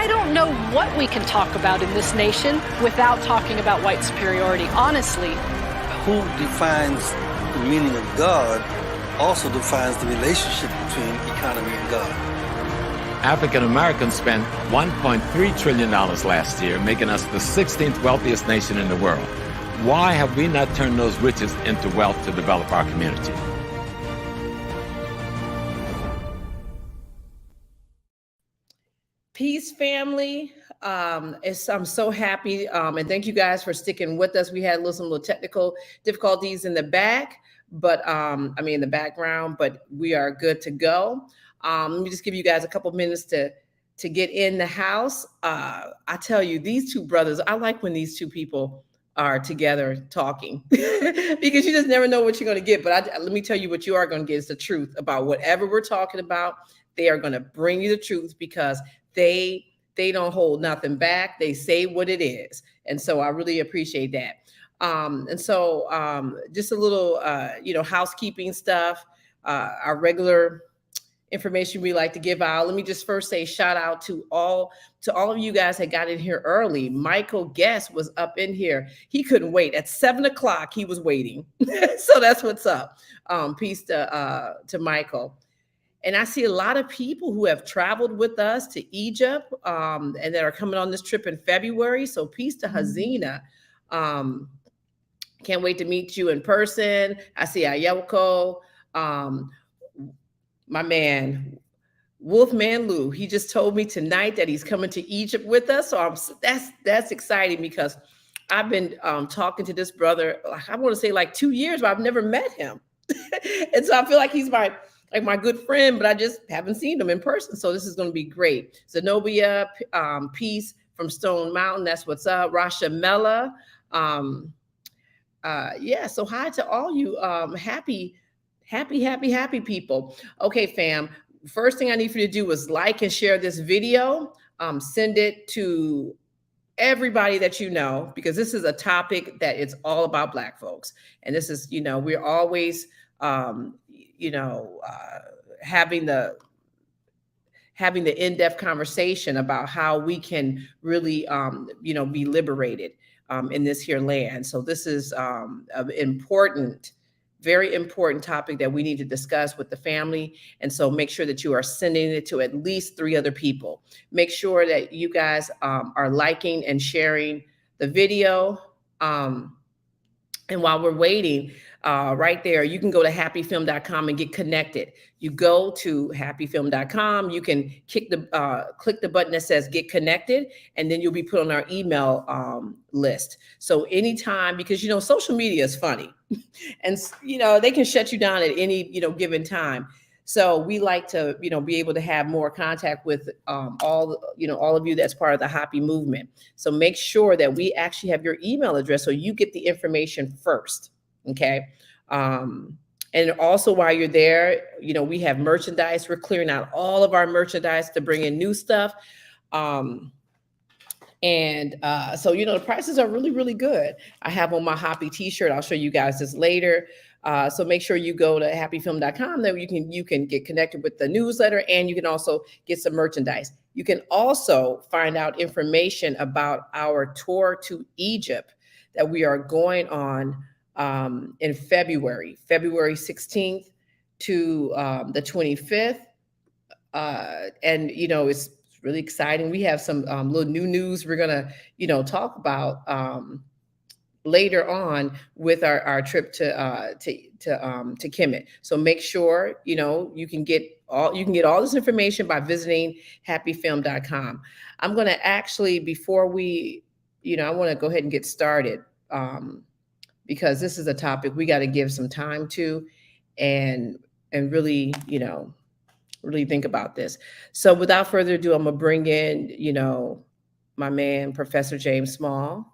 I don't know what we can talk about in this nation without talking about white superiority, honestly. Who defines the meaning of God also defines the relationship between economy and God. African Americans spent $1.3 trillion last year, making us the 16th wealthiest nation in the world. Why have we not turned those riches into wealth to develop our community? Peace, family. I'm so happy, and thank you guys for sticking with us. We had some little technical difficulties in the background, but we are good to go. Let me just give you guys a couple minutes to get in the house. I tell you, these two brothers, I like when these two people are together talking because you just never know what you're going to get. But let me tell you what you are going to get is the truth about whatever we're talking about. They are going to bring you the truth because they don't hold nothing back. They say what it is. And so I really appreciate that. Just a little, housekeeping stuff, our regular information we like to give out. Let me just first say shout out to all of you guys that got in here early. Michael Guest was up in here. He couldn't wait. At 7 o'clock, he was waiting. So that's what's up. Peace to Michael. And I see a lot of people who have traveled with us to Egypt and that are coming on this trip in February. So peace to Hazina. Can't wait to meet you in person. I see Ayelko, my man, Wolfman Lou. He just told me tonight that he's coming to Egypt with us. So that's exciting because I've been talking to this brother, I want to say like 2 years, but I've never met him. And so I feel like he's my good friend, but I just haven't seen him in person. So this is going to be great. Zenobia, peace from Stone Mountain. That's what's up. Rasha Mella. So hi to all you happy people. Okay, fam. First thing I need for you to do is like and share this video. Send it to everybody that you know, because this is a topic that it's all about Black folks. And this is, we're always having the in-depth conversation about how we can really, be liberated in this here land. So this is an important, very important topic that we need to discuss with the family. And so make sure that you are sending it to at least 3 other people. Make sure that you guys are liking and sharing the video. And while we're waiting, right there, you can go to happyfilm.com and get connected. You go to happyfilm.com, you can click the button that says get connected, and then you'll be put on our email list. So anytime, because, social media is funny and, they can shut you down at any, given time. So we like to, be able to have more contact with all of you that's part of the Happy movement. So make sure that we actually have your email address so you get the information first. Okay. And also while you're there, we have merchandise. We're clearing out all of our merchandise to bring in new stuff. So, the prices are really, really good. I have on my Happy t-shirt. I'll show you guys this later. So make sure you go to happyfilm.com. Then you can get connected with the newsletter, and you can also get some merchandise. You can also find out information about our tour to Egypt that we are going on in February 16th to the 25th. And, it's really exciting. We have some little new news we're going to, talk about later on with our trip to Kemet. So make sure, you can get all this information by visiting happyfilm.com. I'm going to actually, before we, I want to go ahead and get started. Because this is a topic we got to give some time to and really, really think about this. So without further ado, I'm going to bring in, my man, Professor James Small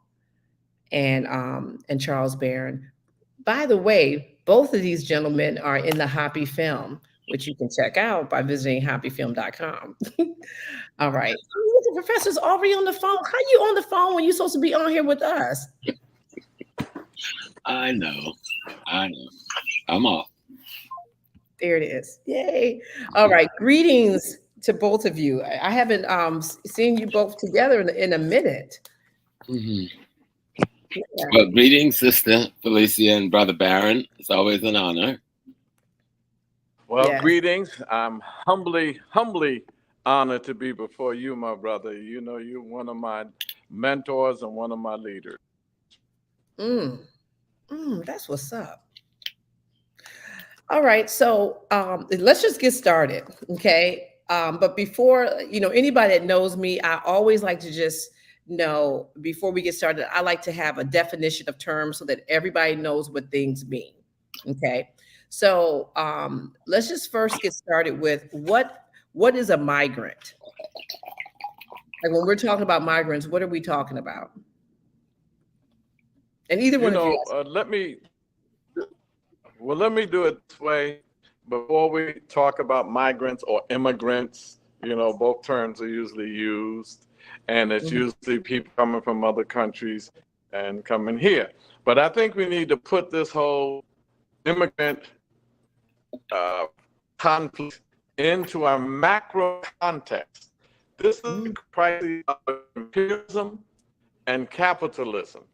and Charles Barron. By the way, both of these gentlemen are in the Happy Film, which you can check out by visiting happyfilm.com. All right. The professor's already on the phone. How you on the phone when you're supposed to be on here with us? I know. I'm off. There it is. Yay. All right. Greetings to both of you. I haven't seen you both together in a minute. Mm-hmm. Yeah. Well, greetings, Sister Felicia and Brother Barron. It's always an honor. Well, Yes. greetings. I'm humbly honored to be before you, my brother. You know, you're one of my mentors and one of my leaders. That's what's up. All right, so let's just get started, okay? But before, anybody that knows me, I always like to just know, before we get started, I like to have a definition of terms so that everybody knows what things mean, okay? So let's just first get started with what is a migrant? Like when we're talking about migrants, what are we talking about? And either one of you guys. Let me do it this way. Before we talk about migrants or immigrants, both terms are usually used, and it's usually people coming from other countries and coming here. But I think we need to put this whole immigrant conflict into our macro context. This is a crisis of imperialism and capitalism.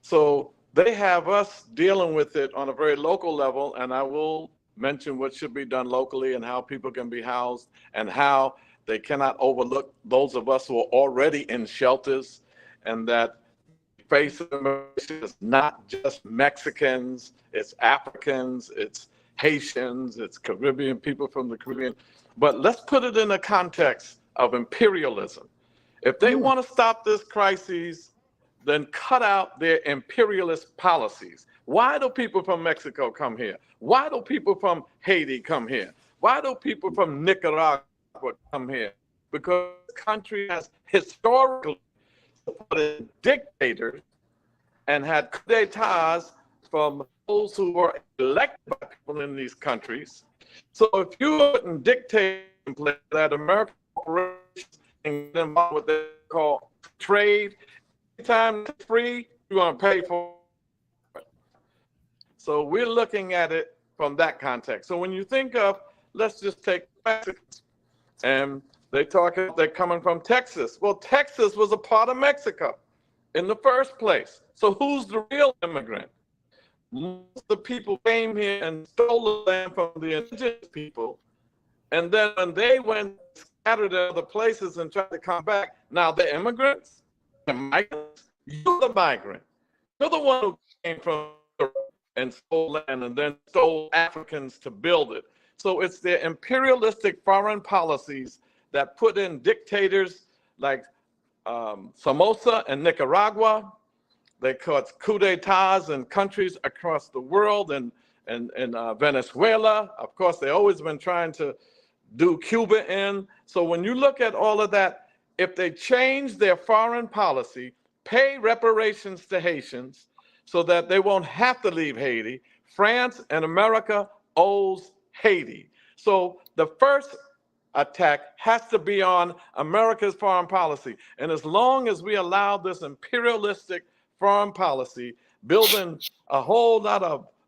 So they have us dealing with it on a very local level, and I will mention what should be done locally and how people can be housed and how they cannot overlook those of us who are already in shelters, and that face of immigration is not just Mexicans, it's Africans, it's Haitians, it's Caribbean, people from the Caribbean. But let's put it in the context of imperialism. If they want to stop this crisis, then cut out their imperialist policies. Why do people from Mexico come here? Why do people from Haiti come here? Why do people from Nicaragua come here? Because the country has historically supported dictators and had coup d'etats from those who were elected by people in these countries. So if you put dictators in place that American corporations can get involved with what they call trade, anytime it's free, you're going to pay for it. So we're looking at it from that context. So when you think of, let's just take Mexicans, and they're coming from Texas. Well, Texas was a part of Mexico in the first place. So who's the real immigrant? Most of the people came here and stole the land from the indigenous people. And then when they went scattered to other places and tried to come back, now they're immigrants, the migrants. You're the migrant. You're the one who came from Europe and stole land and then stole Africans to build it. So it's their imperialistic foreign policies that put in dictators like Somoza in Nicaragua. They caused coup d'etats in countries across the world, and Venezuela. Of course, they've always been trying to do Cuba in. So when you look at all of that, if they change their foreign policy, pay reparations to Haitians so that they won't have to leave Haiti, France and America owes Haiti. So the first attack has to be on America's foreign policy. And as long as we allow this imperialistic foreign policy, building a whole lot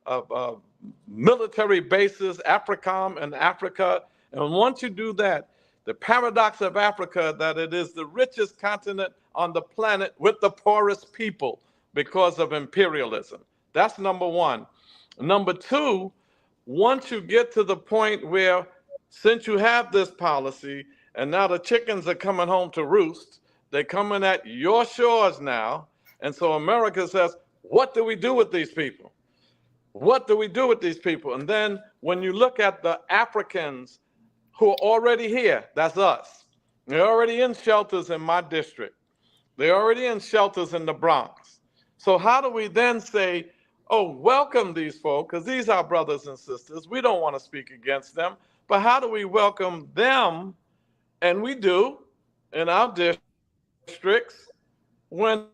of military bases, AFRICOM in Africa, and once you do that, the paradox of Africa, that it is the richest continent on the planet with the poorest people because of imperialism. That's number one. Number two, once you get to the point where, since you have this policy, and now the chickens are coming home to roost, they're coming at your shores now, and so America says, what do we do with these people? What do we do with these people? And then when you look at the Africans who are already here, that's us. They're already in shelters in my district. They're already in shelters in the Bronx. So how do we then say, oh, welcome these folks, because these are brothers and sisters. We don't want to speak against them. But how do we welcome them? And we do in our districts when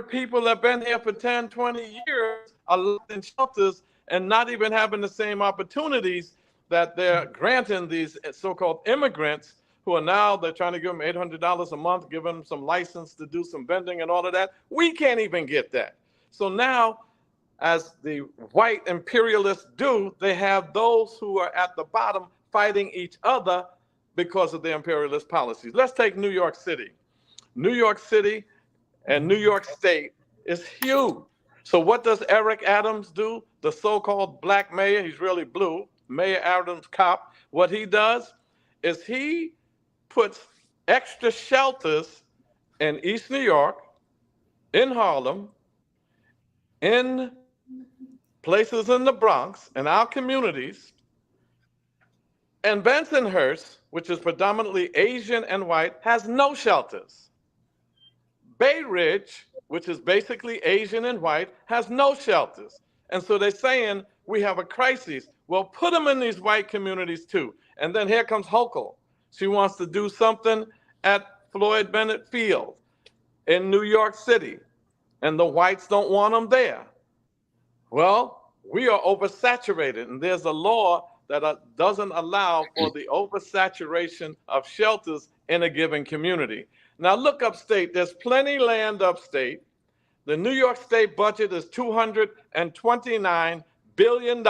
people have been here for 10, 20 years are locked in shelters and not even having the same opportunities that they're granting these so-called immigrants who are now, they're trying to give them $800 a month, give them some license to do some vending and all of that. We can't even get that. So now, as the white imperialists do, they have those who are at the bottom fighting each other because of the imperialist policies. Let's take New York City. New York City and New York State is huge. So what does Eric Adams do? The so-called black mayor, he's really blue, Mayor Adams cop. What he does is he puts extra shelters in East New York, in Harlem, in places in the Bronx, in our communities. And Bensonhurst, which is predominantly Asian and white, has no shelters. Bay Ridge, which is basically Asian and white, has no shelters. And so they're saying we have a crisis. Well, put them in these white communities too. And then here comes Hochul. She wants to do something at Floyd Bennett Field in New York City, and the whites don't want them there. Well, we are oversaturated, and there's a law that doesn't allow for the oversaturation of shelters in a given community. Now look upstate, there's plenty land upstate. The New York State budget is $229 billion.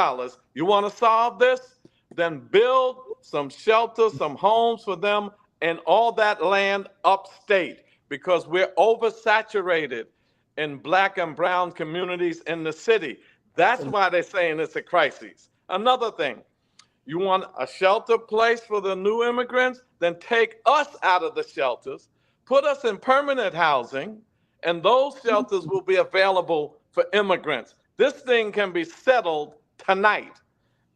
You want to solve this? Then build some shelters, some homes for them, and all that land upstate, because we're oversaturated in black and brown communities in the city. That's why they're saying it's a crisis. Another thing, you want a shelter place for the new immigrants? Then take us out of the shelters, put us in permanent housing, and those shelters will be available for immigrants. This thing can be settled tonight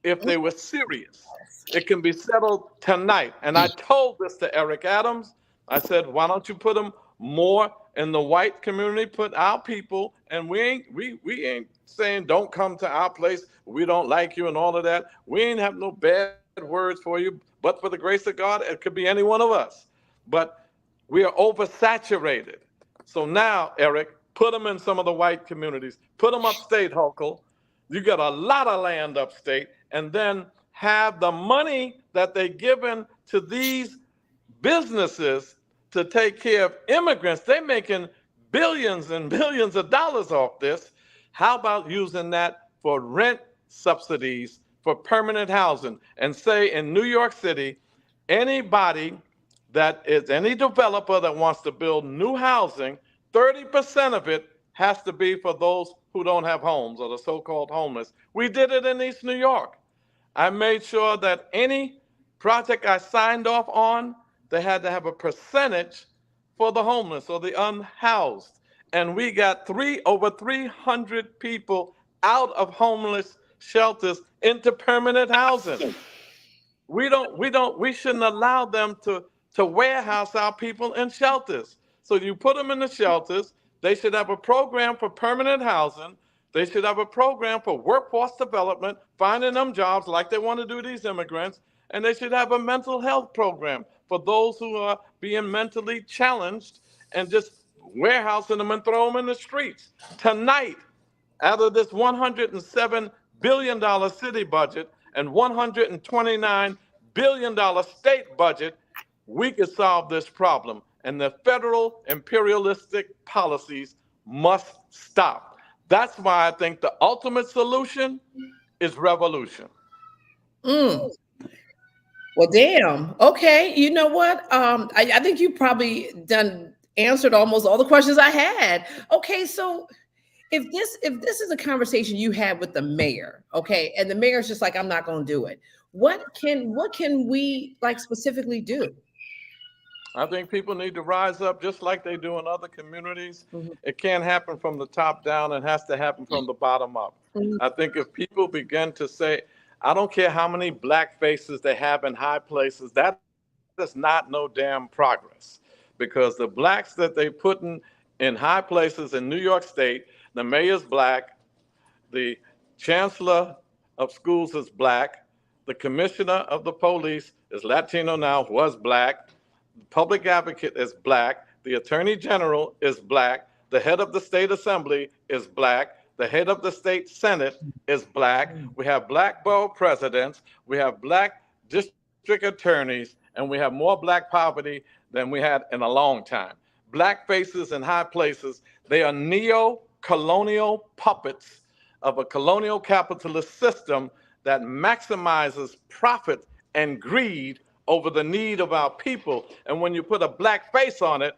if they were serious. It can be settled tonight. And I told this to Eric Adams. I said, why don't you put them more in the white community, put our people, and we ain't saying don't come to our place, we don't like you and all of that. We ain't have no bad words for you, but for the grace of God, it could be any one of us. But we are oversaturated. So now, Eric, put them in some of the white communities, put them upstate, Hochul. You got a lot of land upstate, and then have the money that they're given to these businesses to take care of immigrants. They're making billions and billions of dollars off this. How about using that for rent subsidies for permanent housing? And say in New York City, anybody that is any developer that wants to build new housing, 30% of it has to be for those who don't have homes, or the so-called homeless. We did it in East New York. I made sure that any project I signed off on, they had to have a percentage for the homeless or the unhoused. And we got over 300 people out of homeless shelters into permanent housing. We shouldn't allow them to warehouse our people in shelters. So you put them in the shelters. They should have a program for permanent housing. They should have a program for workforce development, finding them jobs like they want to do these immigrants. And they should have a mental health program for those who are being mentally challenged, and just warehousing them and throw them in the streets. Tonight, out of this $107 billion city budget and $129 billion state budget, we could solve this problem. And the federal imperialistic policies must stop. That's why I think the ultimate solution is revolution. Well, damn. Okay. You know what? I think you probably answered almost all the questions I had. Okay. So if this is a conversation you had with the mayor, okay, and the mayor's just like, I'm not going to do it. What can we like specifically do? I think people need to rise up just like they do in other communities. It can't happen from the top down. It has to happen from the bottom up. I think if people begin to say, I don't care how many black faces they have in high places, that is not no damn progress. Because the blacks that they put in high places in New York State, the mayor's black, the chancellor of schools is black, the commissioner of the police is Latino now, was black, the public advocate is black, the attorney general is black, the head of the state assembly is black, the head of the state senate is black, we have black borough presidents, we have black district attorneys, and we have more black poverty than we had in a long time. Black faces in high places, they are neo-colonial puppets of a colonial capitalist system that maximizes profit and greed over the need of our people. And when you put a black face on it,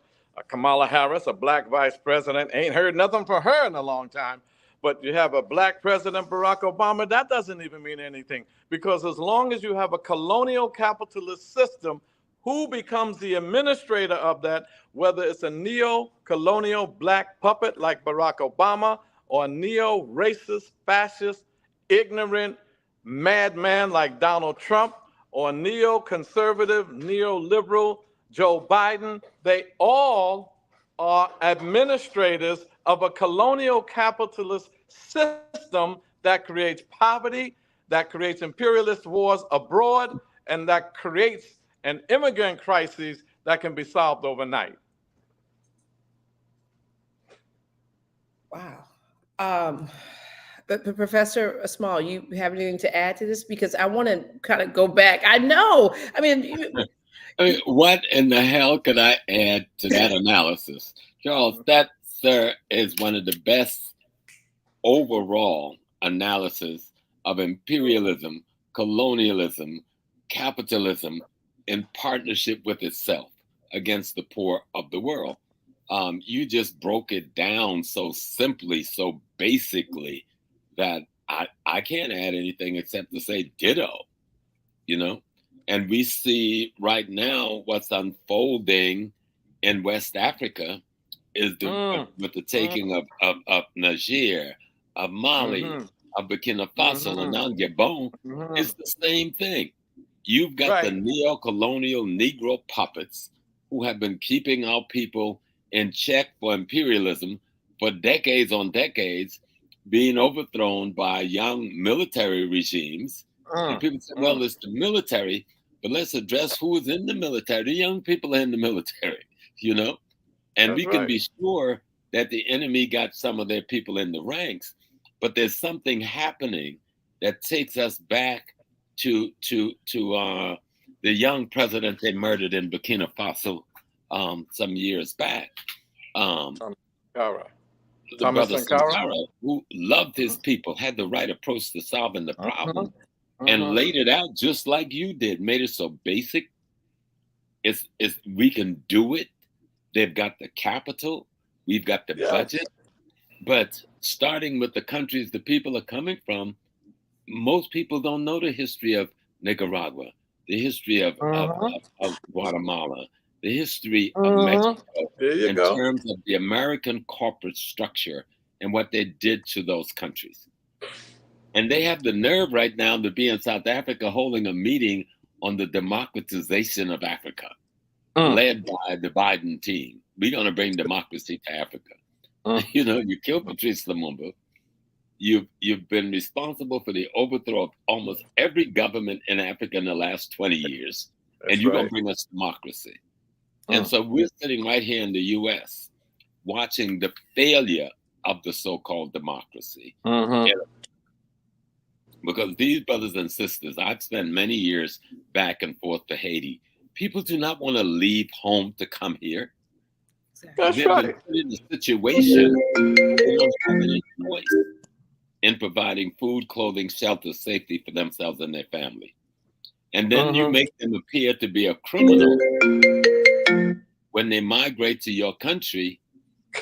Kamala Harris, a black vice president, ain't heard nothing from her in a long time. But you have a black president, Barack Obama, that doesn't even mean anything. Because as long as you have a colonial capitalist system, who becomes the administrator of that, whether it's a neo-colonial black puppet like Barack Obama, or a neo-racist, fascist, ignorant madman like Donald Trump, or neo-conservative, neoliberal Joe Biden, they all are administrators of a colonial capitalist system that creates poverty, that creates imperialist wars abroad, and that creates an immigrant crisis that can be solved overnight. Wow. Professor Small, you have anything to add to this? Because I want to kind of go back. I know. I mean, what in the hell could I add to that analysis? Charles, that, sir, is one of the best overall analysis of imperialism, colonialism, capitalism in partnership with itself against the poor of the world. You just broke it down so simply, so basically, that I can't add anything except to say ditto, you know? And we see right now what's unfolding in West Africa is with the taking of Niger, of Mali, of Burkina Faso, and now Gabon. It's the same thing. You've got the neo-colonial Negro puppets who have been keeping our people in check for imperialism for decades on decades, being overthrown by young military regimes. And people say, well, it's the military, but let's address who is in the military. The young people are in the military, you know? And we can be sure that the enemy got some of their people in the ranks, but there's something happening that takes us back to the young president they murdered in Burkina Faso some years back. The brother Sankara, who loved his people, had the right approach to solving the problem, and laid it out just like you did, made it so basic. It's we can do it. They've got the capital, we've got the budget, but starting with the countries the people are coming from, most people don't know the history of Nicaragua, the history of Guatemala, the history of Mexico in terms of the American corporate structure and what they did to those countries. And they have the nerve right now to be in South Africa holding a meeting on the democratization of Africa, led by the Biden team. We're going to bring democracy to Africa. You know, you killed Patrice Lumumba. You've been responsible for the overthrow of almost every government in Africa in the last 20 years. And you're going to bring us democracy. And so we're sitting right here in the US watching the failure of the so-called democracy. Because these brothers and sisters, I've spent many years back and forth to Haiti. People do not want to leave home to come here. That's They've been put in a situation they don't have any choice in providing food, clothing, shelter, safety for themselves and their family. And then you make them appear to be a criminal when they migrate to your country,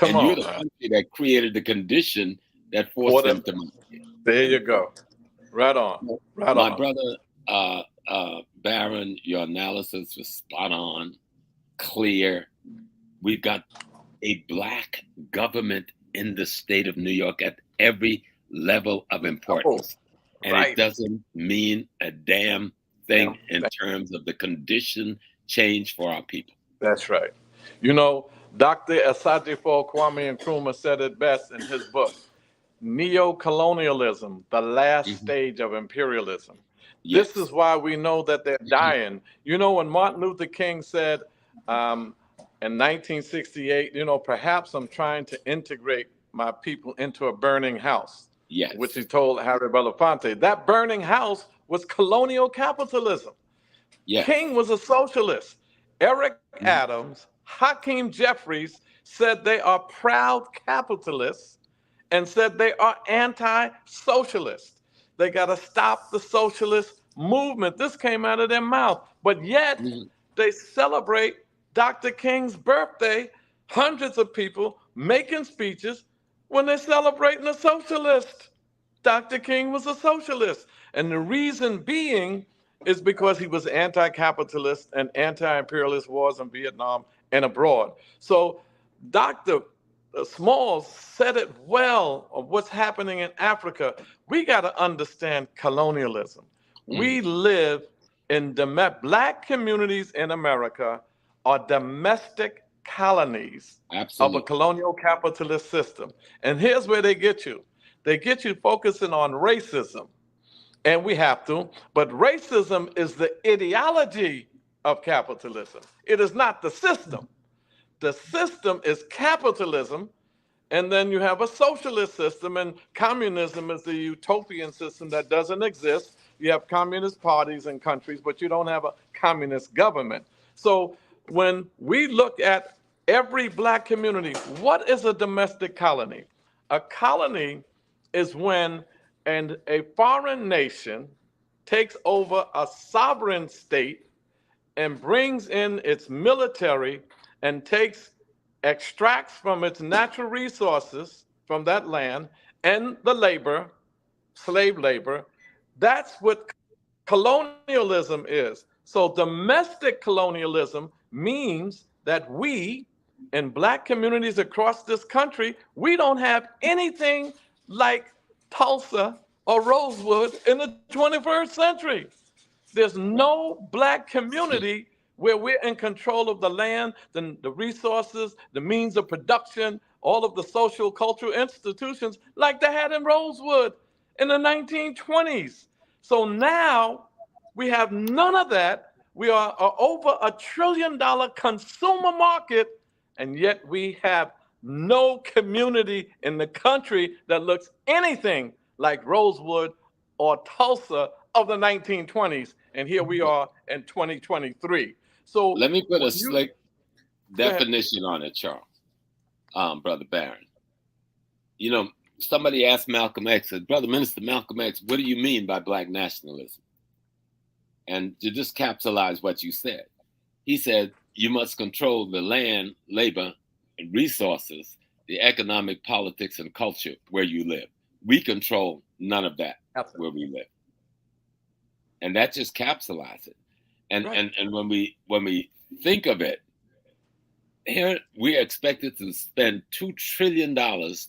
you're the country that created the condition that forced them to migrate. There you go. Right on. Right My on. brother, Barron, your analysis was spot on, clear. We've got a black government in the state of New York at every level of importance. And it doesn't mean a damn thing in terms of the condition change for our people. That's right. You know, Dr. Asajifo Kwame Nkrumah said it best in his book, Neo-colonialism, the last stage of imperialism. This is why we know that they're dying. You know, when Martin Luther King said in 1968, you know, perhaps I'm trying to integrate my people into a burning house, which he told Harry Belafonte. That burning house was colonial capitalism. King was a socialist. Eric Adams, Hakeem Jeffries said they are proud capitalists and said they are anti-socialist. They got to stop the socialist movement. This came out of their mouth. But yet they celebrate Dr. King's birthday, hundreds of people making speeches when they're celebrating a socialist. Dr. King was a socialist. And the reason being is because he was anti-capitalist and anti-imperialist wars in Vietnam and abroad. So Dr. Smalls said it well of what's happening in Africa. We got to understand colonialism. We live in black communities in America are domestic colonies of a colonial capitalist system. And here's where they get you. They get you focusing on racism. And we have to, but racism is the ideology of capitalism. It is not the system. The system is capitalism, and then you have a socialist system, and communism is the utopian system that doesn't exist. You have communist parties and countries, but you don't have a communist government. So when we look at every black community, what is a domestic colony? A colony is when a foreign nation takes over a sovereign state and brings in its military and extracts from its natural resources from that land and the labor, slave labor. That's what colonialism is. So domestic colonialism means that we, in black communities across this country, we don't have anything like Tulsa or Rosewood in the 21st century. There's no black community where we're in control of the land, the resources, the means of production, all of the social, cultural institutions like they had in Rosewood in the 1920s. So now we have none of that. We are over $1 trillion consumer market, and yet we have no community in the country that looks anything like Rosewood or Tulsa of the 1920s. And here we are in 2023. So let me put a slick definition on it, Charles, Brother Barron. You know, somebody asked Malcolm X, said, Brother Minister Malcolm X, what do you mean by black nationalism? And to just capsulize what you said, he said, you must control the land, labor, and resources, the economic, politics, and culture where you live. We control none of that where we live. And that just capsulizes it. And and when we think of it, here we are expected to spend $2 trillion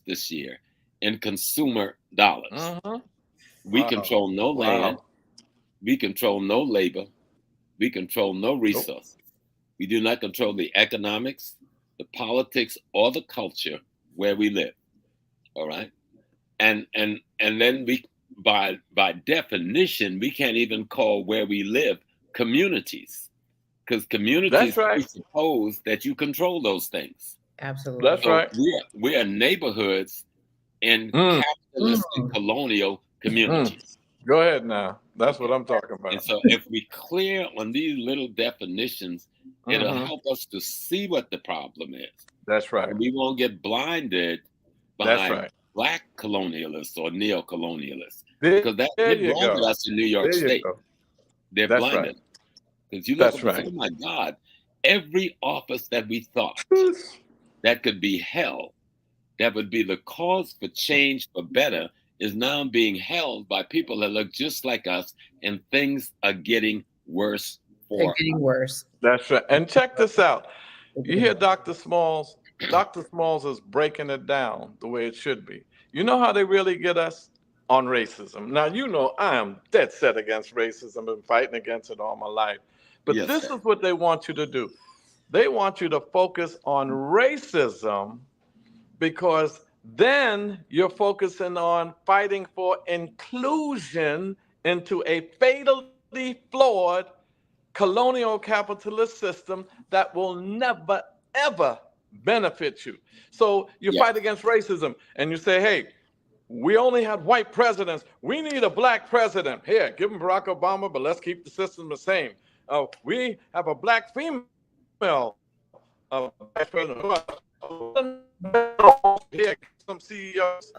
this year in consumer dollars. We control no land, we control no labor, we control no resources. We do not control the economics, the politics, or the culture where we live. All right. And then we by definition, we can't even call where we live communities, because communities presuppose that you control those things. Absolutely. That's right. We are neighborhoods in capitalist and colonial communities. Go ahead now. That's what I'm talking about. And so if we clear on these little definitions, it'll help us to see what the problem is. That's right. And we won't get blinded by black colonialists or neo-colonialists. Because that blinded us in New York State. They're blinded. Because you look at, oh my God, every office that we thought that could be held, that would be the cause for change for better, is now being held by people that look just like us, and things are getting worse for us. Getting worse. That's right. And check this out. You hear Dr. Smalls? Dr. Smalls is breaking it down the way it should be. You know how they really get us? On racism. Now, you know, I am dead set against racism and fighting against it all my life. But this is what they want you to do. They want you to focus on racism, because then you're focusing on fighting for inclusion into a fatally flawed colonial capitalist system that will never, ever benefit you. So you fight against racism and you say, hey, we only had white presidents. We need a black president. Here, give him Barack Obama, but let's keep the system the same. We have a black female vice president. Here, some CEOs.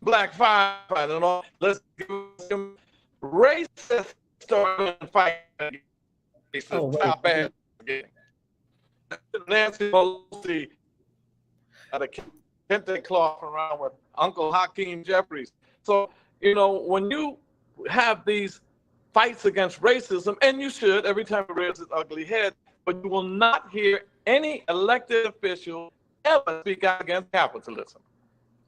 black firefighter, and all. Let's give them racist started fighting racists. How bad? Nancy Pelosi had a kente cloth around with Uncle Hakeem Jeffries. So, you know, when you have these fights against racism, and you should every time it rears its ugly head, but you will not hear any elected official ever speak out against capitalism,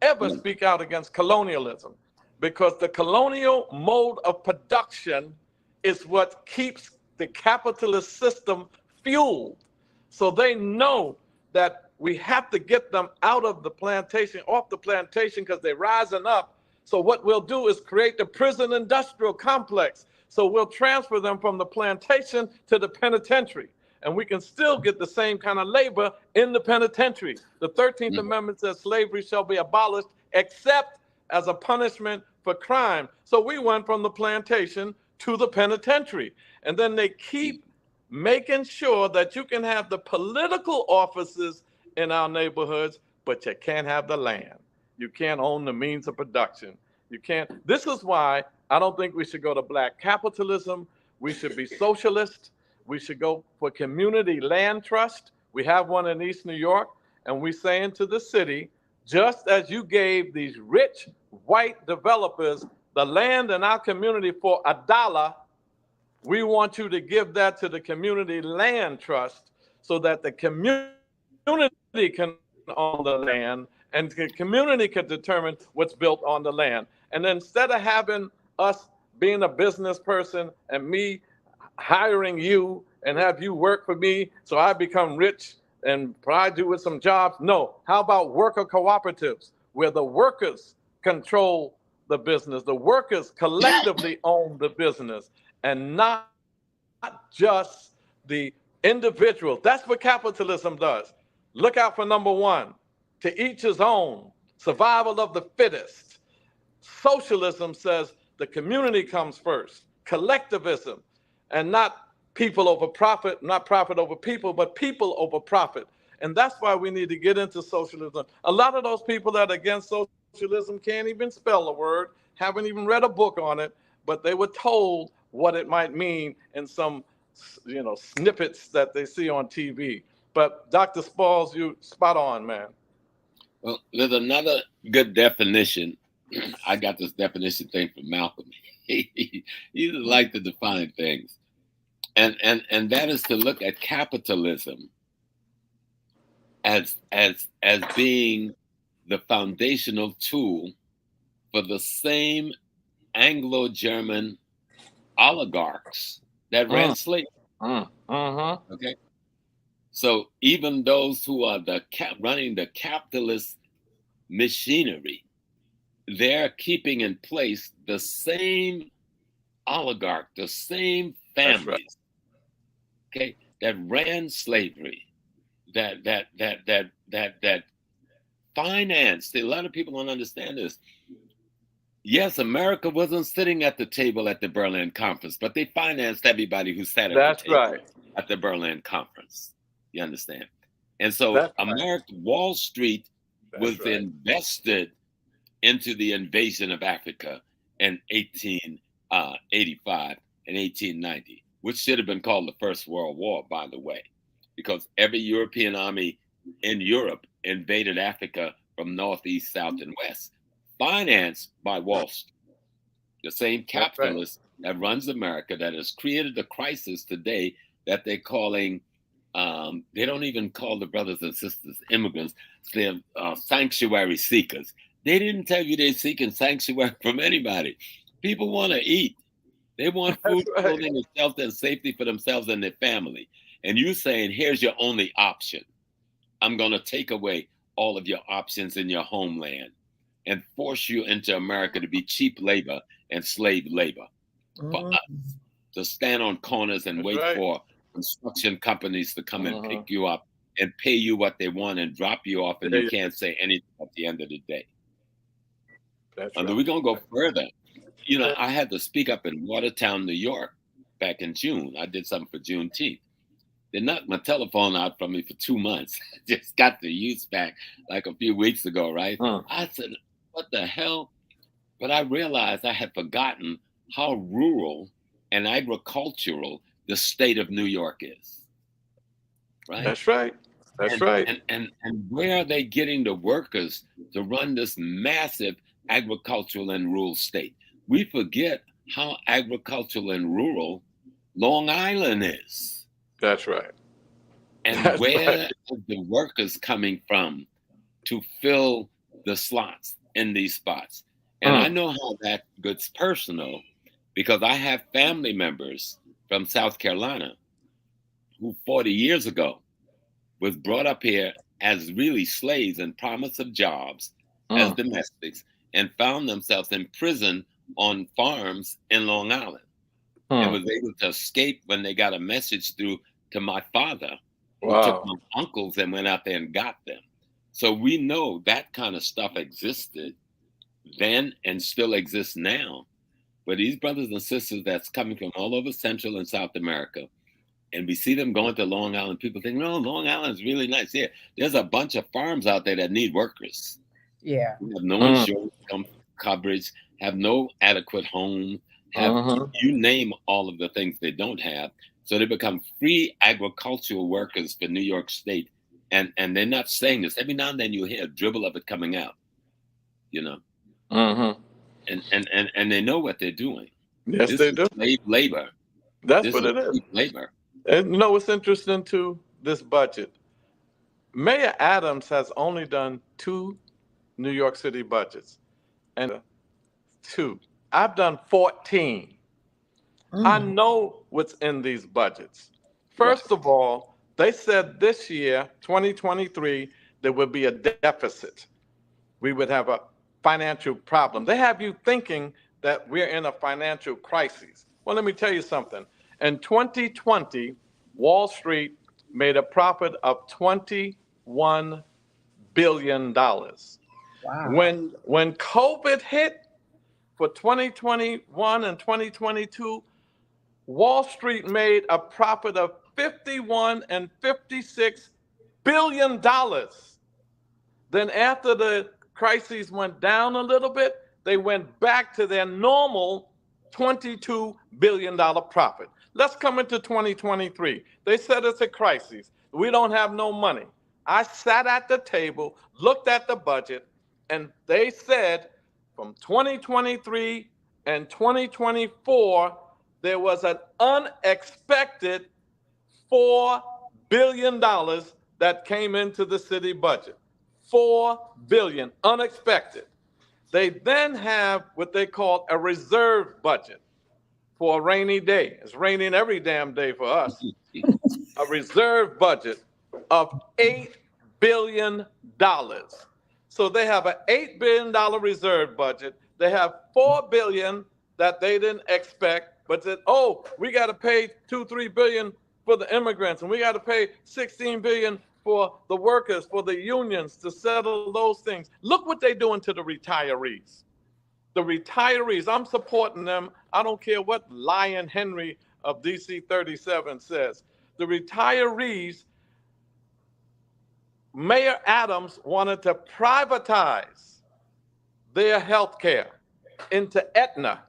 ever speak out against colonialism, because the colonial mode of production is what keeps the capitalist system fueled. So they know that we have to get them out of the plantation, off the plantation, because they're rising up. So what we'll do is create the prison industrial complex. So we'll transfer them from the plantation to the penitentiary. And we can still get the same kind of labor in the penitentiary. The 13th Amendment says slavery shall be abolished except as a punishment for crime. So we went from the plantation to the penitentiary. And then they keep making sure that you can have the political offices in our neighborhoods, but you can't have the land. You can't own the means of production. You can't. This is why I don't think we should go to black capitalism. We should be socialist. We should go for community land trust. We have one in East New York, and we're saying to the city, just as you gave these rich white developers the land in our community for $1, we want you to give that to the community land trust so that the community can own the land and the community can determine what's built on the land. And instead of having us being a business person and me hiring you and have you work for me so I become rich and provide you with some jobs, no. How about worker cooperatives where the workers control the business, the workers collectively own the business, and not just the individual. That's what capitalism does. Look out for number one, to each his own, survival of the fittest. Socialism says the community comes first, collectivism, and not people over profit, not profit over people, but people over profit. And that's why we need to get into socialism. A lot of those people that are against socialism can't even spell a word, haven't even read a book on it, but they were told what it might mean in some, snippets that they see on TV. But Dr. Spalls, you spot on, man. Well, there's another good definition. I got this definition thing from Malcolm. He just like to define things. And that is to look at capitalism as being the foundational tool for the same Anglo-German oligarchs that ran slavery. Okay, so even those who are running the capitalist machinery, they're keeping in place the same oligarch, the same families, right, okay, that ran slavery, that financed. A lot of people don't understand this. Yes, America wasn't sitting at the table at the Berlin Conference, but they financed everybody who sat at the table at the Berlin Conference. You understand? And so Wall Street was invested into the invasion of Africa in 1885 and 1890, which should have been called the First World War, by the way, because every European army in Europe invaded Africa from north, east, south, and west, financed by Wall Street, the same capitalist that runs America, that has created a crisis today that they're calling, they don't even call the brothers and sisters immigrants, they're sanctuary seekers. They didn't tell you they're seeking sanctuary from anybody. People want to eat. They want food, clothing, and shelter and safety for themselves and their family. And you saying, here's your only option. I'm going to take away all of your options in your homeland and force you into America to be cheap labor and slave labor for us to stand on corners and wait for construction companies to come and pick you up and pay you what they want and drop you off, and you can't say anything at the end of the day. And then we're going to go further. You know, I had to speak up in Watertown, New York back in June. I did something for Juneteenth. They knocked my telephone out from me for 2 months. Just got the use back like a few weeks ago, right? I said, what the hell? But I realized I had forgotten how rural and agricultural the state of New York is. Right? That's right. That's right. And where are they getting the workers to run this massive agricultural and rural state? We forget how agricultural and rural Long Island is. That's right. And That's where right. are the workers coming from to fill the slots in these spots? And I know how that gets personal because I have family members from South Carolina who 40 years ago was brought up here as really slaves and promised of jobs as domestics and found themselves in prison on farms in Long Island and was able to escape when they got a message through to my father, who took my uncles and went out there and got them. So we know that kind of stuff existed then and still exists now. But these brothers and sisters that's coming from all over Central and South America, and we see them going to Long Island, people think, no, Long Island is really nice. Yeah, there's a bunch of farms out there that need workers. Yeah. We have no insurance coverage, have no adequate home, have you name all of the things they don't have. So they become free agricultural workers for New York State. And they're not saying this. Every now and then you hear a dribble of it coming out, you know. And they know what they're doing. Yes, this they is do. Slave labor. That's This what it is. slave labor. And you know what's interesting to this budget? Mayor Adams has only done 2 New York City budgets. And 2. I've done 14. I know what's in these budgets. First of all, they said this year, 2023, there would be a deficit. We would have a financial problem. They have you thinking that we're in a financial crisis. Well, let me tell you something. In 2020, Wall Street made a profit of $21 billion. Wow. When COVID hit for 2021 and 2022, Wall Street made a profit of $51 and $56 billion. Then after the crises went down a little bit, they went back to their normal $22 billion profit. Let's come into 2023. They said it's a crisis. We don't have no money. I sat at the table, looked at the budget, and they said from 2023 and 2024, there was an unexpected $4 billion that came into the city budget. $4 billion, unexpected. They then have what they call a reserve budget for a rainy day. It's raining every damn day for us. A reserve budget of $8 billion. So they have an $8 billion reserve budget. They have $4 billion that they didn't expect, but said, oh, we got to pay $2-3 billion for the immigrants, and we got to pay $16 billion for the workers, for the unions to settle those things. Look what they're doing to the retirees. The retirees, I'm supporting them. I don't care what Lion Henry of DC 37 says. The retirees, Mayor Adams wanted to privatize their health care into Aetna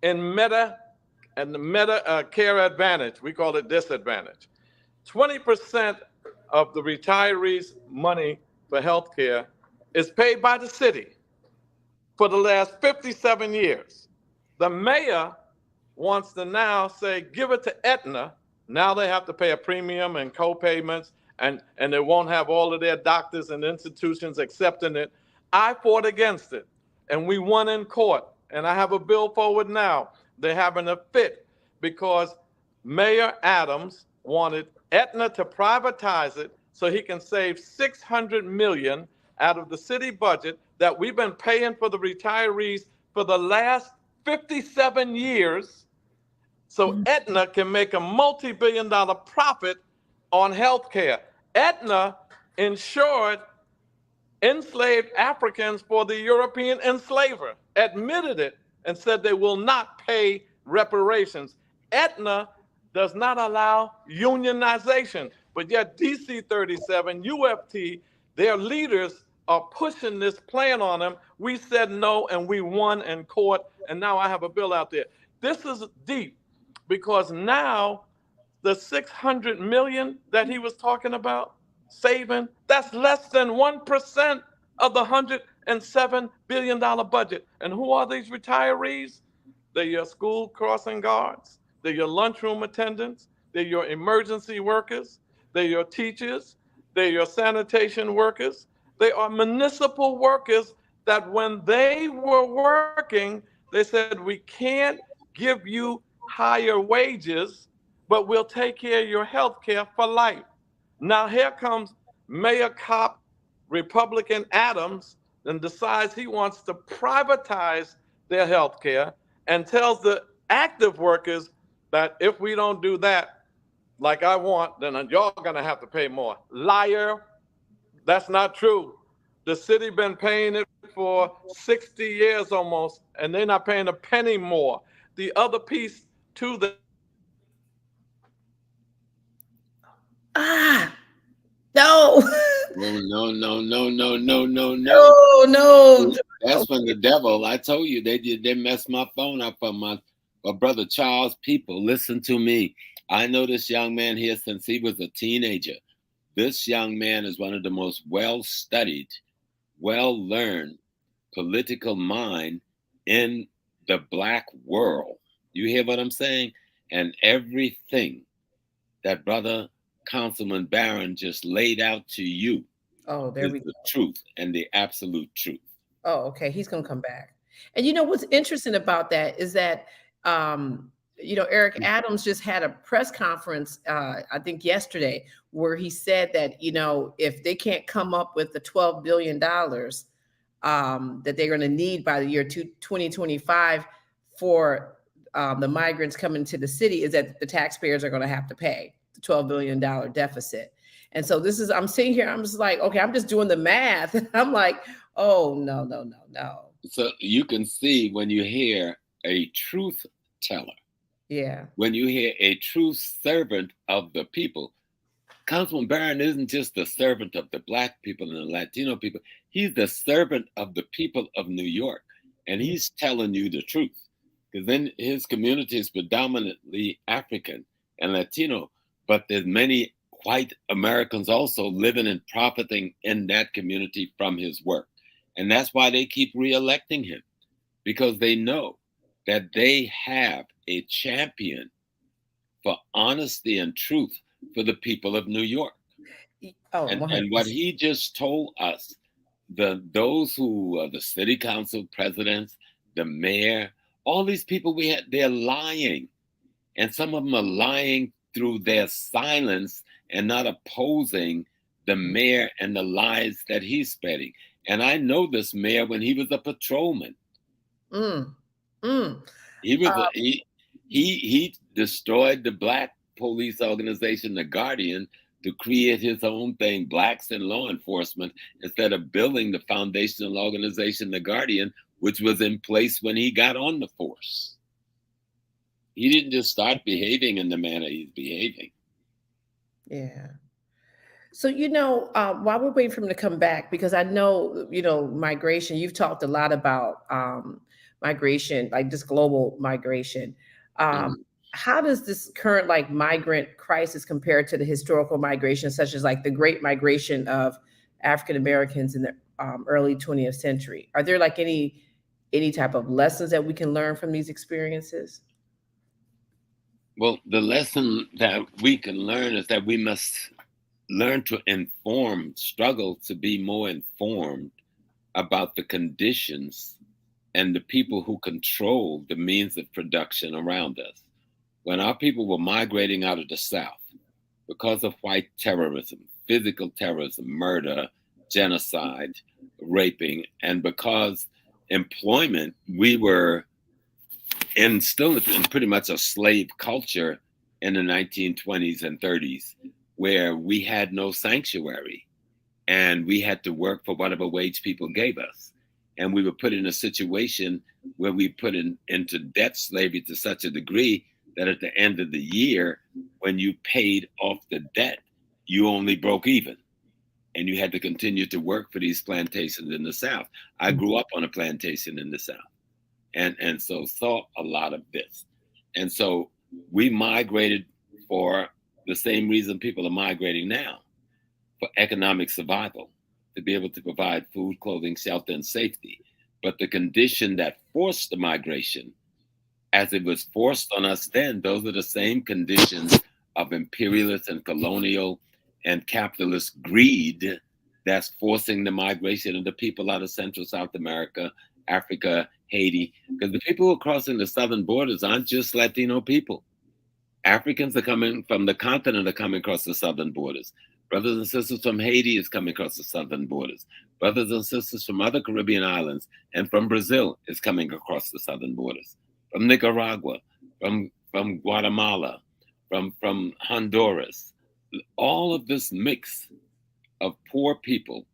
and the Medicare Advantage. We call it Disadvantage. 20% of the retirees' money for health care is paid by the city for the last 57 years. The mayor wants to now say, give it to Aetna. Now they have to pay a premium and co-payments, and they won't have all of their doctors and institutions accepting it. I fought against it, and we won in court, and I have a bill forward now. They're having a fit because Mayor Adams wanted Aetna to privatize it so he can save $600 million out of the city budget that we've been paying for the retirees for the last 57 years. So Aetna can make a multi-billion-dollar profit on health care. Aetna insured enslaved Africans for the European enslaver, admitted it, and said they will not pay reparations. Aetna does not allow unionization, but yet DC 37, UFT, their leaders are pushing this plan on them. We said no, and we won in court, and now I have a bill out there. This is deep, because now the 600 million that he was talking about saving, that's less than 1% of the $107 billion budget. And who are these retirees? They're your school crossing guards, they're your lunchroom attendants, they're your emergency workers, they're your teachers, they're your sanitation workers. They are municipal workers that when they were working, they said, we can't give you higher wages, but we'll take care of your health care for life. Now here comes Mayor Cop, Republican Adams, and decides he wants to privatize their health care and tells the active workers that if we don't do that like I want, then y'all gonna have to pay more. Liar, that's not true. The city been paying it for 60 years almost, and they're not paying a penny more. The other piece to the No. No. No, no. That's from the devil. I told you they messed my phone up for my brother Charles. People, listen to me. I know this young man here since he was a teenager. This young man is one of the most well-studied, well-learned political mind in the Black world. You hear what I'm saying? And everything that brother Councilman Barron just laid out to you is the truth and the absolute truth. Oh, okay. He's going to come back. And you know, what's interesting about that is that, you know, Eric Adams just had a press conference, I think yesterday, where he said that, you know, if they can't come up with the $12 billion that they're going to need by the year 2025 for the migrants coming to the city, is that the taxpayers are going to have to pay the $12 billion deficit. And so this is, I'm sitting here, I'm just like, okay, I'm just doing the math. I'm like, oh, no. So you can see when you hear a truth teller. Yeah. When you hear a true servant of the people, Councilman Barron isn't just the servant of the Black people and the Latino people. He's the servant of the people of New York. And he's telling you the truth. Because then his community is predominantly African and Latino, but there's many white Americans also living and profiting in that community from his work. And that's why they keep reelecting him, because they know that they have a champion for honesty and truth for the people of New York. Oh, and what he just told us, those who are the city council presidents, the mayor, all these people they're lying. And some of them are lying through their silence and not opposing the mayor and the lies that he's spreading. And I know this mayor when he was a patrolman. He was he destroyed the Black police organization, the Guardian, to create his own thing, Blacks in law enforcement, instead of building the foundational organization, the Guardian, which was in place when he got on the force. He didn't just start behaving in the manner he's behaving. Yeah. So, you know, while we're waiting for him to come back, because I know, you know, migration, you've talked a lot about migration, like this global migration. How does this current like migrant crisis compare to the historical migration, such as like the Great Migration of African Americans in the early 20th century? Are there like any type of lessons that we can learn from these experiences? Well, the lesson that we can learn is that we must learn to struggle to be more informed about the conditions and the people who control the means of production around us. When our people were migrating out of the South because of white terrorism, physical terrorism, murder, genocide, raping, and because employment, we were still in pretty much a slave culture in the 1920s and 30s, where we had no sanctuary and we had to work for whatever wage people gave us. And we were put in a situation where we put into debt slavery to such a degree that at the end of the year, when you paid off the debt, you only broke even. and you had to continue to work for these plantations in the South. I grew up on a plantation in the South, and so saw a lot of this. And so we migrated for the same reason people are migrating now, for economic survival, to be able to provide food, clothing, shelter, and safety. But the condition that forced the migration, as it was forced on us then, those are the same conditions of imperialist and colonial and capitalist greed that's forcing the migration of the people out of Central South America, Africa, Haiti. Because the people who are crossing the southern borders aren't just Latino people. Africans are coming from the continent, are coming across the southern borders. Brothers and sisters from Haiti is coming across the southern borders. Brothers and sisters from other Caribbean islands and from Brazil is coming across the southern borders. From Nicaragua, from Guatemala, from Honduras. All of this mix of poor people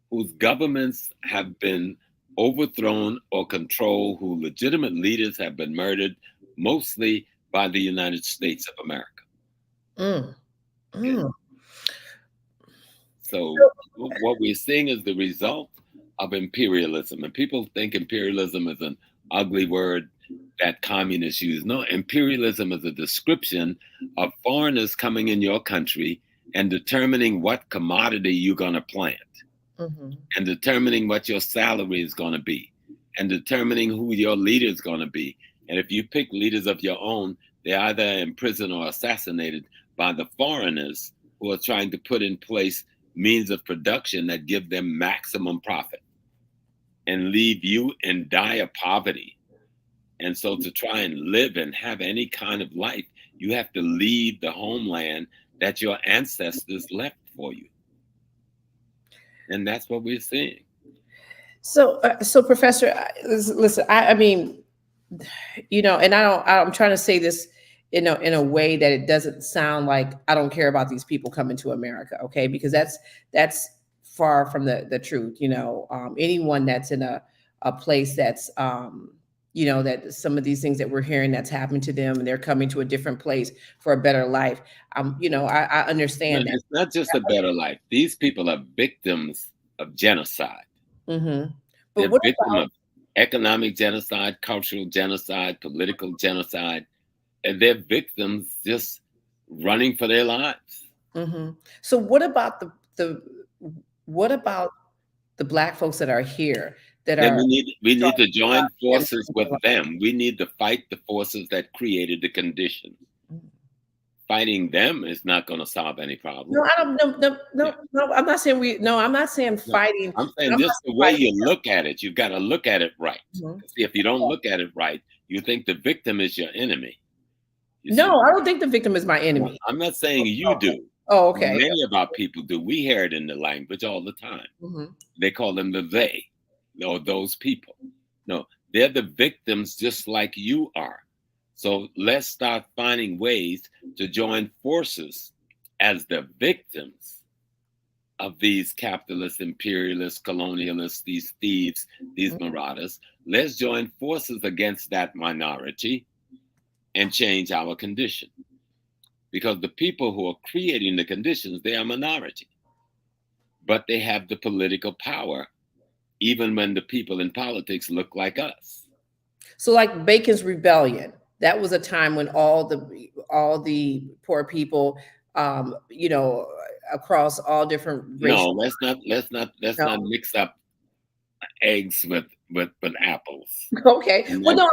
whose governments have been overthrown or controlled, whose legitimate leaders have been murdered, mostly by the United States of America. So what we're seeing is the result of imperialism. And people think imperialism is an ugly word that communists use. No, imperialism is a description of foreigners coming in your country and determining what commodity you're going to plant, and determining what your salary is going to be, and determining who your leader is going to be. And if you pick leaders of your own, they're either imprisoned or assassinated by the foreigners who are trying to put in place means of production that give them maximum profit and leave you in dire poverty. And so to try and live and have any kind of life, you have to leave the homeland that your ancestors left for you. And that's what we're seeing. So, Professor, listen, I mean, you know, and I'm trying to say this in a way that it doesn't sound like I don't care about these people coming to America, okay? Because that's far from the truth. You know, anyone that's in a place that's you know, that some of these things that we're hearing that's happened to them, and they're coming to a different place for a better life. You know, I understand that. It's not just a better life. These people are victims of genocide. But They're what victims about of economic genocide, cultural genocide, political genocide, and they're victims just running for their lives. So what about what about the Black folks that are here that Then are we need to join forces with them. We need to fight the forces that created the conditions. Fighting them is not going to solve any problem. No, I don't. No. I'm not saying I'm not saying fighting. I'm saying just the way you look at it, you've got to look at it right. See, if you don't look at it right, you think the victim is your enemy. No, I don't think the victim is my enemy. I'm not saying you do. Oh, okay. Many of our people do. We hear it in the language all the time. They call them the they, or those people. No, they're the victims just like you are. So let's start finding ways to join forces as the victims of these capitalists, imperialists, colonialists, these thieves, these marauders. Let's join forces against that minority and change our condition. Because the people who are creating the conditions, they are minority. But they have the political power, even when the people in politics look like us. So like Bacon's Rebellion, that was a time when all the poor people, you know, across all different races. No, let's not mix up eggs with apples. Okay. Well, no,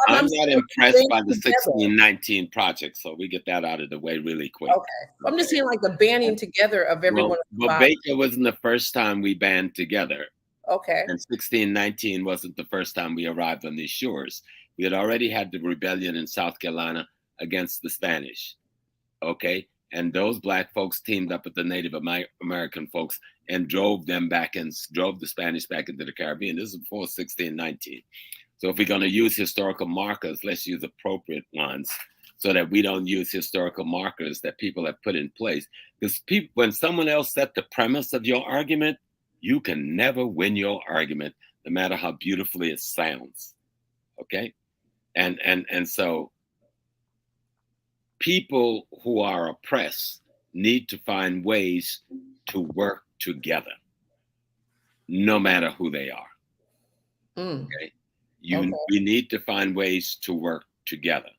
I'm not impressed by the 1619 project, so we get that out of the way really quick. Okay. I'm just saying like the banding together of everyone. Well, Baker wasn't the first time we band together. Okay. And 1619 wasn't the first time we arrived on these shores. We had already had the rebellion in South Carolina against the Spanish. Okay. And those Black folks teamed up with the Native American folks and drove the Spanish back into the Caribbean. This is before 1619. So if we're going to use historical markers, let's use appropriate ones so that we don't use historical markers that people have put in place. Because when someone else set the premise of your argument, you can never win your argument, no matter how beautifully it sounds. Okay? And so people who are oppressed need to find ways to work together, no matter who they are. Okay. We need to find ways to work together.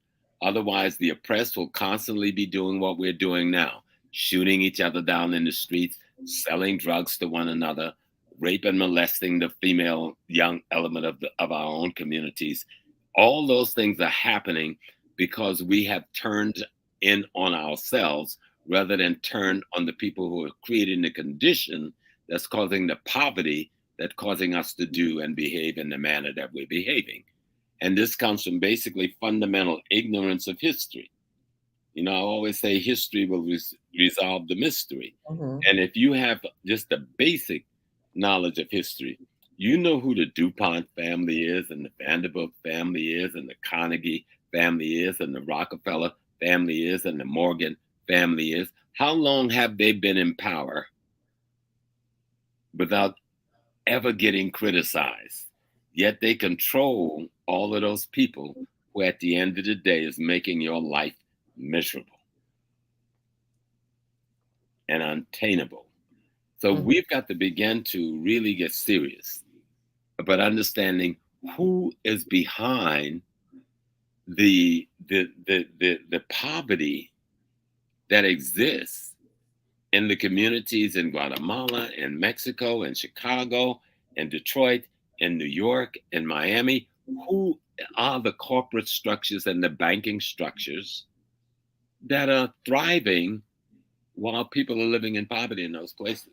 Otherwise, the oppressed will constantly be doing what we're doing now, shooting each other down in the streets, selling drugs to one another, rape and molesting the female young element of our own communities. All those things are happening because we have turned in on ourselves rather than turn on the people who are creating the condition that's causing the poverty that's causing us to do and behave in the manner that we're behaving. And this comes from basically fundamental ignorance of history. You know, I always say history will resolve the mystery. And if you have just the basic knowledge of history, you know who the DuPont family is, and the Vanderbilt family is, and the Carnegie family is, and the Rockefeller family is, and the Morgan family is. How long have they been in power without ever getting criticized? Yet they control all of those people who at the end of the day is making your life miserable and untenable. So we've got to begin to really get serious about understanding who is behind the poverty that exists in the communities in Guatemala, in Mexico, in Chicago, in Detroit, in New York, in Miami. Who are the corporate structures and the banking structures that are thriving while people are living in poverty in those places?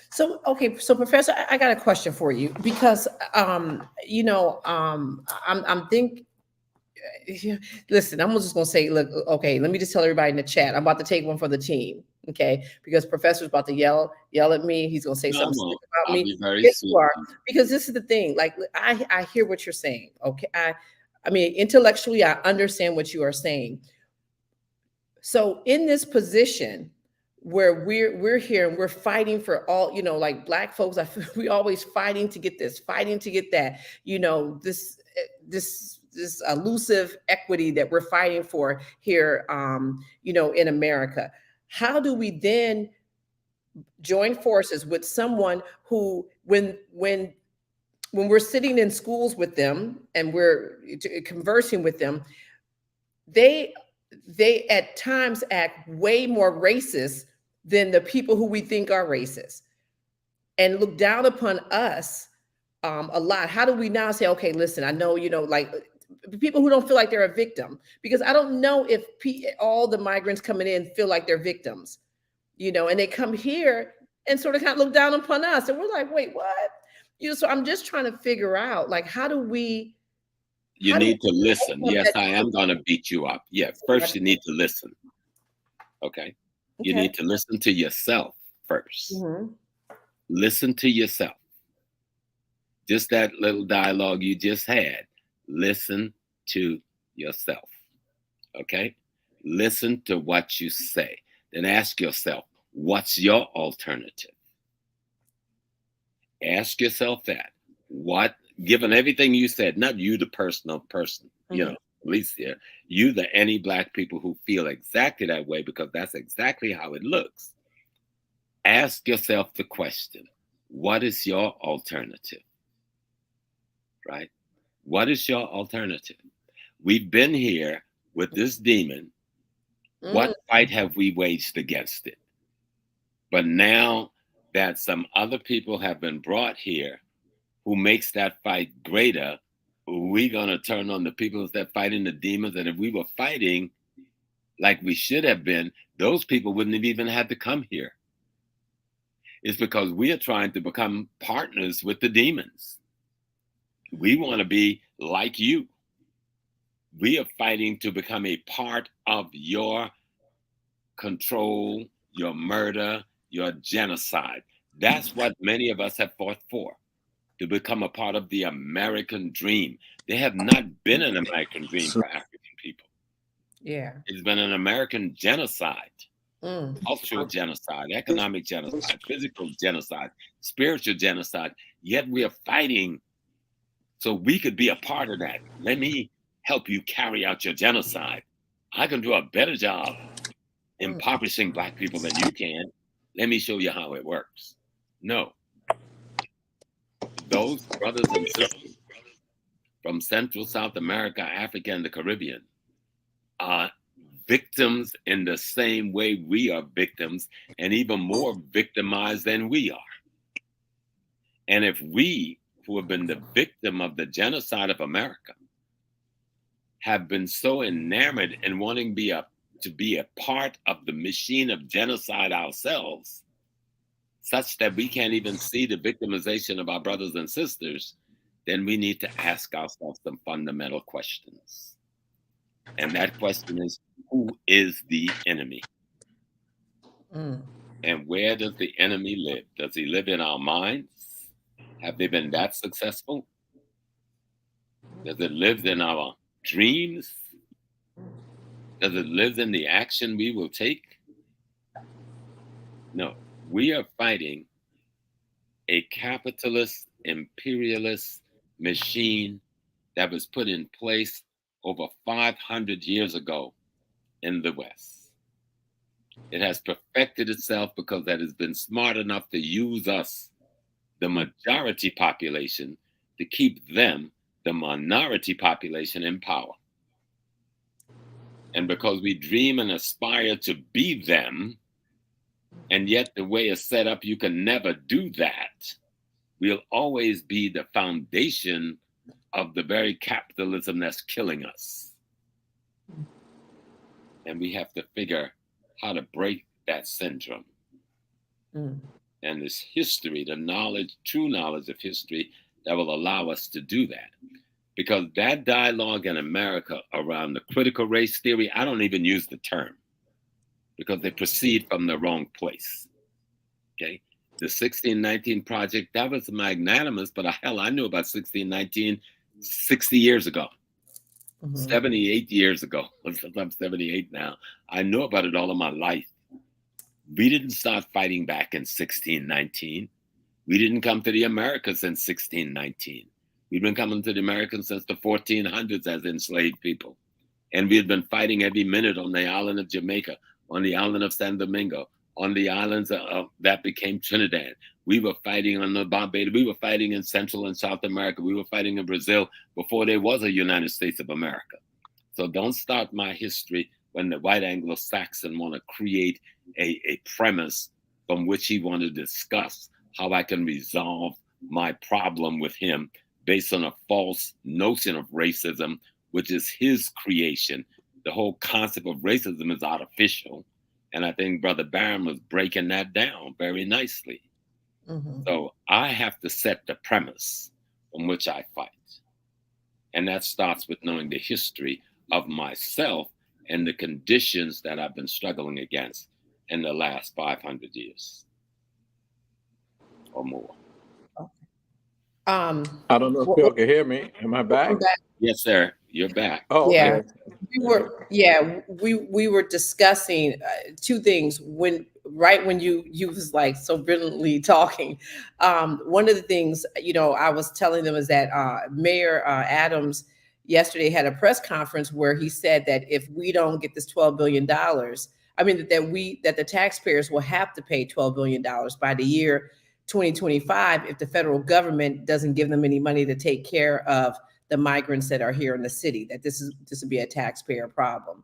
So, okay, so Professor, I got a question for you because, I'm thinking. Listen, I'm just gonna say, look, okay, let me just tell everybody in the chat. I'm about to take one for the team, okay? Because Professor's about to yell at me. He's gonna say something slick about me. Yes, you are. Because this is the thing. Like, I hear what you're saying. Okay, I mean, intellectually, I understand what you are saying. So, in this position where we're here and we're fighting for all, like Black folks, we always fighting to get this, fighting to get that. This elusive equity that we're fighting for here, in America. How do we then join forces with someone who, when we're sitting in schools with them and we're conversing with them, they at times act way more racist than the people who we think are racist and look down upon us a lot? How do we now say, okay, listen, I know, like people who don't feel like they're a victim, because I don't know if all the migrants coming in feel like they're victims, and they come here and sort of kind of look down upon us. And we're like, wait, what? So I'm just trying to figure out, like, how do we? You need to listen. Yes, I am going to beat you up. Yeah, first you need to listen. Okay. You need to listen to yourself first. Listen to yourself. Just that little dialogue you just had. Listen to yourself. Okay? Listen to what you say. Then ask yourself, what's your alternative? Ask yourself that. What, given everything you said, not you, the personal person, at least you, the any Black people who feel exactly that way, because that's exactly how it looks. Ask yourself the question, what is your alternative? Right? What is your alternative? We've been here with this demon. What fight have we waged against it? But now that some other people have been brought here who makes that fight greater, we're going to turn on the people that fighting the demons. And if we were fighting like we should have been, those people wouldn't have even had to come here. It's because we are trying to become partners with the demons. We want to be like you. We are fighting to become a part of your control, your murder, your genocide. That's what many of us have fought for, to become a part of the American dream. There have not been an American dream for African people. Yeah. It's been an American genocide, cultural genocide, economic genocide, physical genocide, spiritual genocide. Yet we are fighting so we could be a part of that. Let me help you carry out your genocide. I can do a better job impoverishing Black people than you can. Let me show you how it works. No. Those brothers and sisters from Central, South America, Africa, and the Caribbean are victims in the same way we are victims, and even more victimized than we are. And if we, who have been the victim of the genocide of America, have been so enamored in wanting to be a part of the machine of genocide ourselves, such that we can't even see the victimization of our brothers and sisters, then we need to ask ourselves some fundamental questions. And that question is, who is the enemy? And where does the enemy live? Does he live in our minds? Have they been that successful? Does it live in our dreams? Does it live in the action we will take? No, we are fighting a capitalist, imperialist machine that was put in place over 500 years ago in the West. It has perfected itself because it has been smart enough to use us, the majority population, to keep them, the minority population, in power. And because we dream and aspire to be them, and yet the way it's set up, you can never do that, we'll always be the foundation of the very capitalism that's killing us. And we have to figure how to break that syndrome. And this history, the knowledge, true knowledge of history, that will allow us to do that. Because that dialogue in America around the critical race theory, I don't even use the term, because they proceed from the wrong place. Okay? The 1619 Project, that was magnanimous, but hell, I knew about 1619 60 years ago. 78 years ago. I'm 78 now. I know about it all of my life. We didn't start fighting back in 1619. We didn't come to the Americas in 1619. We've been coming to the Americas since the 1400s as enslaved people. And we had been fighting every minute on the island of Jamaica, on the island of San Domingo, on the islands that became Trinidad. We were fighting on the Barbados. We were fighting in Central and South America. We were fighting in Brazil before there was a United States of America. So don't start my history when the white Anglo-Saxon want to create a premise from which he want to discuss how I can resolve my problem with him based on a false notion of racism, which is his creation. The whole concept of racism is artificial. And I think Brother Barron was breaking that down very nicely. So I have to set the premise on which I fight. And that starts with knowing the history of myself and the conditions that I've been struggling against in the last 500 years or more. I don't know if Phil can hear me. Am I back? Yes, sir. You're back. Oh, okay. We were discussing two things when you was like so brilliantly talking. One of the things, I was telling them is that Mayor Adams yesterday had a press conference where he said that if we don't get this $12 billion, that the taxpayers will have to pay $12 billion by the year 2025 if the federal government doesn't give them any money to take care of the migrants that are here in the city, that this would be a taxpayer problem.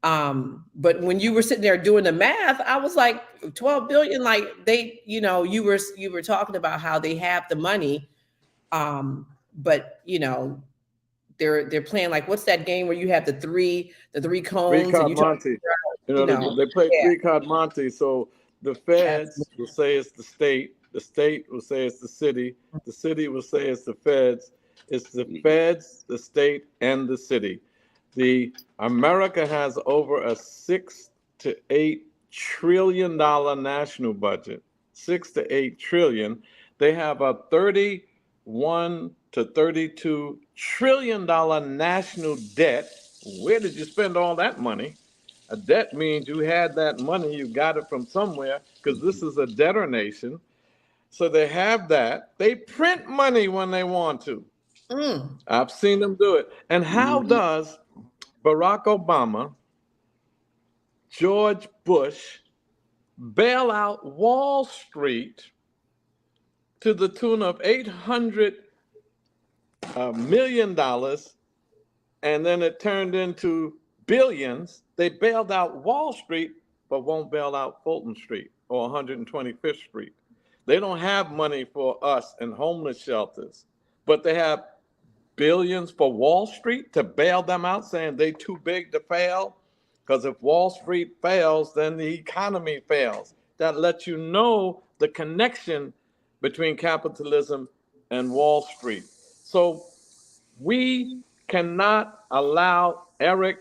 But when you were sitting there doing the math, I was like, 12 billion, like you were talking about how they have the money. But they're playing like, what's that game where you have the three cones? Three-card Monte. They play three-card Monte. So the feds will say it's the state will say it's the city will say it's the feds. It's the feds, the state, and the city. America has over a $6 to $8 trillion national budget. 6 to 8 trillion. They have a $31 to $32 trillion national debt. Where did you spend all that money? A debt means you had that money, you got it from somewhere, because this is a debtor nation. So they have that. They print money when they want to. I've seen them do it. And how does Barack Obama, George Bush bail out Wall Street to the tune of $800 million, and then it turned into billions. They bailed out Wall Street, but won't bail out Fulton Street or 125th Street. They don't have money for us and homeless shelters, but they have billions for Wall Street to bail them out, saying they too big to fail. Because if Wall Street fails, then the economy fails. That lets you know the connection between capitalism and Wall Street. So we cannot allow Eric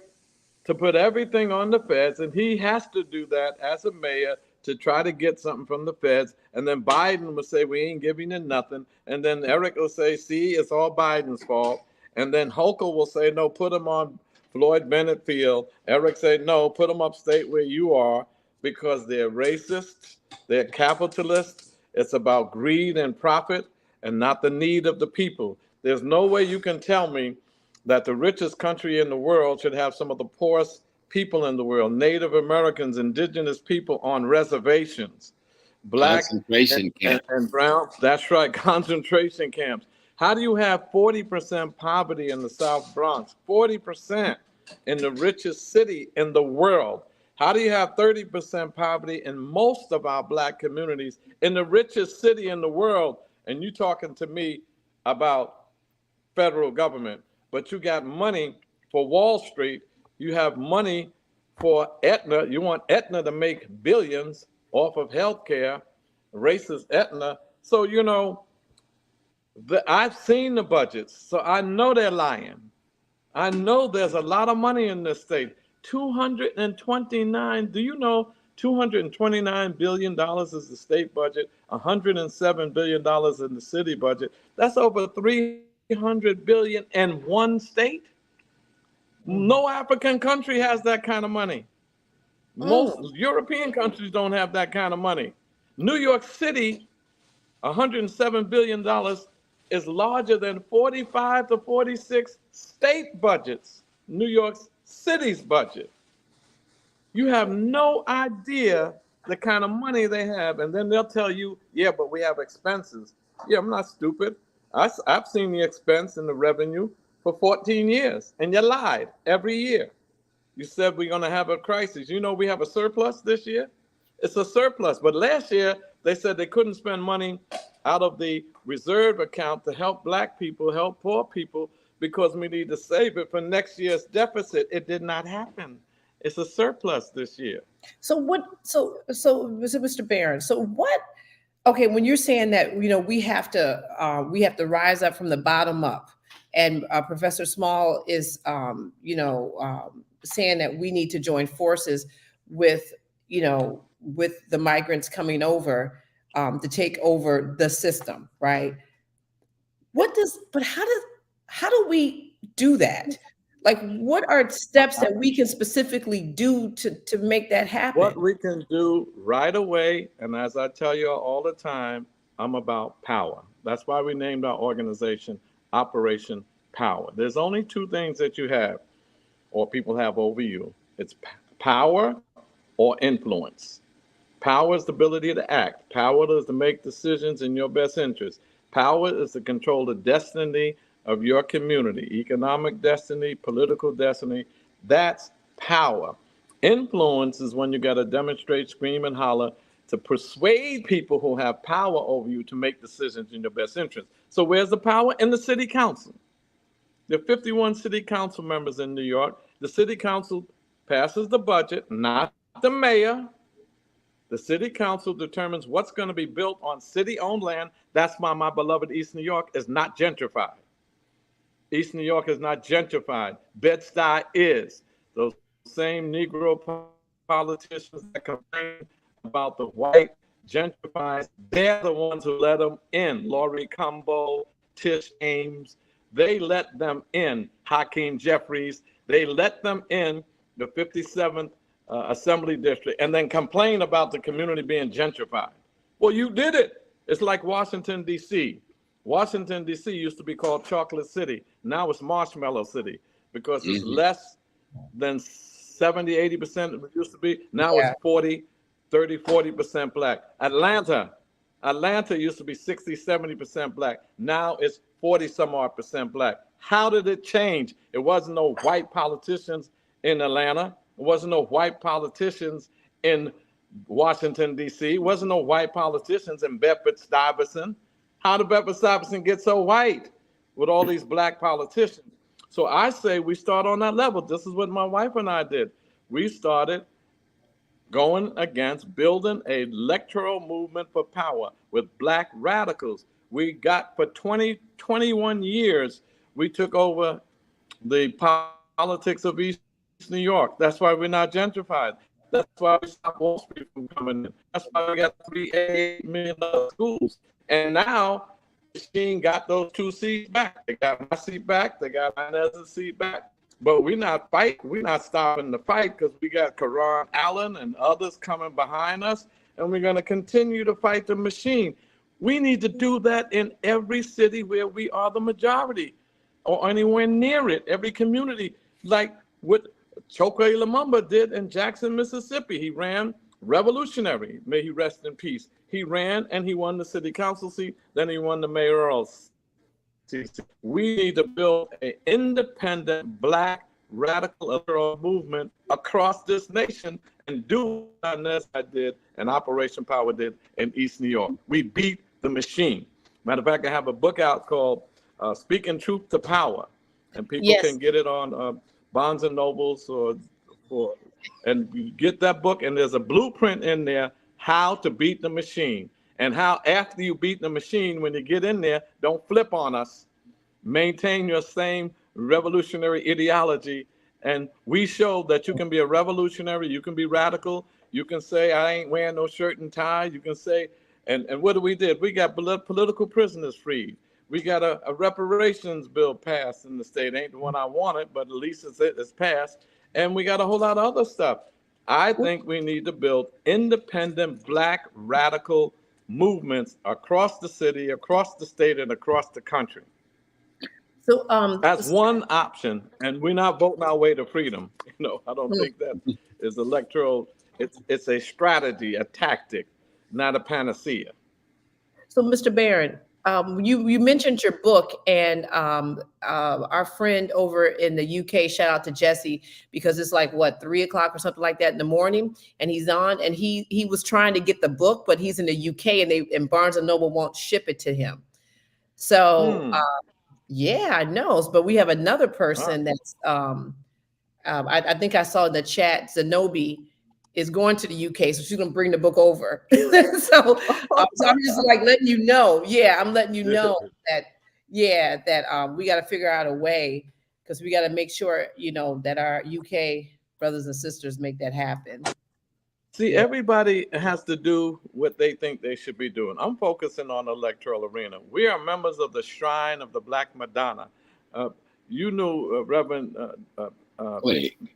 to put everything on the feds, and he has to do that as a mayor to try to get something from the feds. And then Biden will say, we ain't giving you nothing. And then Eric will say, see, it's all Biden's fault. And then Hochul will say, no, put him on Floyd Bennett Field. Eric said, no, put them upstate where you are, because they're racist, they're capitalists. It's about greed and profit and not the need of the people. There's no way you can tell me that the richest country in the world should have some of the poorest people in the world, Native Americans, indigenous people on reservations, black and brown. That's right, concentration camps. How do you have 40% poverty in the South Bronx, 40% in the richest city in the world? How do you have 30% poverty in most of our black communities in the richest city in the world? And you talking to me about federal government, but you got money for Wall Street. You have money for Aetna. You want Aetna to make billions off of healthcare, racist Aetna. So, you know, I've seen the budgets, so I know they're lying. I know there's a lot of money in this state. 229, do you know $229 billion is the state budget, $107 billion in the city budget. That's over $300 billion in one state. No African country has that kind of money. Most European countries don't have that kind of money. New York City, $107 billion is larger than 45 to 46 state budgets, New York City's budget. You have no idea the kind of money they have. And then they'll tell you, yeah, but we have expenses. Yeah, I'm not stupid. I've seen the expense and the revenue for 14 years, and you lied every year. You said we're going to have a crisis. You know we have a surplus this year? It's a surplus. But last year, they said they couldn't spend money out of the reserve account to help black people, help poor people, because we need to save it for next year's deficit. It did not happen. It's a surplus this year. So Mr. Barron, so what, okay, when you're saying that, you know, we have to rise up from the bottom up, and Professor Small is, saying that we need to join forces with, with the migrants coming over to take over the system, right? How do we do that? Like, what are steps that we can specifically do to make that happen? What we can do right away, and as I tell you all the time, I'm about power. That's why we named our organization Operation Power. There's only two things that you have, or people have over you. It's power or influence. Power is the ability to act. Power is to make decisions in your best interest. Power is to control the destiny of your community, economic destiny, political destiny. That's power. Influence is when you got to demonstrate, scream, and holler to persuade people who have power over you to make decisions in your best interest. So where's the power? In the city council. There are 51 city council members in New York. The city council passes the budget, not the mayor. The city council determines what's going to be built on city-owned land. That's why my beloved East New York is not gentrified. East New York is not gentrified. Bed-Stuy is. Those same Negro politicians that complain about the white gentrifiers, they're the ones who let them in. Laurie Cumbo, Tish Ames, they let them in. Hakeem Jeffries, they let them in the 57th Assembly District and then complain about the community being gentrified. Well, you did it. It's like Washington, D.C. Washington, D.C. used to be called Chocolate City. Now it's Marshmallow City because it's less than 70, 80% it used to be. Now it's 40%, 30, 40% black. Atlanta, Atlanta used to be 60, 70% black. Now it's 40 some odd percent black. How did it change? It wasn't no white politicians in Atlanta. It wasn't no white politicians in Washington, D.C. It wasn't no white politicians in Bedford-Stuyvesant. How did Bedford-Stuyvesant get so white with all these black politicians? So I say we start on that level. This is what my wife and I did. We started going against building an electoral movement for power with black radicals. We got for 21 years, we took over the politics of East New York. That's why we're not gentrified. That's why we stopped Wall Street from coming in. That's why we got $3.8 million schools. And now, Machine got those 2 seats back. They got my seat back. They got Inez's seat back. But we're not fighting. We're not stopping the fight because we got Karan Allen and others coming behind us, and we're going to continue to fight the machine. We need to do that in every city where we are the majority, or anywhere near it. Every community, like what Chokwe Lumumba did in Jackson, Mississippi. He ran revolutionary. May he rest in peace. He ran and he won the city council seat. Then he won the mayoral seat. We need to build an independent black radical electoral movement across this nation and do what I did and Operation Power did in East New York. We beat the machine. Matter of fact, I have a book out called Speaking Truth to Power, and people can get it on Barnes and Nobles and you get that book, and there's a blueprint in there how to beat the machine. And how after you beat the machine, when you get in there, don't flip on us. Maintain your same revolutionary ideology. And we show that you can be a revolutionary, you can be radical, you can say, I ain't wearing no shirt and tie. You can say, and what do we did? We got political prisoners freed. We got a reparations bill passed in the state. Ain't the one I wanted, but at least it's passed. And we got a whole lot of other stuff. I think we need to build independent black radical movements across the city, across the state, and across the country. So that's one option, and we're not voting our way to freedom. I don't think that is electoral. It's a strategy, a tactic, not a panacea. So, Mr. Barron, you mentioned your book, and our friend over in the UK, shout out to Jesse, because it's like what, 3 o'clock or something like that in the morning, and he's on, and he was trying to get the book, but he's in the UK, and Barnes and Noble won't ship it to him. So yeah, I know, but we have another person that's I think I saw in the chat, Zenobi is going to the UK, so she's gonna bring the book over. so I'm just like letting you know. Yeah, I'm letting you know that we got to figure out a way, because we got to make sure that our UK brothers and sisters make that happen. See, everybody has to do what they think they should be doing. I'm focusing on the electoral arena. We are members of the Shrine of the Black Madonna. You knew Reverend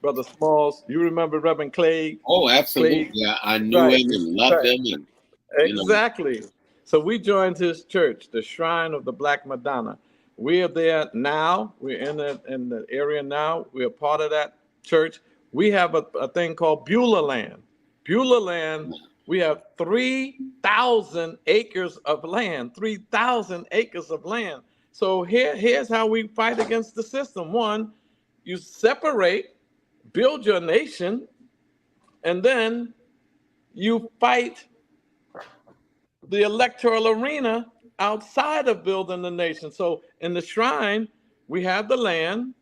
Brother Smalls. You remember Reverend Clay? Oh, absolutely. Yeah, I knew him and loved him. And, exactly. So we joined his church, the Shrine of the Black Madonna. We are there now. We're in the area now. We're part of that church. We have a thing called Beulah Land. Beulah Land, we have 3,000 acres of land, 3,000 acres of land. So here's how we fight against the system. One, you separate, build your nation, and then you fight the electoral arena outside of building the nation. So in the shrine, we have the land,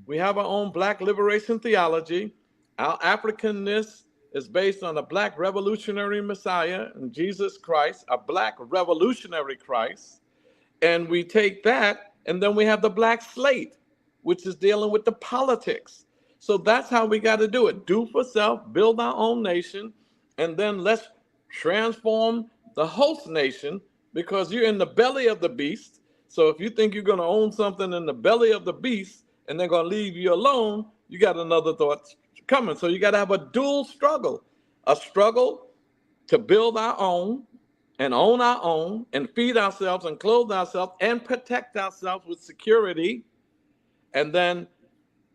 we have our own Black liberation theology. Our Africanness is based on a Black revolutionary Messiah and Jesus Christ, a Black revolutionary Christ. And we take that, and then we have the Black slate, which is dealing with the politics. So that's how we got to do it. Do for self, build our own nation, and then let's transform the host nation, because you're in the belly of the beast. So if you think you're going to own something in the belly of the beast and they're going to leave you alone, you got another thought coming. So you got to have a dual struggle, a struggle to build our own and own our own and feed ourselves and clothe ourselves and protect ourselves with security, and then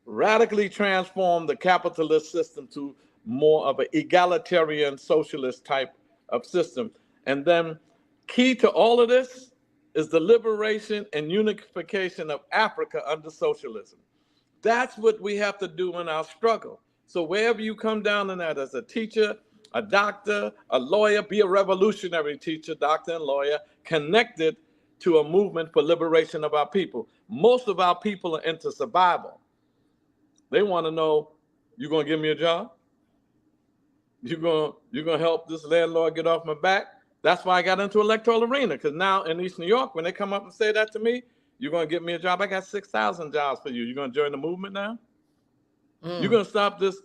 radically transform the capitalist system to more of an egalitarian socialist type of system. And then Key to all of this is the liberation and unification of Africa under socialism. That's what we have to do in our struggle. So wherever you come down in that, as a teacher, a doctor, a lawyer, be a revolutionary teacher, doctor, and lawyer, connected to a movement for liberation of our people. Most of our people are into survival. They want to know, you gonna give me a job? You gonna help this landlord get off my back? That's why I got into electoral arena, because now in East New York, when they come up and say that to me, you're gonna get me a job. I got 6,000 jobs for you. You're gonna join the movement now? You're gonna stop this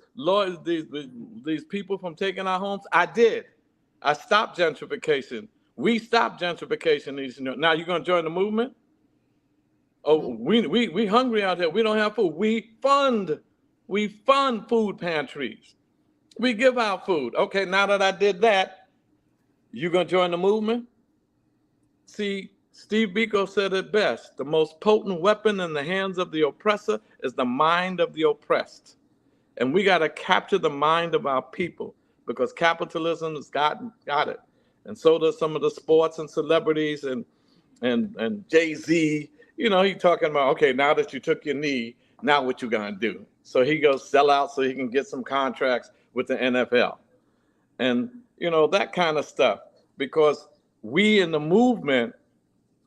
these people from taking our homes? I did. I stopped gentrification. We stopped gentrification in East New York. Now you're gonna join the movement? Oh, we hungry out here. We don't have food. We fund food pantries. We give out food. Okay, now that I did that, you gonna join the movement? See, Steve Biko said it best. The most potent weapon in the hands of the oppressor is the mind of the oppressed. And we gotta capture the mind of our people, because capitalism has got it. And so does some of the sports and celebrities and Jay-Z. You know, he talking about, okay, now that you took your knee, now what you gonna do? So he goes sell out so he can get some contracts with the NFL. And, you know, that kind of stuff, because we in the movement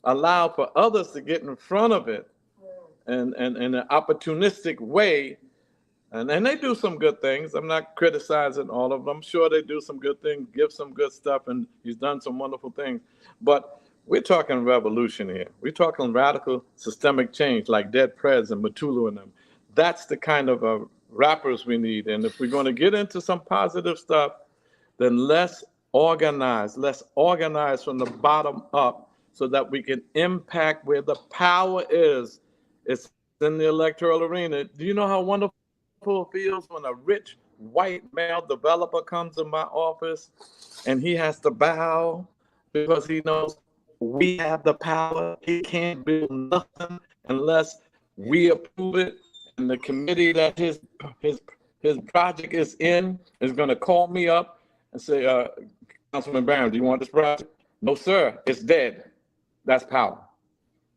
allow for others to get in front of it and in an opportunistic way. And they do some good things. I'm not criticizing all of them. I'm sure they do some good things, give some good stuff, and he's done some wonderful things. But we're talking revolution here. We're talking radical systemic change like Dead Prez and Matulu and them. That's the kind of rappers we need. And if we're going to get into some positive stuff, then let's organize from the bottom up so that we can impact where the power is. It's in the electoral arena. Do you know how wonderful it feels when a rich white male developer comes in my office and he has to bow because he knows we have the power? He can't build nothing unless we approve it. And the committee that his project is in is going to call me up and say, Councilman Barron, do you want this project? No, sir, it's dead. That's power.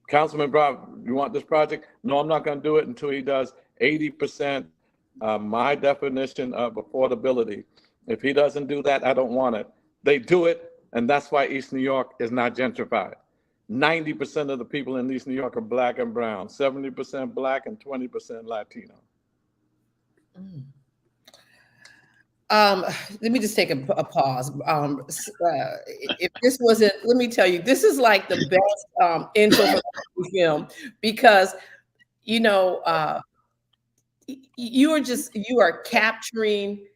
Councilman Brown, you want this project? No, I'm not going to do it until he does 80% my definition of affordability. If he doesn't do that, I don't want it. They do it, and that's why East New York is not gentrified. 90% of the people in East New York are black and brown, 70% black and 20% Latino. Let me just take a pause. If this wasn't, let me tell you, this is like the best intro for the film, because, you know, you are capturing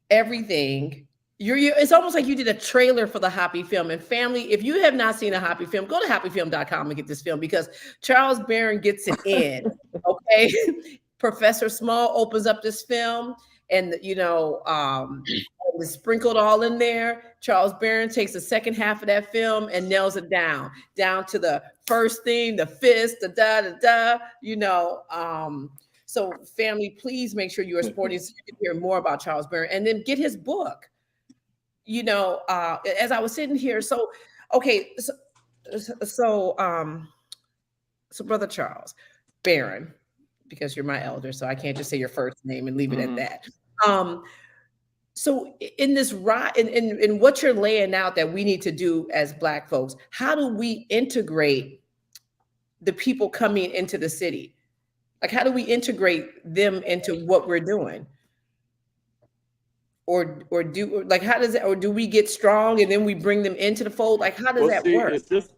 everything. It's almost like you did a trailer for the Hoppy film. And family, if you have not seen a Hoppy film, go to happyfilm.com and get this film, because Charles Barron gets it in. Okay. Professor Small opens up this film, and you know, it's sprinkled all in there. Charles Barron takes the second half of that film and nails it down to the first theme, the fist, the da, you know. So family, please make sure you are supporting so you can hear more about Charles Barron, and then get his book. You know, as I was sitting here, so Brother Charles Barron, because you're my elder, so I can't just say your first name and leave it at that. So in this in what you're laying out that we need to do as Black folks, how do we integrate the people coming into the city? Like, how do we integrate them into what we're doing? Or do, like, how does it, or do we get strong and then we bring them into the fold? Like, how does that work? It's just,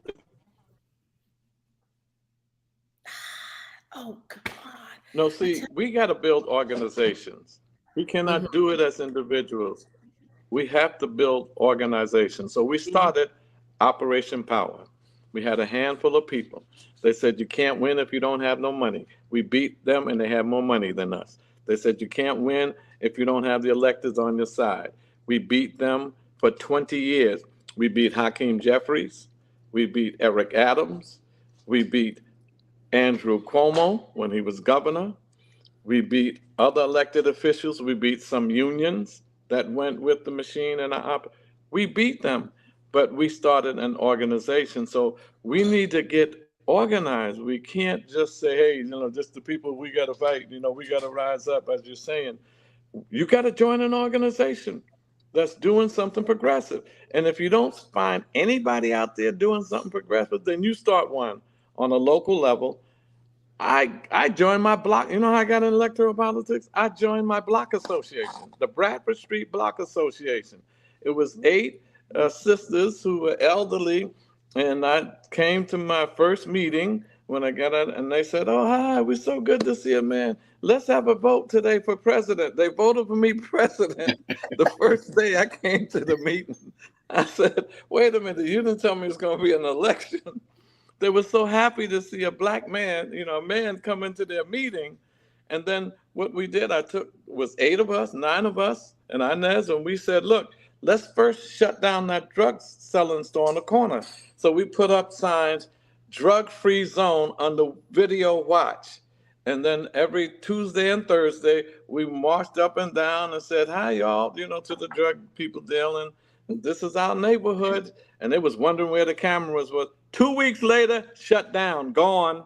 oh, come on. No, see, we got to build organizations. We cannot do it as individuals. We have to build organizations. So we started Operation Power. We had a handful of people. They said, you can't win if you don't have no money. We beat them and they have more money than us. They said, you can't win if you don't have the electors on your side. We beat them for 20 years. We beat Hakeem Jeffries. We beat Eric Adams. We beat Andrew Cuomo when he was governor. We beat other elected officials. We beat some unions that went with the machine. We beat them. but we started an organization. So we need to get organized. We can't just say, hey, just the people, we got to fight, we got to rise up, as you're saying. You got to join an organization that's doing something progressive. And if you don't find anybody out there doing something progressive, then you start one on a local level. I joined my block. You know how I got in electoral politics? I joined my block association, the Bradford Street Block Association. It was 8 sisters who were elderly, and I came to my first meeting when I got out, and they said, "Oh, hi, we're so good to see you, man. Let's have a vote today for president." They voted for me president the first day I came to the meeting. I said, "Wait a minute, you didn't tell me it's going to be an election." They were so happy to see a black man, a man come into their meeting. And then what we did, was 8 of us, 9 of us, and Inez, and we said, look, let's first shut down that drug selling store on the corner. So we put up signs, drug-free zone under video watch. And then every Tuesday and Thursday, we marched up and down and said, hi, y'all, to the drug people dealing. This is our neighborhood. And they was wondering where the cameras were. 2 weeks later, shut down, gone.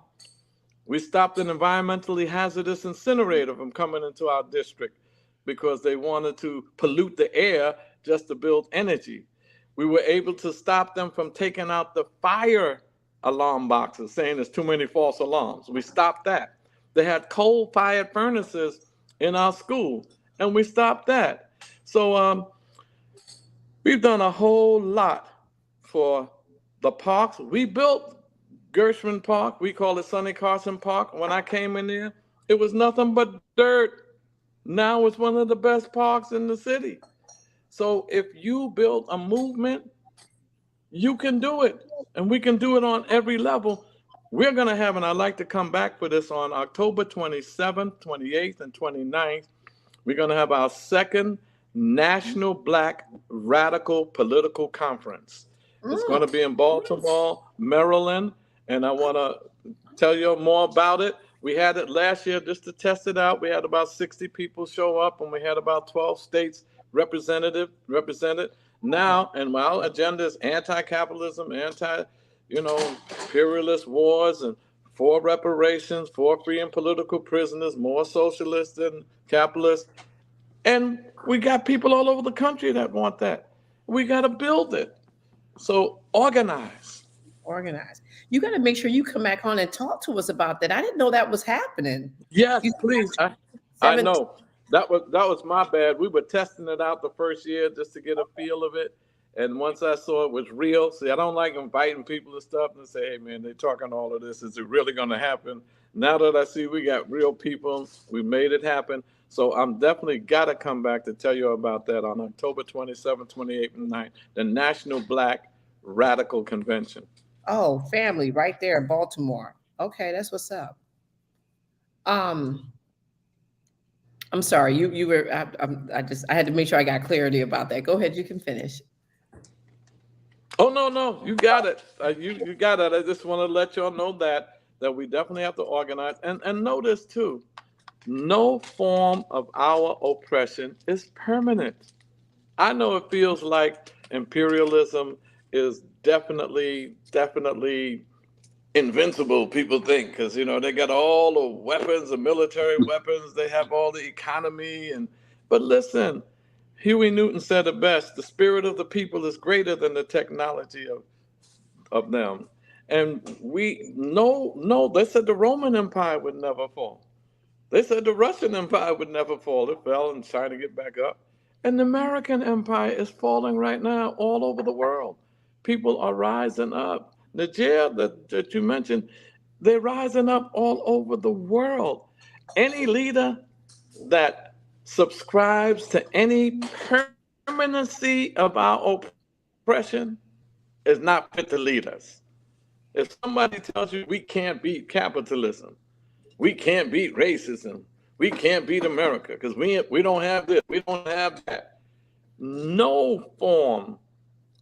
We stopped an environmentally hazardous incinerator from coming into our district because they wanted to pollute the air just to build energy. We were able to stop them from taking out the fire alarm boxes, saying there's too many false alarms. We stopped that. They had coal-fired furnaces in our school, and we stopped that. So we've done a whole lot for the parks. We built Gershwin Park. We call it Sonny Carson Park. When I came in there, it was nothing but dirt. Now it's one of the best parks in the city. So if you build a movement, you can do it. And we can do it on every level. We're going to have, and I'd like to come back for this on October 27th, 28th, and 29th. We're going to have our second National Black Radical Political Conference. It's going to be in Baltimore, Maryland, and I want to tell you more about it. We had it last year just to test it out. We had about 60 people show up, and we had about 12 states represented. Now, and our agenda is anti-capitalism, imperialist wars, and for reparations, for freeing political prisoners, more socialists than capitalists. And we got people all over the country that want that. We got to build it. So organize. You got to make sure you come back on and talk to us about that. I didn't know that was happening. Yes, please. I know. That was my bad. We were testing it out the first year just to get a feel of it. And once I saw it was real, see, I don't like inviting people to stuff and say, hey, man, they're talking all of this. Is it really going to happen? Now that I see we got real people, we made it happen. So I'm definitely got to come back to tell you about that on October 27th, 28th, and 9th, the National Black Radical Convention. Oh, family, right there in Baltimore. Okay, that's what's up. I'm sorry, you were. I had to make sure I got clarity about that. Go ahead, you can finish. Oh no, you got it. You got it. I just want to let y'all know that we definitely have to organize and know this too. No form of our oppression is permanent. I know it feels like imperialism is definitely invincible, people think, because they got all the weapons, the military weapons, they have all the economy, but listen, Huey Newton said it best, the spirit of the people is greater than the technology of them. And we no, they said the Roman Empire would never fall. They said the Russian Empire would never fall. It fell and trying to get back up. And the American Empire is falling right now all over the world. People are rising up. Nigeria, that you mentioned, they're rising up all over the world. Any leader that subscribes to any permanency of our oppression is not fit to lead us. If somebody tells you we can't beat capitalism, we can't beat racism, we can't beat America because we don't have this, we don't have that. No form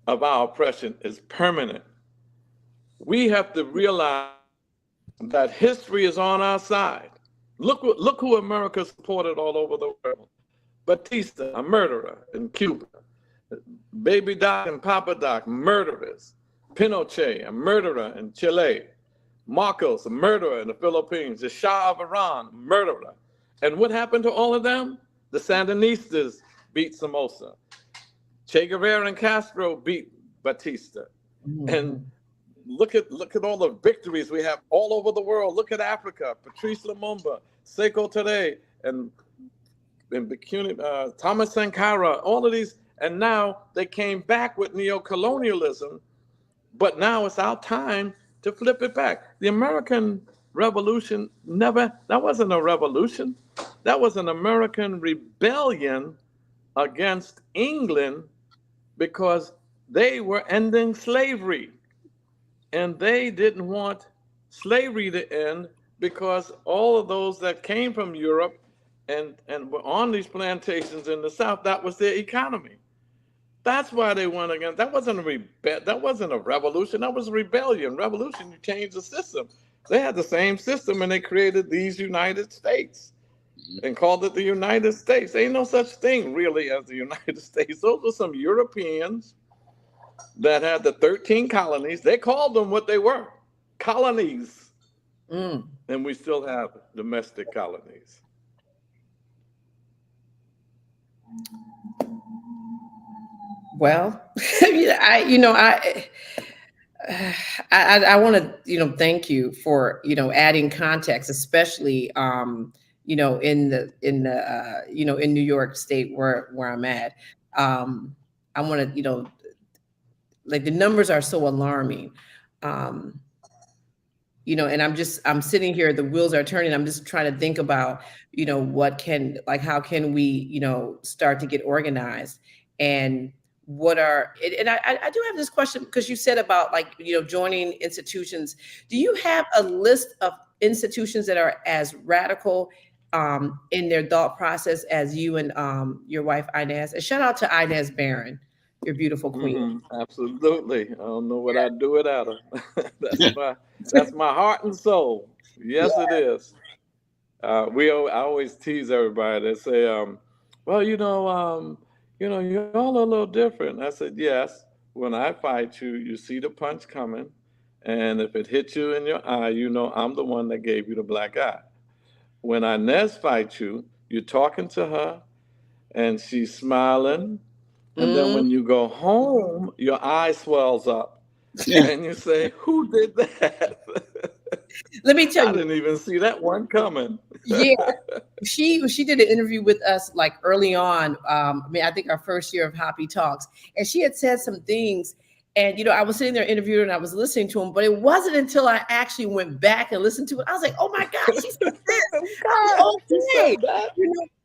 of our oppression is permanent. We have to realize that history is on our side. Look who America supported all over the world. Batista, a murderer in Cuba. Baby Doc and Papa Doc, murderers. Pinochet, a murderer in Chile. Marcos, a murderer in the Philippines. The Shah of Iran, murderer. And what happened to all of them? The Sandinistas beat Somoza. Che Guevara and Castro beat Batista. And look at all the victories we have all over the world. Look at Africa, Patrice Lumumba, Sekou Touré, and Thomas Sankara, all of these. And now they came back with neo-colonialism, but now it's our time to flip it back. The American Revolution that wasn't a revolution. That was an American rebellion against England because they were ending slavery. And they didn't want slavery to end because all of those that came from Europe and were on these plantations in the South, that was their economy. That's why they went against. That wasn't a revolution. That was a rebellion. Revolution, you change the system. They had the same system, and they created these United States and called it the United States. Ain't no such thing really as the United States. Those were some Europeans that had the 13 colonies. They called them what they were, colonies. And we still have domestic colonies. Well, I want to, thank you for, adding context, especially, in New York State where I'm at. I want to, like the numbers are so alarming. And I'm sitting here, the wheels are turning. I'm just trying to think about, how can we, start to get organized, and I do have this question, because you said about joining institutions. Do you have a list of institutions that are as radical in their thought process as you and your wife Inez? And shout out to Inez Barron, your beautiful queen. Absolutely. I don't know what I'd do without her. That's my heart and soul. Yes, yeah. It is. I always tease everybody. They say, you're all a little different. I said, yes. When I fight you, you see the punch coming. And if it hits you in your eye, I'm the one that gave you the black eye. When Inez fights you, you're talking to her and she's smiling. And then when you go home, your eye swells up. And you say, who did that? Let me tell you. I didn't even see that one coming. Yeah. She did an interview with us like early on. I think our first year of Hoppy Talks. And she had said some things. And, I was sitting there interviewing and I was listening to him. But it wasn't until I actually went back and listened to it. I was like, oh, my God, she said this. Okay.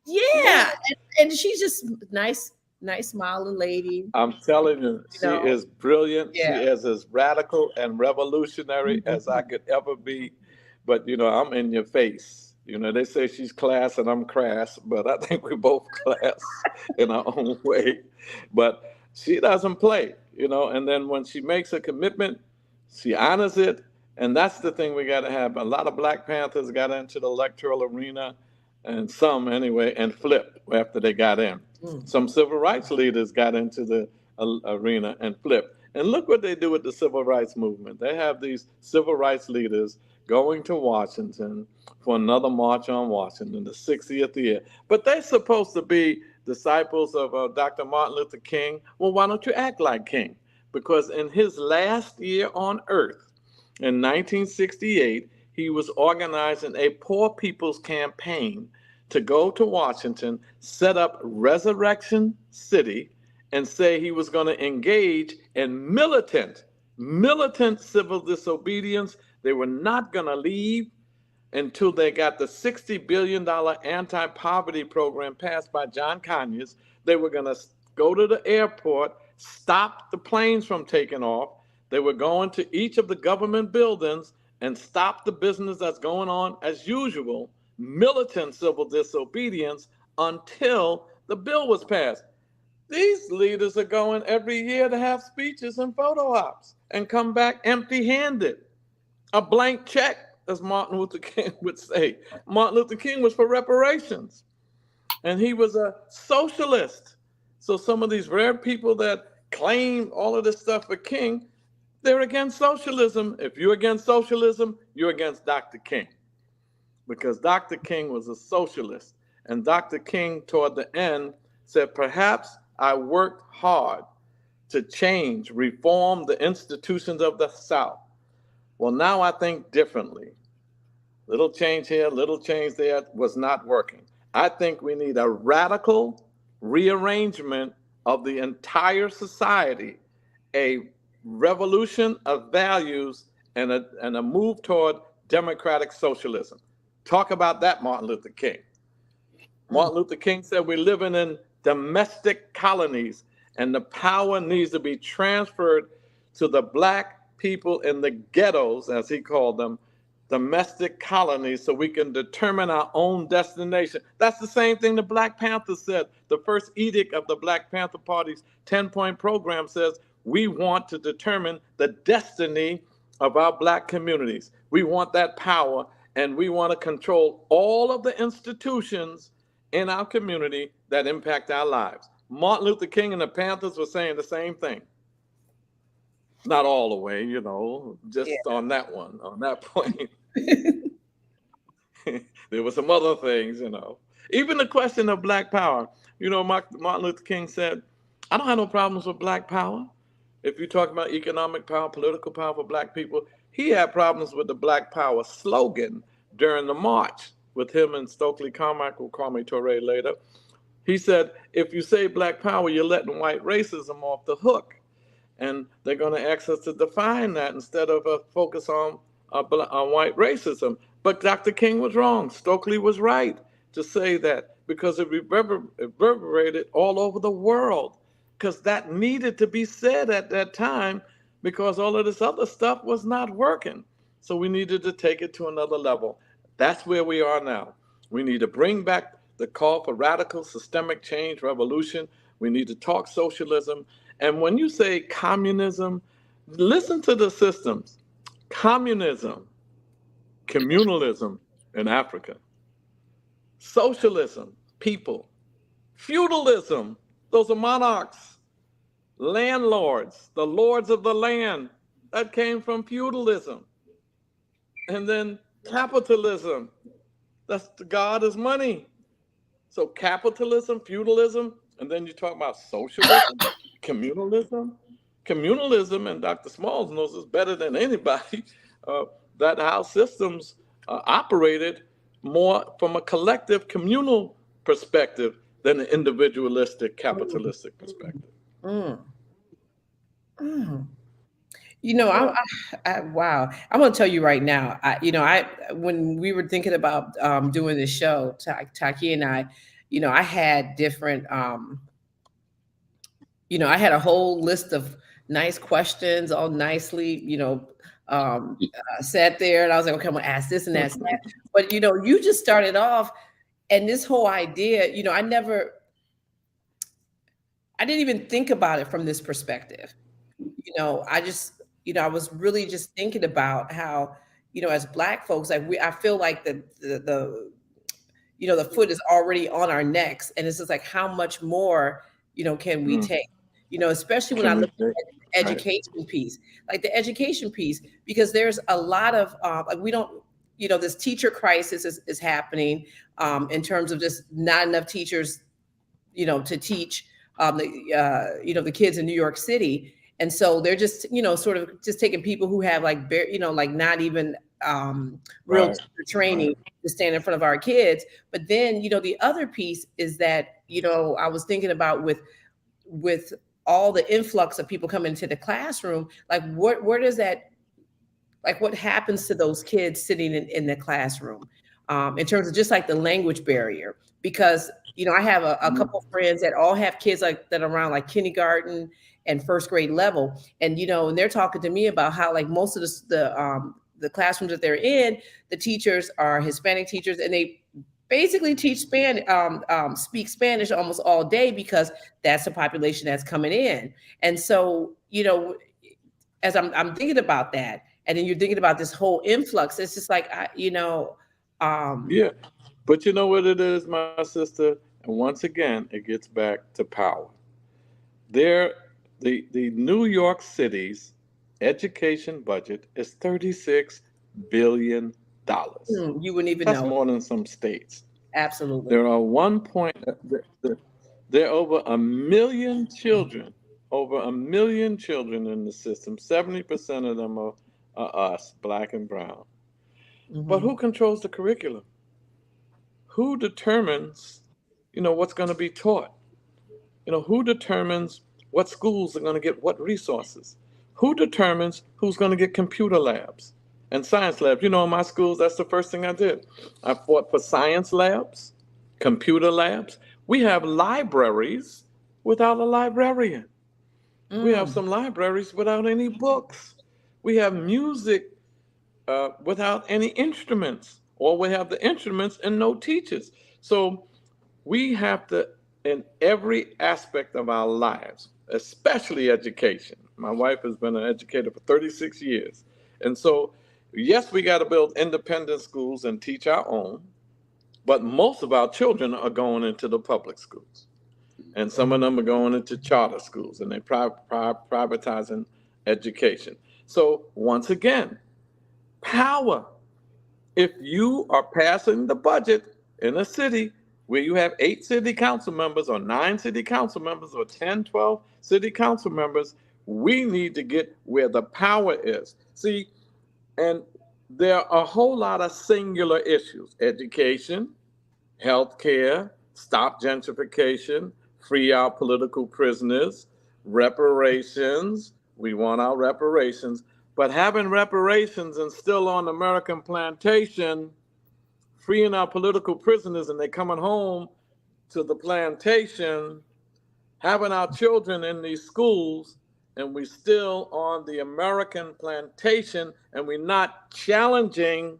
Yeah. And she's just nice smiling lady. I'm telling you, she is brilliant. Yeah. She is as radical and revolutionary as I could ever be. But, I'm in your face. They say she's class and I'm crass, but I think we're both class in our own way. But she doesn't play, and then when she makes a commitment, she honors it. And that's the thing we got to have. A lot of Black Panthers got into the electoral arena, and some anyway, and flipped after they got in. Some civil rights leaders got into the arena and flipped. And look what they do with the civil rights movement. They have these civil rights leaders going to Washington for another March on Washington, the 60th year. But they're supposed to be disciples of Dr. Martin Luther King. Well, why don't you act like King? Because in his last year on earth, in 1968, he was organizing a poor people's campaign to go to Washington, set up Resurrection City, and say he was going to engage in militant civil disobedience. They were not going to leave until they got the $60 billion anti-poverty program passed by John Conyers. They were going to go to the airport, stop the planes from taking off. They were going to each of the government buildings and stop the business that's going on as usual, militant civil disobedience, until the bill was passed. These leaders are going every year to have speeches and photo ops and come back empty-handed. A blank check, as Martin Luther King would say. Martin Luther King was for reparations, and he was a socialist. So some of these rare people that claim all of this stuff for King, they're against socialism. If you're against socialism, you're against Dr. King. Because Dr. King was a socialist. And Dr. King, toward the end, said, perhaps I worked hard to change, reform the institutions of the South. Well, now I think differently. Little change here, little change there was not working. I think we need a radical rearrangement of the entire society, a revolution of values, and a move toward democratic socialism. Talk about that, Martin Luther King. Martin Luther King said we're living in domestic colonies, and the power needs to be transferred to the Black people in the ghettos, as he called them, domestic colonies, so we can determine our own destination. That's the same thing the Black Panthers said. The first edict of the Black Panther Party's 10-point program says we want to determine the destiny of our Black communities. We want that power, and we want to control all of the institutions in our community that impact our lives. Martin Luther King and the Panthers were saying the same thing. Not all the way, just on that one, on that point. There were some other things, Even the question of Black power. Martin Luther King said, I don't have no problems with Black power. If you talk about economic power, political power for Black people, he had problems with the Black power slogan during the march with him and Stokely Carmichael, Kwame Ture later. He said, if you say Black power, you're letting white racism off the hook. And they're going to ask us to define that instead of a focus on white racism. But Dr. King was wrong. Stokely was right to say that because it reverberated all over the world, because that needed to be said at that time because all of this other stuff was not working. So we needed to take it to another level. That's where we are now. We need to bring back the call for radical systemic change, revolution. We need to talk socialism. And when you say communism, listen to the systems. Communism, communalism in Africa. Socialism, people. Feudalism, those are monarchs. Landlords, the lords of the land, that came from feudalism. And then capitalism, that's the god is money. So capitalism, feudalism, and then you talk about socialism, communalism. Communalism, and Dr. Smalls knows this better than anybody, that how systems operated more from a collective communal perspective than an individualistic capitalistic perspective. Mm. Mm. Wow. I'm going to tell you right now, when we were thinking about doing this show, Taki and I had different, I had a whole list of nice questions, all nicely, sat there, and I was like, okay, I'm going to ask this and ask that. But, you just started off, and this whole idea, I didn't even think about it from this perspective. I was really just thinking about how, as Black folks, I feel like the foot is already on our necks, and it's just like, how much more, can we take? Especially when I look at the education piece, because there's a lot of we don't, this teacher crisis is happening in terms of just not enough teachers, to teach the kids in New York City. And so they're just, sort of just taking people who have like not even real training to stand in front of our kids. But then, the other piece is that, I was thinking about with all the influx of people coming into the classroom, like where does that, like what happens to those kids sitting in the classroom in terms of just like the language barrier? Because, I have a couple of friends that all have kids like that around like kindergarten and first grade level. And, and they're talking to me about how like most of the classrooms that they're in, the teachers are Hispanic teachers, and they basically teach speak Spanish almost all day because that's the population that's coming in. And so, as I'm thinking about that, and then you're thinking about this whole influx, it's just like, yeah, but you know what it is, my sister? And once again, it gets back to power. The New York City's education budget is $36 billion. You wouldn't even That's know. more than some states. Absolutely. There are there are over 1 million children, in the system. 70% of them are us, black and brown. But who controls the curriculum? Who determines, what's going to be taught? Who determines what schools are going to get what resources? Who determines who's going to get computer labs and science labs? In my schools, that's the first thing I did. I fought for science labs, computer labs. We have libraries without a librarian. We have some libraries without any books. We have music without any instruments, or we have the instruments and no teachers. So we have to, in every aspect of our lives, especially education. My wife has been an educator for 36 years. And so, yes, we got to build independent schools and teach our own, but most of our children are going into the public schools. And some of them are going into charter schools, and they're privatizing education. So once again, power. If you are passing the budget in a city where you have 8 city council members or 9 city council members or 10, 12 city council members, we need to get where the power is. See, and there are a whole lot of singular issues: education, healthcare, stop gentrification, free our political prisoners, reparations. We want our reparations. But having reparations and still on American plantation, freeing our political prisoners and they coming home to the plantation, having our children in these schools, and we still on the American plantation, and we're not challenging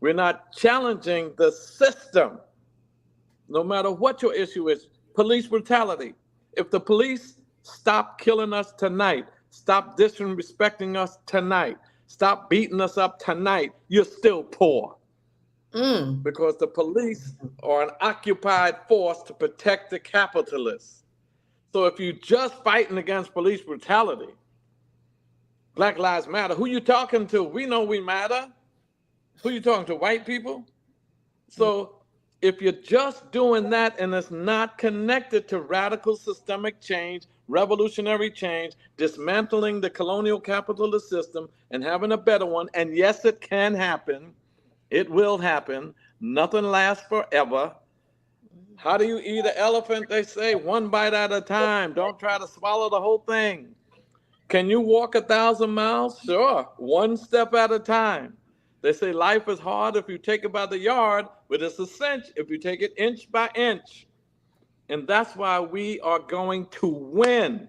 the system. No matter what your issue is, police brutality. If the police stop killing us tonight, stop disrespecting us tonight, stop beating us up tonight, you're still poor. Because the police are an occupied force to protect the capitalists. So if you're just fighting against police brutality, Black Lives Matter, who you talking to? We know we matter. Who you talking to? White people? So if you're just doing that and it's not connected to radical systemic change, revolutionary change, dismantling the colonial capitalist system and having a better one, and yes, it can happen. It will happen. Nothing lasts forever. How do you eat an elephant? They say 1 bite at a time. Don't try to swallow the whole thing. Can you walk 1,000 miles? Sure, 1 step at a time. They say life is hard if you take it by the yard, but it's a cinch if you take it inch by inch. And that's why we are going to win.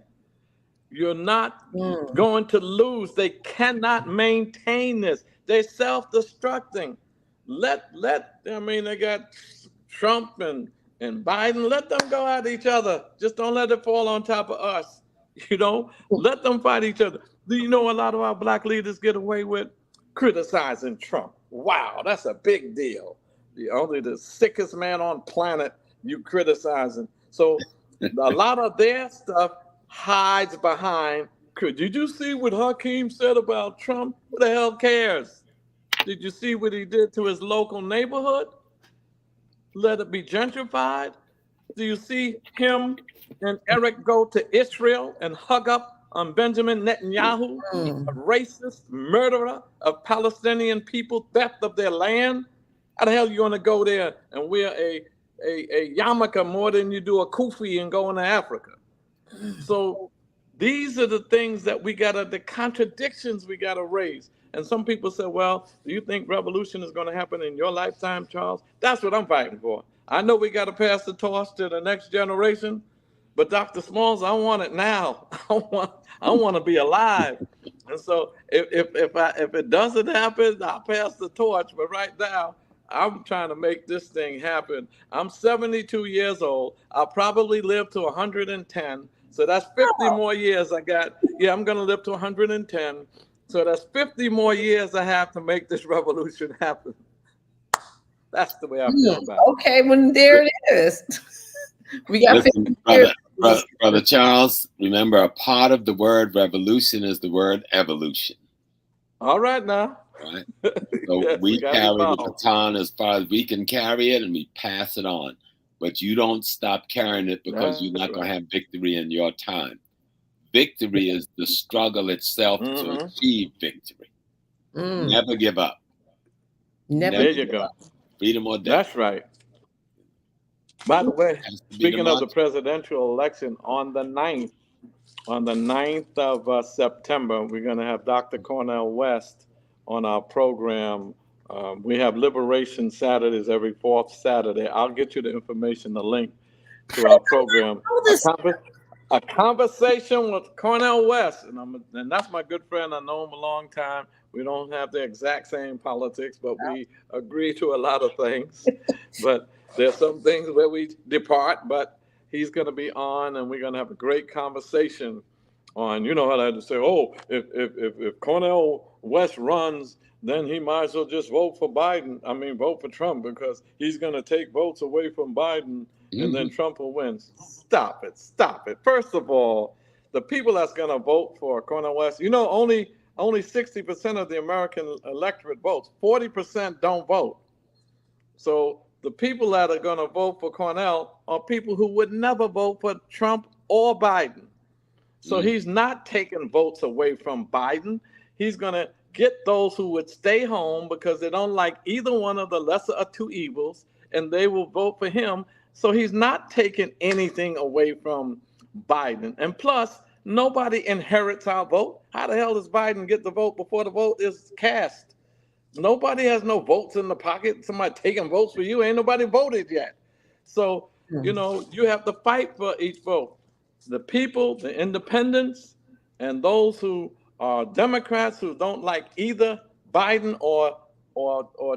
You're not going to lose. They cannot maintain this. They're self-destructing. They got Trump and Biden. Let them go at each other. Just don't let it fall on top of us. Let them fight each other. Do you know a lot of our black leaders get away with criticizing Trump? Wow, that's a big deal. Only the sickest man on planet you criticizing. So a lot of their stuff hides behind. Did you see what Hakeem said about Trump? Who the hell cares? Did you see what he did to his local neighborhood? Let it be gentrified? Do you see him and Eric go to Israel and hug up on Benjamin Netanyahu, a racist murderer of Palestinian people, theft of their land? How the hell are you going to go there and wear a yarmulke more than you do a kufi and go into Africa? So these are the things that the contradictions we got to raise. And some people say, well, do you think revolution is going to happen in your lifetime, Charles? That's what I'm fighting for. I know we got to pass the torch to the next generation, but Dr. Smalls, I want it now. I want to be alive. And so if it doesn't happen, I'll pass the torch. But right now, I'm trying to make this thing happen. I'm 72 years old. I'll probably live to 110. So that's 50 more years I got. Yeah, I'm going to live to 110. So that's 50 more years I have to make this revolution happen. That's the way I feel about it. Okay, well, there it is. We got 50 brother, Brother Charles, remember a part of the word revolution is the word evolution. All right now. Right. So Yes, we gotta carry the evolve. baton as far as we can carry it, and we pass it on. But you don't stop carrying it because you're not going to have victory in your time. Victory is the struggle itself to achieve victory. Never give up. Never. There you go. Freedom or death. That's right. By the way, Has to be speaking of the mantra. presidential election, on the 9th of September, we're going to have Dr. Cornel West on our program. We have Liberation Saturdays every fourth Saturday. I'll get you the information, the link to our program. A conversation with Cornel West, and that's my good friend. I know him a long time. We don't have the exact same politics, but we agree to a lot of things. But there's some things where we depart, but he's going to be on, and we're going to have a great conversation on, you know how they say, oh, if Cornel West runs, then he might as well just vote for vote for Trump, because he's going to take votes away from Biden, and then Trump will win. Stop it. First of all, the people that's going to vote for Cornel West, only 60% of the American electorate votes. 40% don't vote. So the people that are going to vote for Cornel are people who would never vote for Trump or Biden. So he's not taking votes away from Biden. He's going to get those who would stay home because they don't like either one of the lesser of two evils, and they will vote for him. So he's not taking anything away from Biden. And plus, nobody inherits our vote. How the hell does Biden get the vote before the vote is cast? Nobody has no votes in the pocket. Somebody taking votes for you. Ain't nobody voted yet. So, you have to fight for each vote. The people, the independents, and those who are Democrats who don't like either Biden or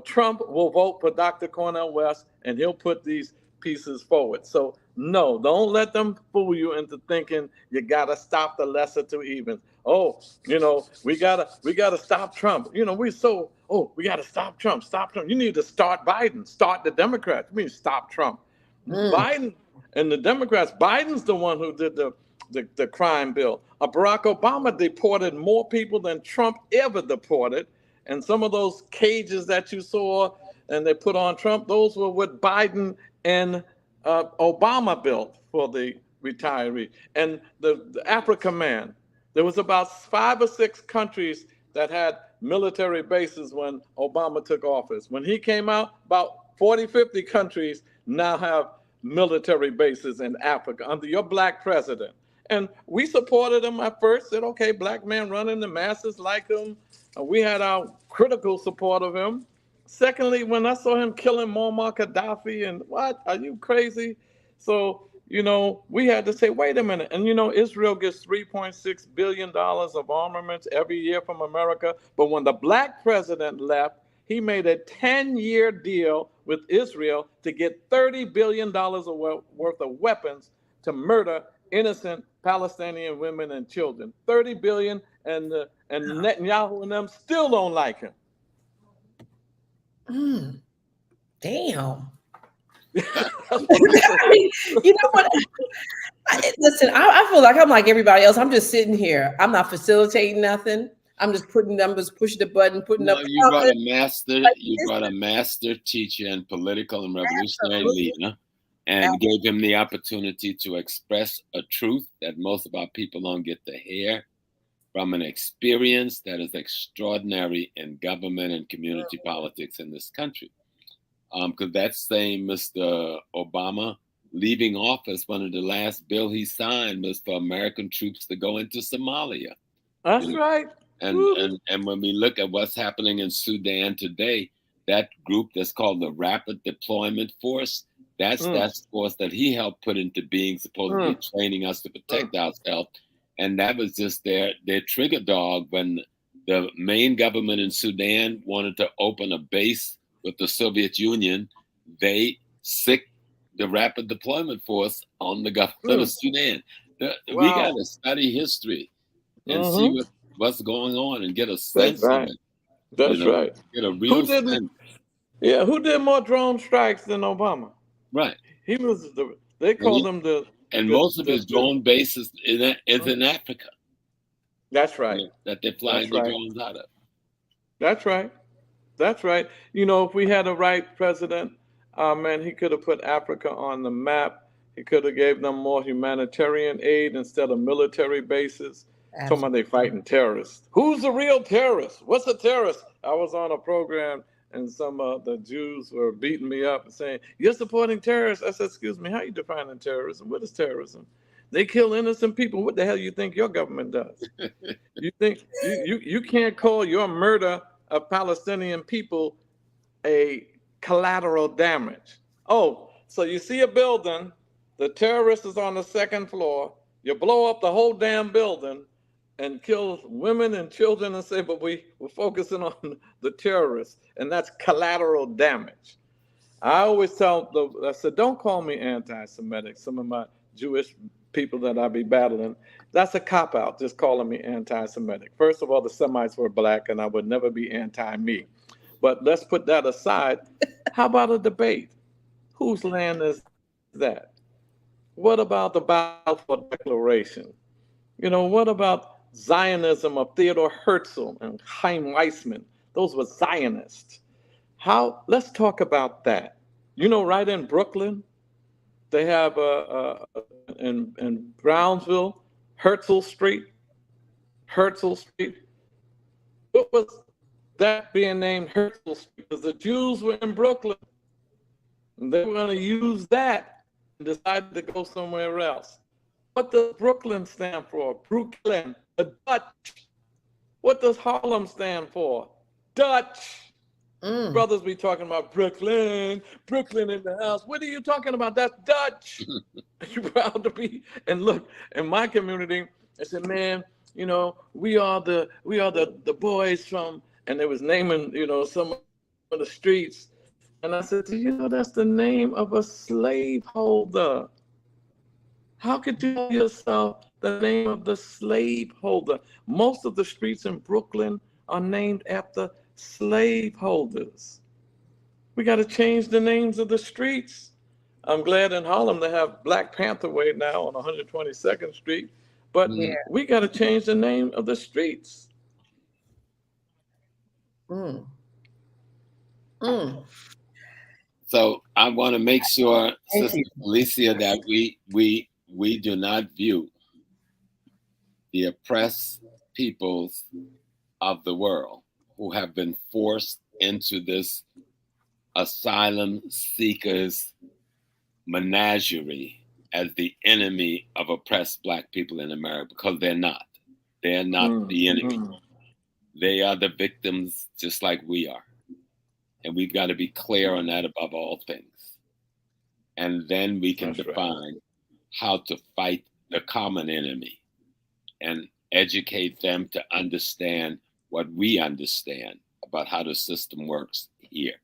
Trump will vote for Dr. Cornel West, and he'll put these pieces forward. So no, don't let them fool you into thinking you gotta stop the lesser two evils. Oh, we gotta stop Trump. We gotta stop Trump. Stop Trump. You need to start Biden. Start the Democrats. You mean stop Trump. Biden and the Democrats. Biden's the one who did the crime bill. Barack Obama deported more people than Trump ever deported. And some of those cages that you saw and they put on Trump, those were what Biden and Obama built for the retiree. And the Africa man, there was about 5 or 6 countries that had military bases when Obama took office. When he came out, about 40, 50 countries now have military bases in Africa under your black president. And we supported him at first, said, okay, black man running, the masses like him. We had our critical support of him. Secondly, when I saw him killing Muammar Gaddafi, and what, are you crazy? So, we had to say, wait a minute. And, Israel gets $3.6 billion of armaments every year from America. But when the black president left, he made a 10-year deal with Israel to get $30 billion worth of weapons to murder innocent Palestinian women and children. $30 billion, and Netanyahu and them still don't like him. Damn. You know what? Listen, I feel like I'm like everybody else. I'm just sitting here. I'm not facilitating nothing. I'm just pushing the button, putting up. You brought a master teacher and political and revolutionary leader, and gave him the opportunity to express a truth that most of our people don't get to hear from an experience that is extraordinary in government and community politics in this country. Because that same Mr. Obama leaving office, one of the last bill he signed was for American troops to go into Somalia. That's right. And when we look at what's happening in Sudan today, that group that's called the Rapid Deployment Force, that's force that he helped put into being, supposedly training us to protect ourselves. And that was just their trigger dog when the main government in Sudan wanted to open a base with the Soviet Union. They sicked the Rapid Deployment Force on the government of Sudan. We got to study history and see what's going on and get a sense of it. That's right. Get a real sense. Yeah, who did more drone strikes than Obama? Right. He was they called him the And most of his drone bases is in Africa. That's right. That they're flying the drones out of. That's right. That's right. You know, if we had a right president, man, he could have put Africa on the map. He could have gave them more humanitarian aid instead of military bases. Talking about they fighting terrorists. Who's the real terrorist? What's a terrorist? I was on a program and some of the Jews were beating me up and saying, "You're supporting terrorists." I said, "Excuse me, how you defining terrorism? What is terrorism? They kill innocent people. What the hell you think your government does? You think you can't call your murder of Palestinian people a collateral damage? Oh, so you see a building, the terrorist is on the second floor, you blow up the whole damn building and kill women and children and say, but we're focusing on the terrorists, and that's collateral damage." I always tell, I said, don't call me anti-Semitic. Some of my Jewish people that I be battling, that's a cop-out, just calling me anti-Semitic. First of all, the Semites were black, and I would never be anti-me. But let's put that aside. How about a debate? Whose land is that? What about the Balfour Declaration? You know, what about Zionism of Theodore Herzl and Chaim Weizmann? Those were Zionists. Let's talk about that. You know, right in Brooklyn, they have in Brownsville, Herzl Street. What was that being named Herzl Street? Because the Jews were in Brooklyn, and they were going to use that and decided to go somewhere else. What does Brooklyn stand for? Brooklyn, the Dutch. What does Harlem stand for? Dutch. Brothers be talking about Brooklyn in the house. What are you talking about? That's Dutch. You proud to be? And look, in my community, I said, man, you know, we are the boys from, and they was naming, you know, some of the streets. And I said, do you know that's the name of a slaveholder? How could you tell yourself the name of the slaveholder? Most of the streets in Brooklyn are named after slaveholders. We got to change the names of the streets. I'm glad in Harlem they have Black Panther Way now on 122nd Street, but we got to change the name of the streets. So I want to make sure, Sister Alicia, that we do not view the oppressed peoples of the world who have been forced into this asylum seekers menagerie as the enemy of oppressed Black people in America, because they're not. They're not the enemy. They are the victims just like we are. And we've got to be clear on that above all things. And then we can define how to fight the common enemy and educate them to understand what we understand about how the system works here.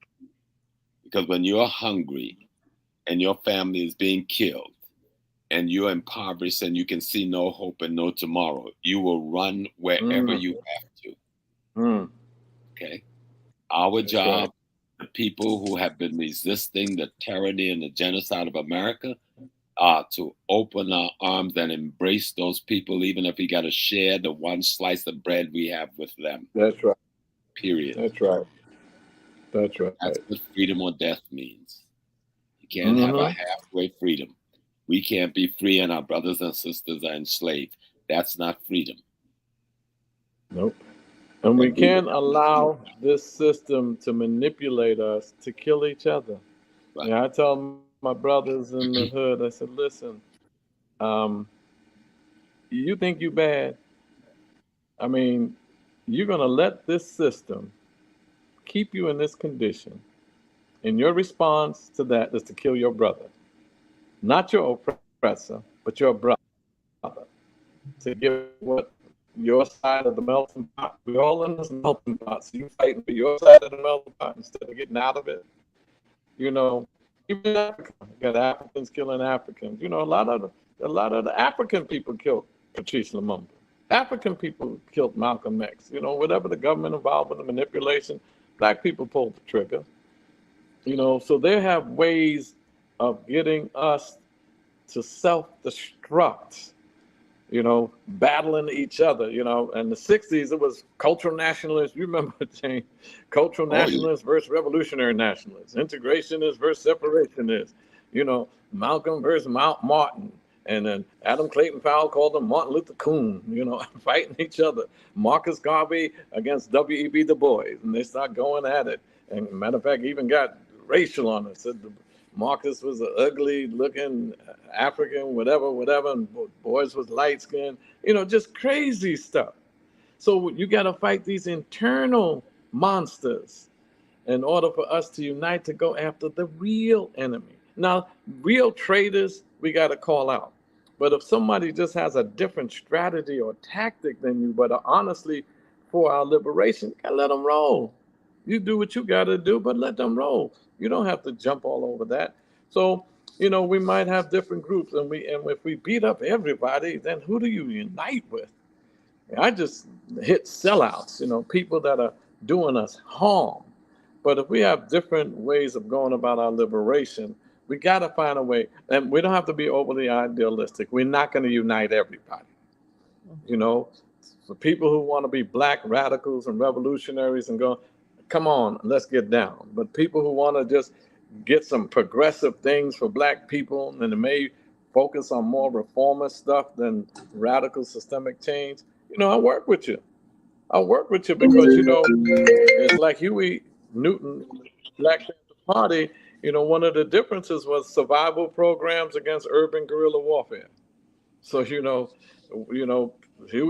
Because when you're hungry and your family is being killed and you're impoverished and you can see no hope and no tomorrow, you will run wherever you have to. Okay? Our job, the people who have been resisting the tyranny and the genocide of America, to open our arms and embrace those people, even if we got to share the one slice of bread we have with them. That's right. Period. That's right. That's right. That's what freedom or death means. You can't have a halfway freedom. We can't be free and our brothers and sisters are enslaved. That's not freedom. Nope. And we can't allow this system to manipulate us to kill each other. Right. Yeah, I tell my brothers in the hood, I said, listen, you think you bad? I mean, you're going to let this system keep you in this condition. And your response to that is to kill your brother. Not your oppressor, but your brother. To give what your side of the melting pot. We're all in this melting pot. So you're fighting for your side of the melting pot instead of getting out of it. You know, even in Africa, you got Africans killing Africans. You know, a lot of the African people killed Patrice Lumumba. African people killed Malcolm X. You know, whatever the government involved in the manipulation, Black people pulled the trigger. You know, so they have ways of getting us to self-destruct, battling each other, In the 60s, it was cultural nationalists. You remember, Jane? Cultural nationalists versus revolutionary nationalists. Integrationists versus separationists. Malcolm versus Martin. And then Adam Clayton Powell called them Martin Luther Coon, fighting each other. Marcus Garvey against W.E.B. Du Bois. And they start going at it. And matter of fact, even got racial on it. Said Marcus was an ugly looking African, whatever, and Bois was light skinned, just crazy stuff. So you got to fight these internal monsters in order for us to unite to go after the real enemy. Now, real traitors, we got to call out. But if somebody just has a different strategy or tactic than you, but are honestly for our liberation, you got to let them roll. You do what you got to do, but let them roll. You don't have to jump all over that. So, we might have different groups, and if we beat up everybody, then who do you unite with? I just hit sellouts, people that are doing us harm. But if we have different ways of going about our liberation, we got to find a way, and we don't have to be overly idealistic. We're not going to unite everybody. For people who want to be black radicals and revolutionaries and go, come on, let's get down. But people who want to just get some progressive things for black people, and it may focus on more reformist stuff than radical systemic change, I work with you. I'll work with you because, it's like Huey Newton, Black Panther Party, one of the differences was survival programs against urban guerrilla warfare. So, Huey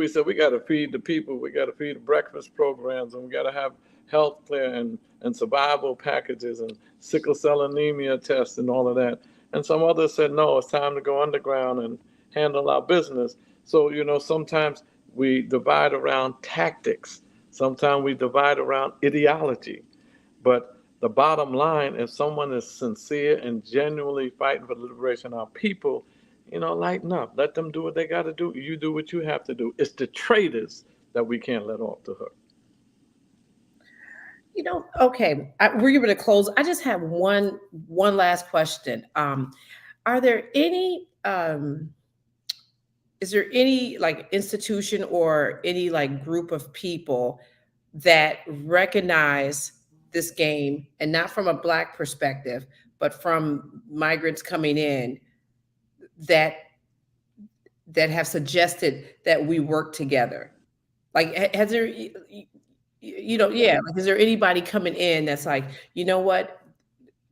said, we got to feed the people, we got to feed the breakfast programs, and we got to have health care and survival packages and sickle cell anemia tests and all of that. And some others said, no, it's time to go underground and handle our business. So, sometimes we divide around tactics. Sometimes we divide around ideology. But the bottom line, if someone is sincere and genuinely fighting for the liberation of our people, lighten up. Let them do what they got to do. You do what you have to do. It's the traitors that we can't let off the hook. Okay, we're going to close. I just have one last question. Are there any, is there any like institution or any like group of people that recognize this game, and not from a Black perspective, but from migrants coming in, that have suggested that we work together? Like, has there, like, is there anybody coming in that's like, what?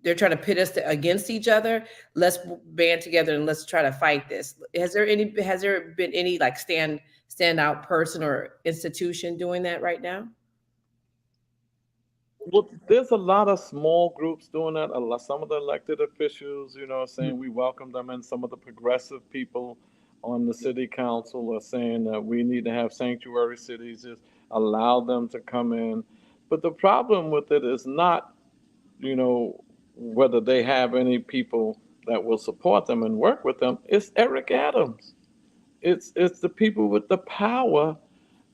They're trying to pit us against each other. Let's band together and let's try to fight this. Has there been any like standout person or institution doing that right now? Well, there's a lot of small groups doing that. Some of the elected officials, saying we welcome them, and some of the progressive people on the city council are saying that we need to have sanctuary cities, just allow them to come in. But the problem with it is not, whether they have any people that will support them and work with them. It's Eric Adams. It's the people with the power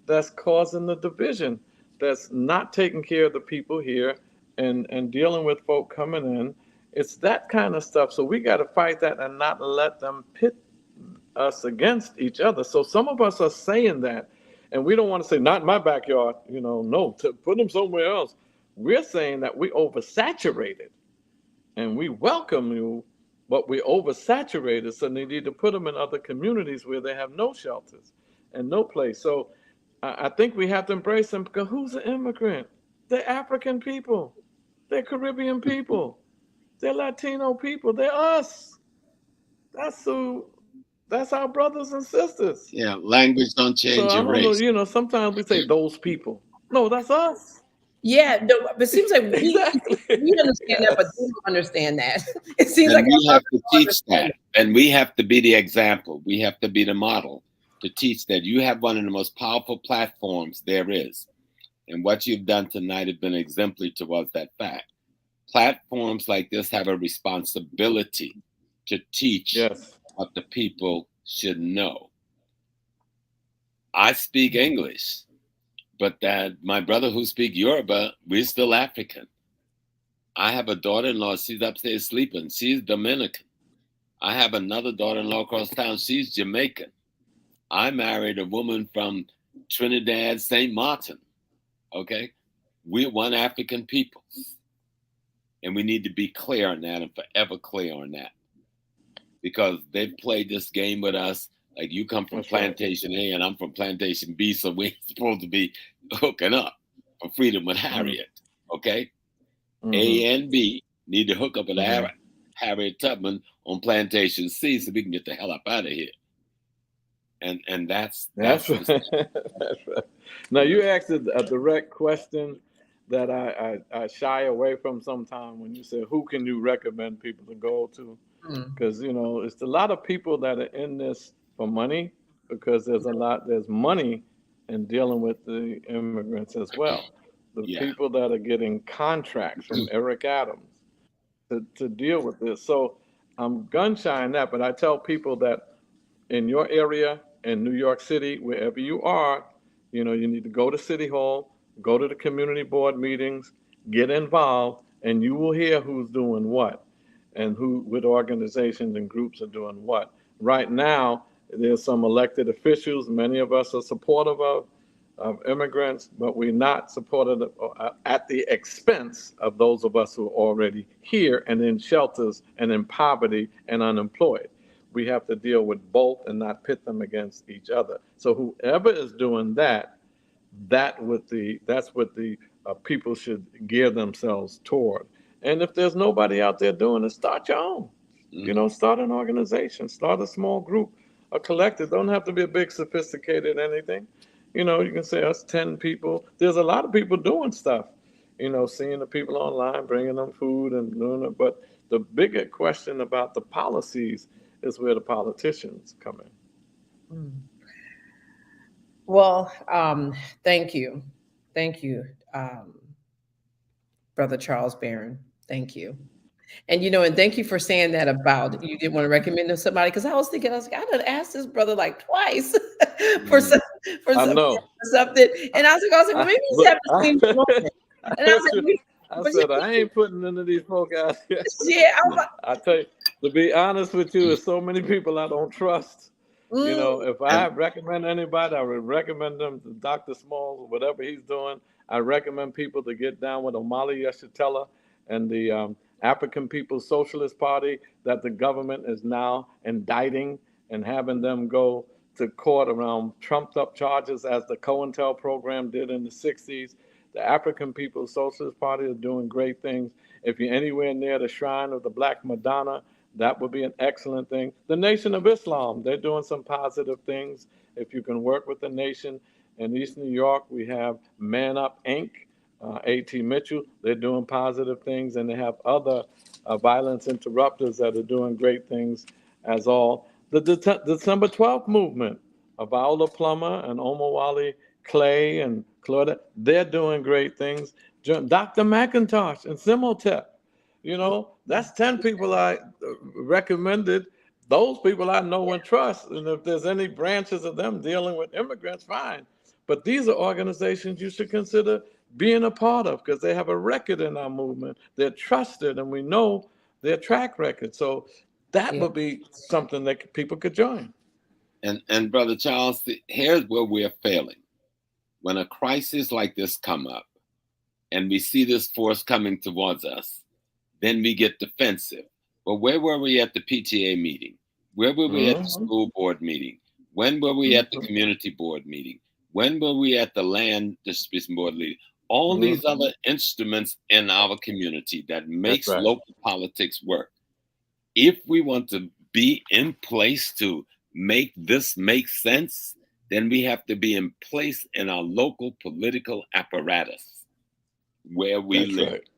that's causing the division, that's not taking care of the people here and dealing with folk coming in. It's that kind of stuff. So we got to fight that and not let them pit us against each other. So some of us are saying that, and we don't want to say, not in my backyard, no, to put them somewhere else. We're saying that we oversaturated, and we welcome you, but we oversaturated, so they need to put them in other communities where they have no shelters and no place. So I think we have to embrace them, because who's an immigrant? They're African people. They're Caribbean people. They're Latino people. They're us. That's our brothers and sisters. Yeah, language don't change So I your don't race. know, sometimes we say those people. No, that's us. Yeah, no, but it seems like Exactly. we understand that, but they don't understand that. It seems And like we have to teach that. And we have to be the example. We have to be the model to teach that. You have one of the most powerful platforms there is. And what you've done tonight has been exemplary towards that fact. Platforms like this have a responsibility to teach what the people should know. I speak English, but that my brother who speaks Yoruba, we're still African. I have a daughter-in-law, she's upstairs sleeping. She's Dominican. I have another daughter-in-law across town. She's Jamaican. I married a woman from Trinidad, St. Martin. Okay? We're one African people. And we need to be clear on that and forever clear on that. Because they've played this game with us. Like you come from Plantation A and I'm from Plantation B, so we're supposed to be hooking up for Freedom with Harriet. Okay? A and B need to hook up with Harriet Tubman on Plantation C so we can get the hell up out of here. And that's right. That's right. Now you asked a direct question that I shy away from sometimes when you say, who can you recommend people to go to? Because, you know, it's a lot of people that are in this for money, because there's money in dealing with the immigrants as well. The people that are getting contracts from Eric Adams to deal with this. So I'm gun shy on that, but I tell people that in your area, in New York City, wherever you are, you know, you need to go to City Hall, go to the community board meetings, get involved, and you will hear who's doing what and who, with organizations and groups are doing what. Right now, there's some elected officials. Many of us are supportive of immigrants, but we're not supportive at the expense of those of us who are already here and in shelters and in poverty and unemployed. We have to deal with both and not pit them against each other. So whoever is doing that, that's what the people should gear themselves toward. And if there's nobody out there doing it, start your own. You know, start an organization, start a small group, a collective. Don't have to be a big, sophisticated anything. You know, you can say us 10 people. There's a lot of people doing stuff, you know, seeing the people online, bringing them food and doing it. But the bigger question about the policies is where the politicians come in. Well, thank you. Thank you, Brother Charles Barron. Thank you. And, you know, and thank you for saying that about you didn't want to recommend to somebody, because I was like, I done asked this brother like twice for something. And I was like, well, maybe he's having the same moment. And I said, I ain't putting none of these folk out here. Yeah, I tell you, to be honest with you, there's so many people I don't trust. You know, if I recommend anybody, I would recommend them to Dr. Smalls, whatever he's doing. I recommend people to get down with Omali Yeshitela and the African People's Socialist Party that the government is now indicting and having them go to court around trumped up charges, as the COINTEL program did in the 60s. The African People's Socialist Party is doing great things. If you're anywhere near the shrine of the Black Madonna, that would be an excellent thing. The Nation of Islam, they're doing some positive things. If you can work with the nation. In East New York, we have Man Up Inc., A.T. Mitchell, they're doing positive things, and they have other violence interrupters that are doing great things as all. The December 12th movement of Viola Plummer and Omowale Clay and Claudia, they're doing great things. Dr. McIntosh and Simotep, you know, that's 10 people I recommended. Those people I know and trust. And if there's any branches of them dealing with immigrants, fine. But these are organizations you should consider being a part of, because they have a record in our movement. They're trusted, and we know their track record. So that would be something that people could join. And Brother Charles, here's where we're failing. When a crisis like this come up, and we see this force coming towards us, then we get defensive. But where were we at the PTA meeting? Where were we at the school board meeting? When were we at the community board meeting? When were we at the land distribution board meeting? All these other instruments in our community that makes local politics work. If we want to be in place to make this make sense, then we have to be in place in our local political apparatus where we live. Right.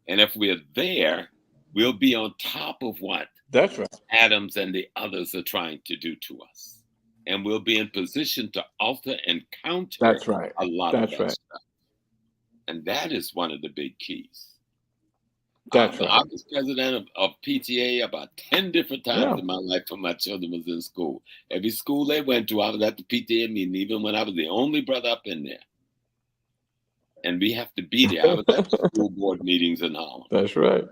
And if we're there, we'll be on top of what Adams and the others are trying to do to us. And we'll be in position to alter and counter a lot of that stuff. And that is one of the big keys. I was president of PTA about 10 different times in my life when my children was in school. Every school they went to, I was at the PTA meeting, even when I was the only brother up in there. And we have to be there. I was at the school board meetings in Harlem. That's right.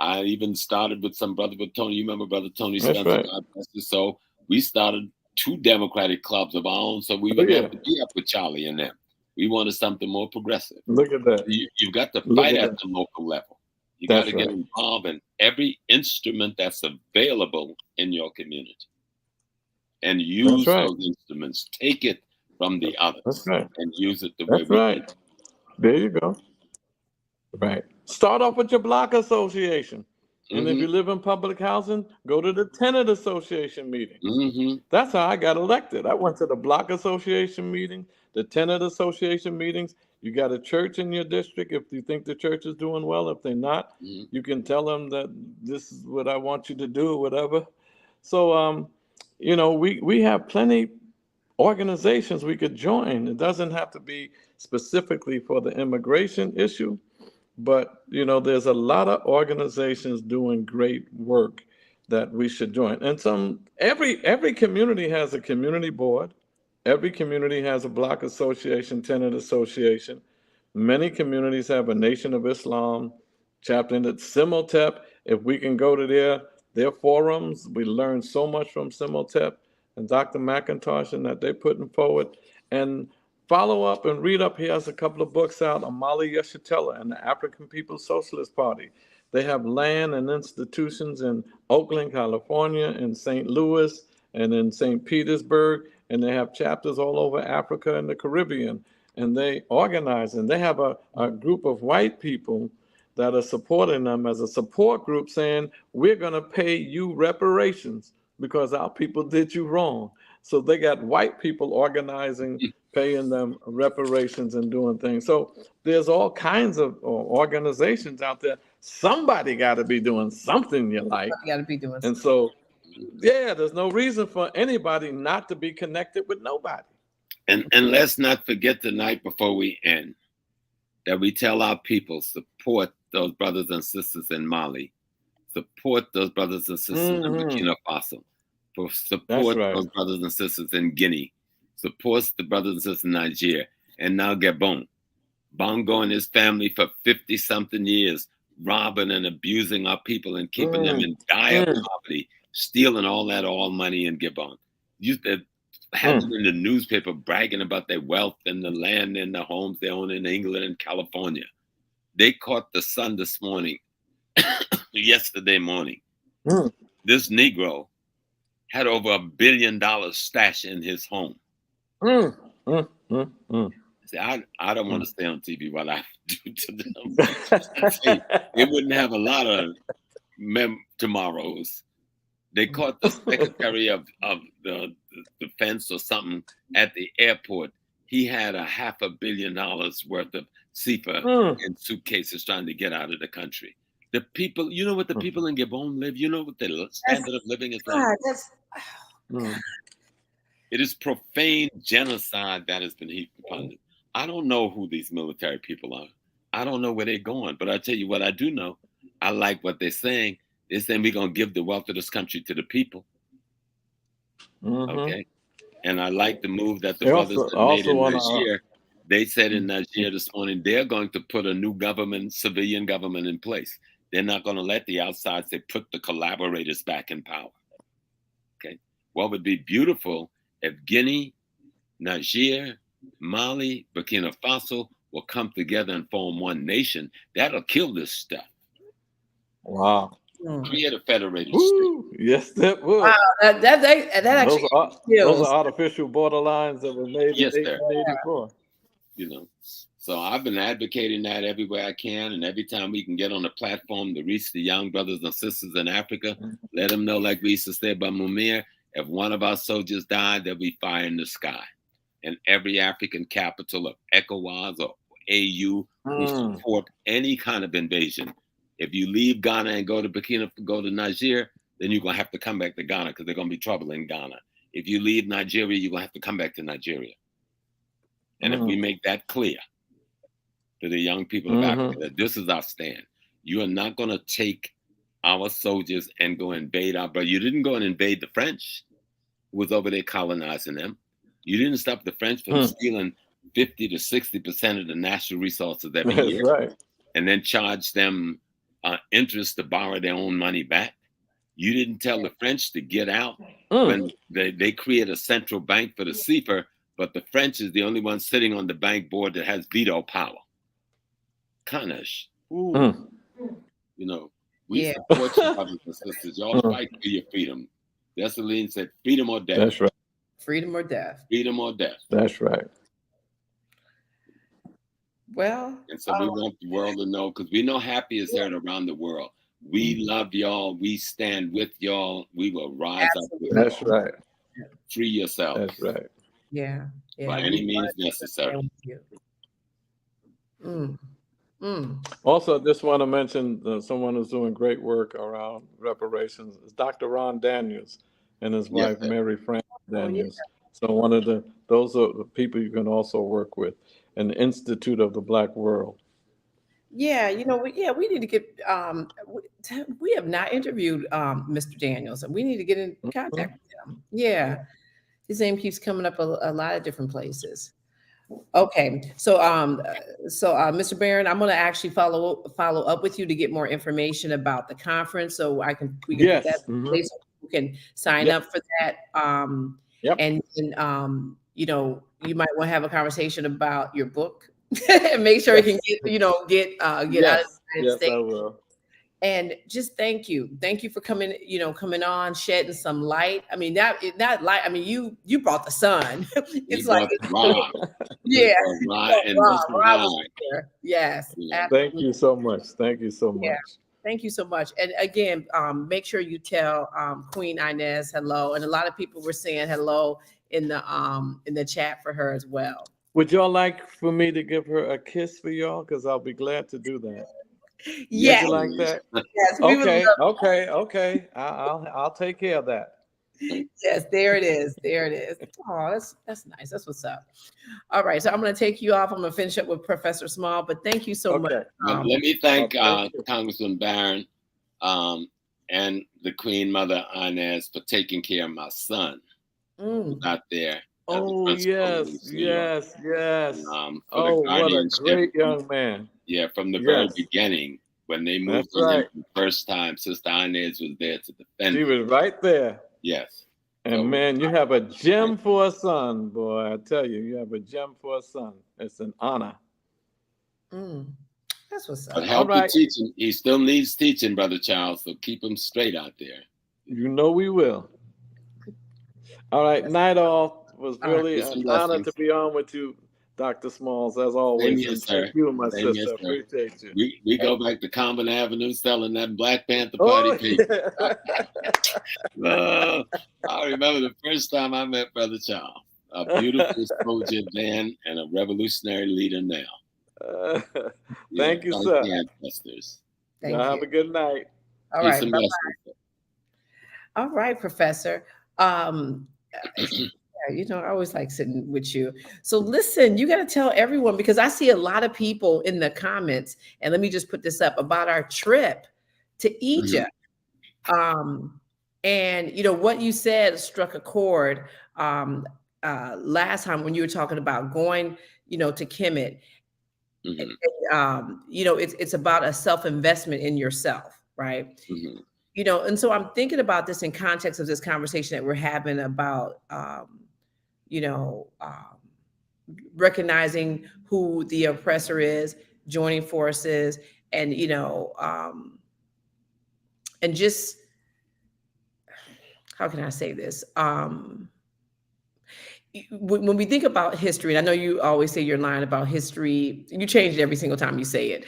I even started with some brother with Tony. You remember Brother Tony That's Spencer? right. God bless his soul. We started 2 Democratic clubs of our own, so we wouldn't have to be up with Charlie and them. We wanted something more progressive. Look at that. You've got to Look fight at at that. the local level. You That's got to get right. involved in every instrument that's available in your community and use right. those instruments. Take it from the others That's right. and use it the way That's we right. do. There you go. Right. Start off with your block association. And if you live in public housing, go to the tenant association meeting. That's how I got elected. I went to the block association meeting, the tenant association meetings. You got a church in your district. If you think the church is doing well, if they're not, you can tell them that this is what I want you to do, whatever. So, you know, we have plenty organizations we could join. It doesn't have to be specifically for the immigration issue. But, you know, there's a lot of organizations doing great work that we should join. And every community has a community board. Every community has a block association, tenant association. Many communities have a Nation of Islam chapter in it. Simultep, if we can go to their forums, we learn so much from Simultep and Dr. McIntosh and that they're putting forward. And follow up and read up. He has a couple of books out, Amali Yeshitela and the African People's Socialist Party. They have land and institutions in Oakland, California, in St. Louis, and in St. Petersburg, and they have chapters all over Africa and the Caribbean. And they organize, and they have a group of white people that are supporting them as a support group saying, we're going to pay you reparations because our people did you wrong. So they got white people organizing, paying them reparations and doing things. So there's all kinds of organizations out there. Somebody got to be doing something you like. Got to be doing and so, yeah, there's no reason for anybody not to be connected with nobody. And let's not forget the night before we end that we tell our people, support those brothers and sisters in Mali, support those brothers and sisters in Burkina Faso, support those brothers and sisters in Guinea, support the brothers and sisters in Nigeria, and now Gabon. Bongo and his family for 50-something years, robbing and abusing our people and keeping them in dire poverty, stealing all that oil money in Gabon. Had them in the newspaper bragging about their wealth and the land and the homes they own in England and California. They caught the sun this morning, yesterday morning. This Negro had over $1 billion stashed in his home. See, I don't want to stay on TV while I do to them. They wouldn't have a lot of tomorrows. They caught the secretary of the defense or something at the airport. He had $500 million worth of CFA in suitcases trying to get out of the country. The people, you know what the people in Gabon live? You know what their standard of living is like? It is profane genocide that has been heaped upon them. I don't know who these military people are. I don't know where they're going. But I tell you what I do know. I like what they're saying. They're saying we're going to give the wealth of this country to the people. Okay. And I like the move that the brothers have made in Nigeria. They said in Nigeria this morning, they're going to put a new government, civilian government in place. They're not going to let the outside say, put the collaborators back in power. Okay. What would be beautiful if Guinea, Niger, Mali, Burkina Faso will come together and form one nation. That'll kill this stuff. Wow. Create a federated state. Yes, that would. Wow, that actually those are artificial borderlines that were made in 1884. You know, so I've been advocating that everywhere I can, and every time we can get on a platform to reach the young brothers and sisters in Africa, let them know, like we used to say about Mumir, if one of our soldiers died, there'll be fire in the sky. And every African capital of ECOWAS or AU who support any kind of invasion. If you leave Ghana and go to Niger, then you're going to have to come back to Ghana because there's going to be trouble in Ghana. If you leave Nigeria, you're going to have to come back to Nigeria. And if we make that clear to the young people of Africa that this is our stand, you are not going to take our soldiers and go invade our brother. You didn't go and invade the French, who was over there colonizing them. You didn't stop the French from stealing 50 to 60% of the national resources every year. Right. And then charge them interest to borrow their own money back. You didn't tell the French to get out when they create a central bank for the CFA, but the French is the only one sitting on the bank board that has veto power. Kanish. You know, we support you, brothers and sisters. Y'all fight for your freedom. Dessalines said, freedom or death. That's right. Freedom or death. Freedom or death. That's right. Well, and so we want the world to know, because we know Happy is heard around the world. We love y'all. We stand with y'all. We will rise up with That's y'all. right. Free yourself. That's right. Yeah. By any means necessary. Also, I just want to mention someone who's doing great work around reparations is Dr. Ron Daniels and his wife, Mary Frances Daniels. So those are the people you can also work with, and the Institute of the Black World. Yeah, we need to get. We have not interviewed Mr. Daniels, and we need to get in contact with him. Yeah, his name keeps coming up a lot of different places. Okay, so Mr. Barron, I'm going to actually follow up with you to get more information about the conference, so we can put that in place so people can sign up for that. And you might want to have a conversation about your book and make sure it can get out of the United States. I will. And just thank you for coming on, shedding some light. I mean, not light. I mean, you brought the sun. It's like, yeah. Yes. Thank you so much. Thank you so much. Yeah. Thank you so much. And again, make sure you tell Queen Inez hello. And a lot of people were saying hello in the chat for her as well. Would y'all like for me to give her a kiss for y'all? Because I'll be glad to do that. Yes. Would you like that? Yes. Okay. I'll take care of that. Yes, there it is. Oh, that's nice. That's what's up. All right, so I'm going to take you off. I'm going to finish up with Professor Small, but thank you so much. Let me thank Congressman Barron and the Queen Mother Inez for taking care of my son out there. Oh, yes. What a great young man. Yeah, from the very beginning, when they moved him the first time, Sister Inez was there to defend him. She was right there. Yes. And man, you have a gem for a son, boy. I tell you, you have a gem for a son. It's an honor. That's what's up. But help the teaching. He still needs teaching, Brother Charles, so keep him straight out there. You know we will. All right, night all. It was really an honor to be on with you, Dr. Smalls, as always. Yes, sir. Thank you, my sister. Yes, appreciate you. We go back to Common Avenue selling that Black Panther Party paper. I remember the first time I met Brother Charles, a beautiful soldier then and a revolutionary leader now. Thank you, sir. Ancestors. Thank you. Have a good night. All right. All right, Professor. I always like sitting with you. So listen, you got to tell everyone, because I see a lot of people in the comments, and let me just put this up about our trip to Egypt. And what you said struck a chord last time when you were talking about going, to Kemet. It's about a self-investment in yourself, right? And so I'm thinking about this in context of this conversation that we're having about, recognizing who the oppressor is, joining forces, and, and just, how can I say this? When we think about history, and I know you always say your line about history, you change it every single time you say it,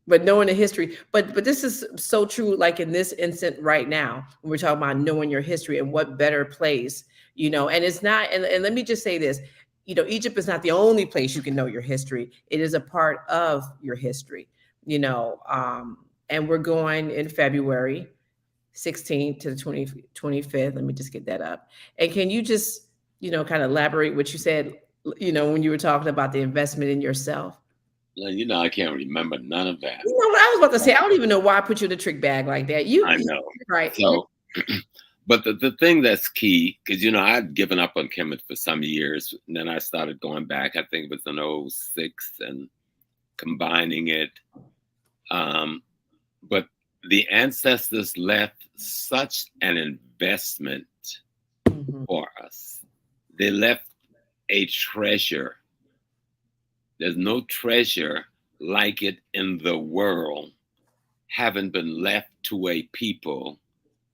but knowing the history, but this is so true, like in this instant right now, when we're talking about knowing your history, and what better place, and it's not, and let me just say this, Egypt is not the only place you can know your history. It is a part of your history, and we're going in February 16th to the 25th. Let me just get that up. And can you just, kind of elaborate what you said, when you were talking about the investment in yourself? I can't remember none of that. What I was about to say, I don't even know why I put you in a trick bag like that. I know. Right. So, but the thing that's key, because, I'd given up on Kemet for some years, and then I started going back, I think it was in 2006, and combining it. But the ancestors left such an investment for us. They left a treasure. There's no treasure like it in the world, haven't been left to a people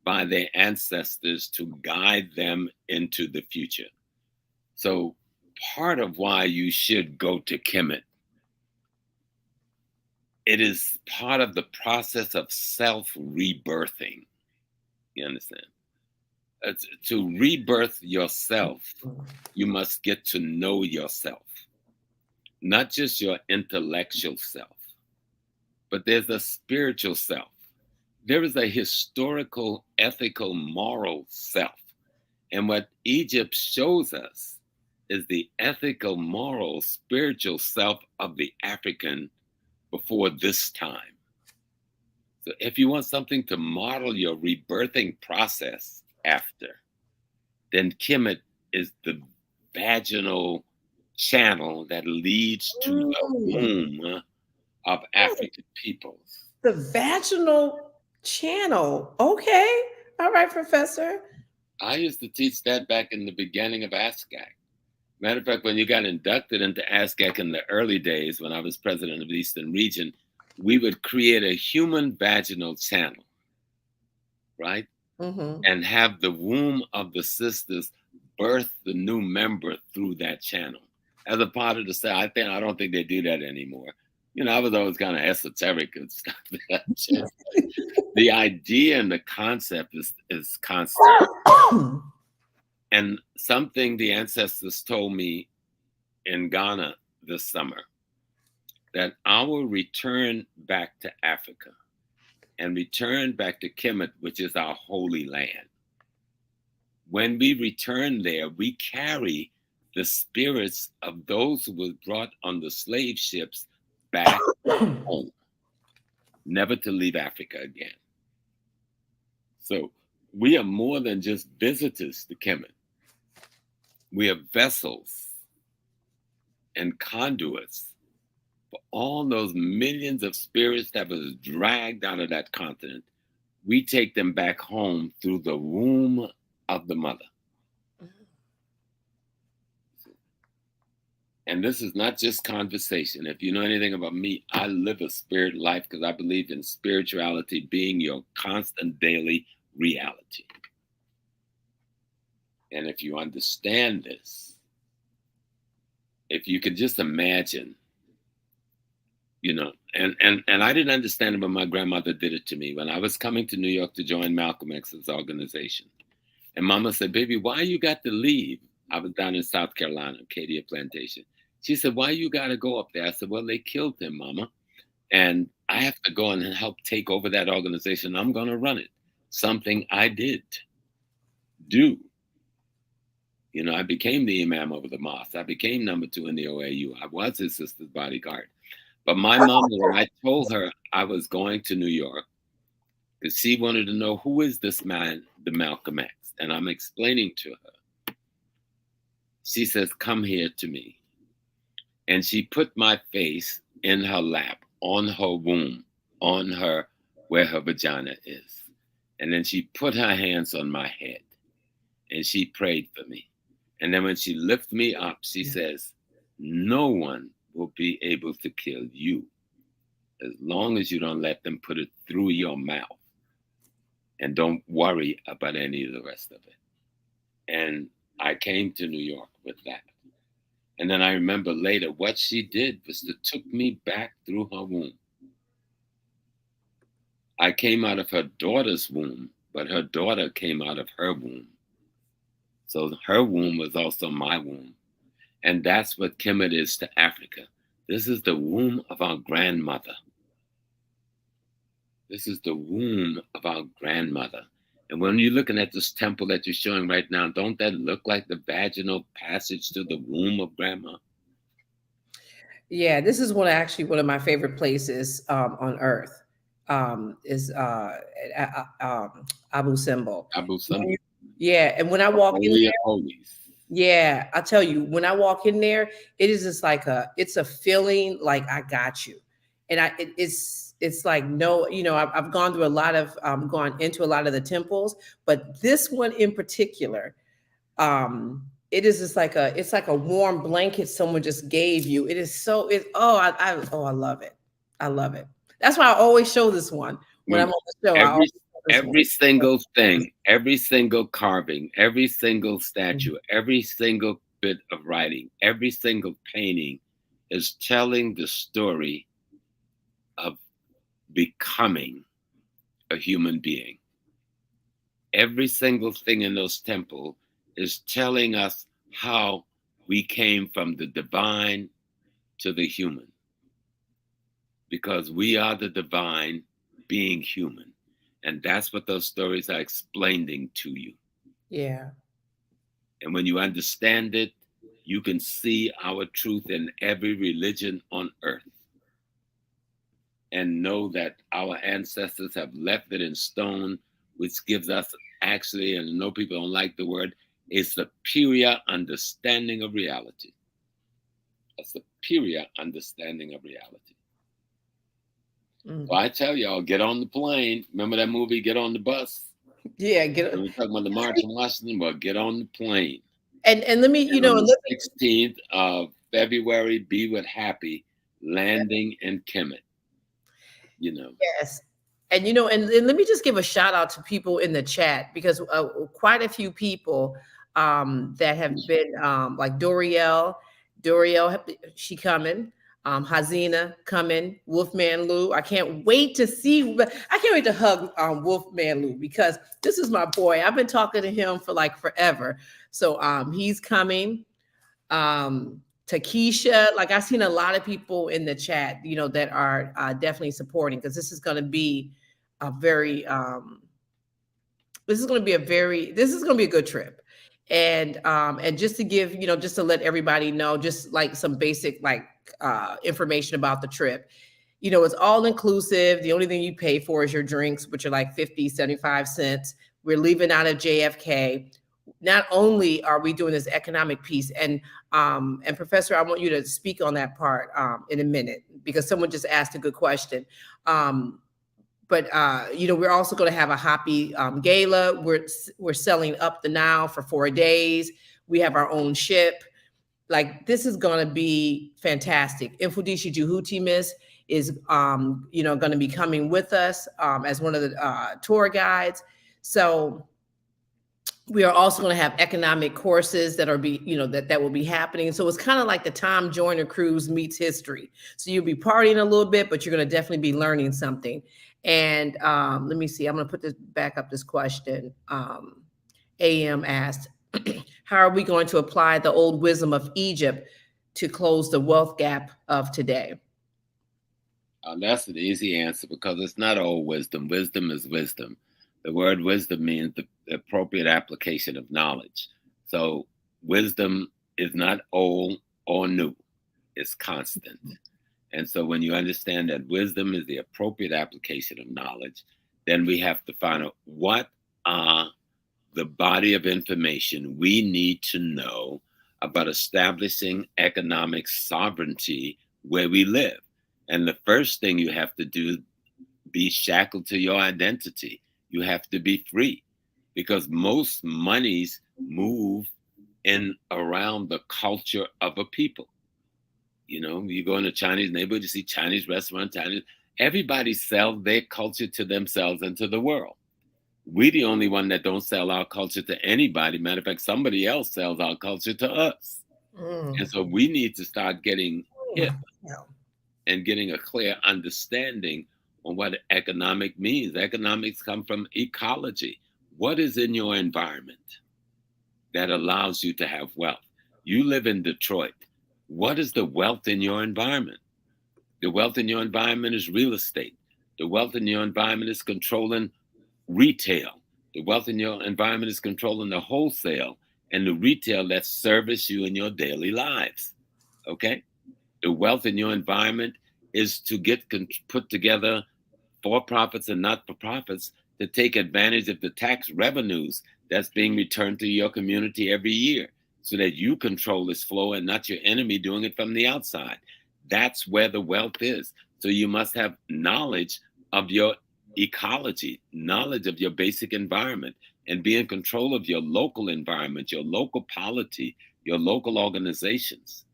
by their ancestors to guide them into the future. So part of why you should go to Kemet, it is part of the process of self-rebirthing. You understand? To rebirth yourself, you must get to know yourself, not just your intellectual self, but there's a spiritual self. There is a historical, ethical, moral self. And what Egypt shows us is the ethical, moral, spiritual self of the African before this time. So if you want something to model your rebirthing process after, then Kemet is the vaginal channel that leads to the womb of African peoples. The vaginal channel. Okay. All right, Professor. I used to teach that back in the beginning of ASCAC. Matter of fact, when you got inducted into ASCAC in the early days, when I was president of the Eastern region, we would create a human vaginal channel, right? And have the womb of the sisters birth the new member through that channel. As a part of the say, I don't think they do that anymore. You know, I was always kind of esoteric and stuff. The idea and the concept is constant. And something the ancestors told me in Ghana this summer, that our return back to Africa and return back to Kemet, which is our holy land. When we return there, we carry the spirits of those who were brought on the slave ships back home, never to leave Africa again. So we are more than just visitors to Kemet. We are vessels and conduits for all those millions of spirits that was dragged out of that continent. We take them back home through the womb of the mother. And this is not just conversation. If you know anything about me, I live a spirit life because I believe in spirituality being your constant daily reality. And if you understand this, if you could just imagine, you know, and I didn't understand it, but my grandmother did it to me when I was coming to New York to join Malcolm X's organization. And Mama said, "Baby, why you got to leave?" I was down in South Carolina, Acadia Plantation. She said, "Why you got to go up there?" I said, "Well, they killed him, Mama. And I have to go and help take over that organization. I'm going to run it." Something I did do. You know, I became the imam over the mosque. I became number 2 in the OAU. I was his sister's bodyguard. But my mom, when I told her I was going to New York, because she wanted to know, who is this man, the Malcolm X? And I'm explaining to her. She says, "Come here to me." And she put my face in her lap, on her womb, on her, where her vagina is. And then she put her hands on my head and she prayed for me. And then when she lifted me up, she says, "No one will be able to kill you as long as you don't let them put it through your mouth. And don't worry about any of the rest of it." And I came to New York with that. And then I remember later what she did was to took me back through her womb. I came out of her daughter's womb, but her daughter came out of her womb. So her womb was also my womb. And that's what Kemet is to Africa. This is the womb of our grandmother. This is the womb of our grandmother. And when you're looking at this temple that you're showing right now, don't that look like the vaginal passage to the womb of grandma? Yeah, this is one of my favorite places on earth. Is Abu Simbel. Abu Simbel. Yeah, and when I walk in there, holies. Yeah, I tell you, when I walk in there, it is just like it's a feeling like I got you, and it's it's like, no, you know, I've gone through a lot of gone into a lot of the temples, but this one in particular, it is just like it's like a warm blanket someone just gave you. It is so I love it. I love it. That's why I always show this one when I'm on the show. Every single thing, every single carving, every single statue, every single bit of writing, every single painting is telling the story of becoming a human being. Every single thing in those temples is telling us how we came from the divine to the human, because we are the divine being human. And that's what those stories are explaining to you. Yeah. And when you understand it, you can see our truth in every religion on earth and know that our ancestors have left it in stone, which gives us actually, and I know people don't like the word, a superior understanding of reality. A superior understanding of reality. So I tell y'all, get on the plane. Remember that movie, Get on the Bus? Yeah, we're talking about the March in Washington, but get on the plane. And let me, you know, on the 16th of February, be with Happy, landing in Kemet. You know. Yes. And, you know, and let me just give a shout out to people in the chat, because quite a few people that have been like Dorielle, she coming. Hazina coming, Wolfman Lou. I can't wait to hug Wolfman Lou, because this is my boy. I've been talking to him for like forever. So he's coming. Takesha, like I've seen a lot of people in the chat, you know, that are definitely supporting, because this is going to be a very this is going to be a good trip. And just to give, you know, just to let everybody know, just like some basic information about the trip. You know, it's all inclusive. The only thing you pay for is your drinks, which are like 50, 75 cents. We're leaving out of JFK. Not only are we doing this economic piece, and Professor, I want you to speak on that part in a minute, because someone just asked a good question. But you know, we're also going to have a Hoppy gala. We're selling up the Nile for 4 days. We have our own ship. Like, this is going to be fantastic. Infodishi Juhutimis is, you know, going to be coming with us as one of the tour guides. So we are also going to have economic courses that will be happening. So it's kind of like the Tom Joyner cruise meets history. So you'll be partying a little bit, but you're going to definitely be learning something. And let me see, I'm going to put this question. AM asked, how are we going to apply the old wisdom of Egypt to close the wealth gap of today? That's an easy answer, because it's not old wisdom. Wisdom is wisdom. The word wisdom means the appropriate application of knowledge. So wisdom is not old or new. It's constant. And so when you understand that wisdom is the appropriate application of knowledge, then we have to find out what are the body of information we need to know about establishing economic sovereignty where we live. And the first thing you have to do, be shackled to your identity. You have to be free, because most monies move in around the culture of a people. You know, you go in a Chinese neighborhood, you see Chinese restaurant, everybody sells their culture to themselves and to the world. We're the only one that don't sell our culture to anybody. Matter of fact, somebody else sells our culture to us. And so we need to start getting hip and getting a clear understanding on what economic means. Economics come from ecology. What is in your environment that allows you to have wealth? You live in Detroit. What is the wealth in your environment? The wealth in your environment is real estate. The wealth in your environment is controlling retail. The wealth in your environment is controlling the wholesale and the retail that service you in your daily lives. Okay? The wealth in your environment is to put together for-profits and not-for-profits to take advantage of the tax revenues that's being returned to your community every year, so that you control this flow and not your enemy doing it from the outside. That's where the wealth is. So you must have knowledge of your ecology, knowledge of your basic environment, and be in control of your local environment, your local polity, your local organizations.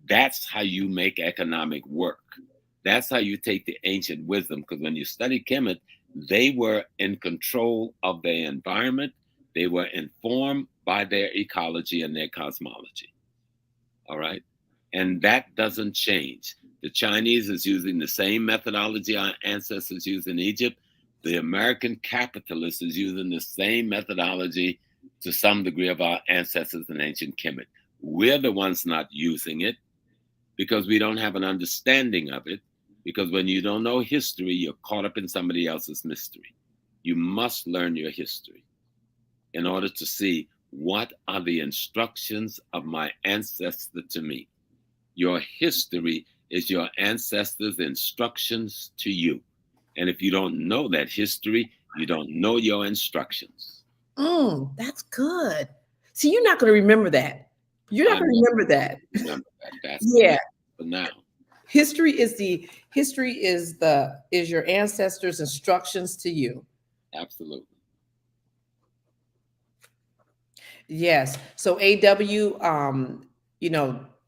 That's how you make economic work. That's how you take the ancient wisdom. Because when you study Kemet, they were in control of their environment. They were informed by their ecology and their cosmology. All right. And that doesn't change. The Chinese is using the same methodology our ancestors used in Egypt. The American capitalist is using the same methodology to some degree of our ancestors in ancient Kemet. We're the ones not using it because we don't have an understanding of it. Because when you don't know history, you're caught up in somebody else's mystery. You must learn your history in order to see what are the instructions of my ancestor to me. Your history is your ancestors' instructions to you. And if you don't know that history, you don't know your instructions. That's good. See, you're not going to remember that. You're not going to remember that. Remember that. That's yeah. For now. History is your ancestors' instructions to you. Absolutely. Yes. So AW,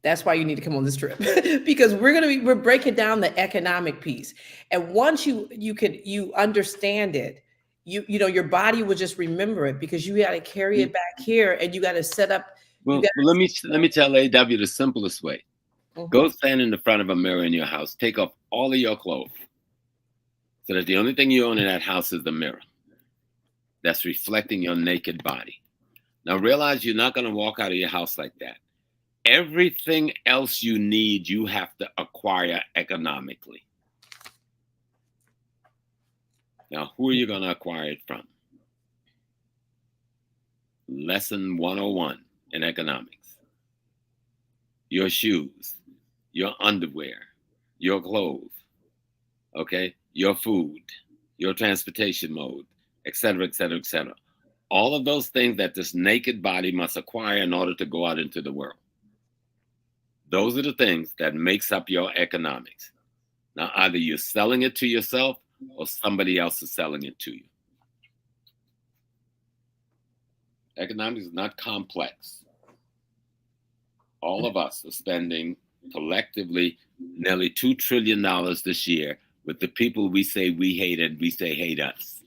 that's why you need to come on this trip because we're breaking down the economic piece. And once you understand it, your body will just remember it because you got to carry it back here and you got to set up. Well, let me tell AW the simplest way. Mm-hmm. Go stand in the front of a mirror in your house, take off all of your clothes so that the only thing you own in that house is the mirror that's reflecting your naked body. Now realize you're not going to walk out of your house like that. Everything else you need, you have to acquire economically. Now, who are you going to acquire it from? Lesson 101 in economics. Your shoes, your underwear, your clothes, okay, your food, your transportation mode, et cetera, et cetera, et cetera. All of those things that this naked body must acquire in order to go out into the world. Those are the things that makes up your economics. Now, either you're selling it to yourself or somebody else is selling it to you. Economics is not complex. All of us are spending collectively nearly $2 trillion this year with the people we say we hate and we say hate us.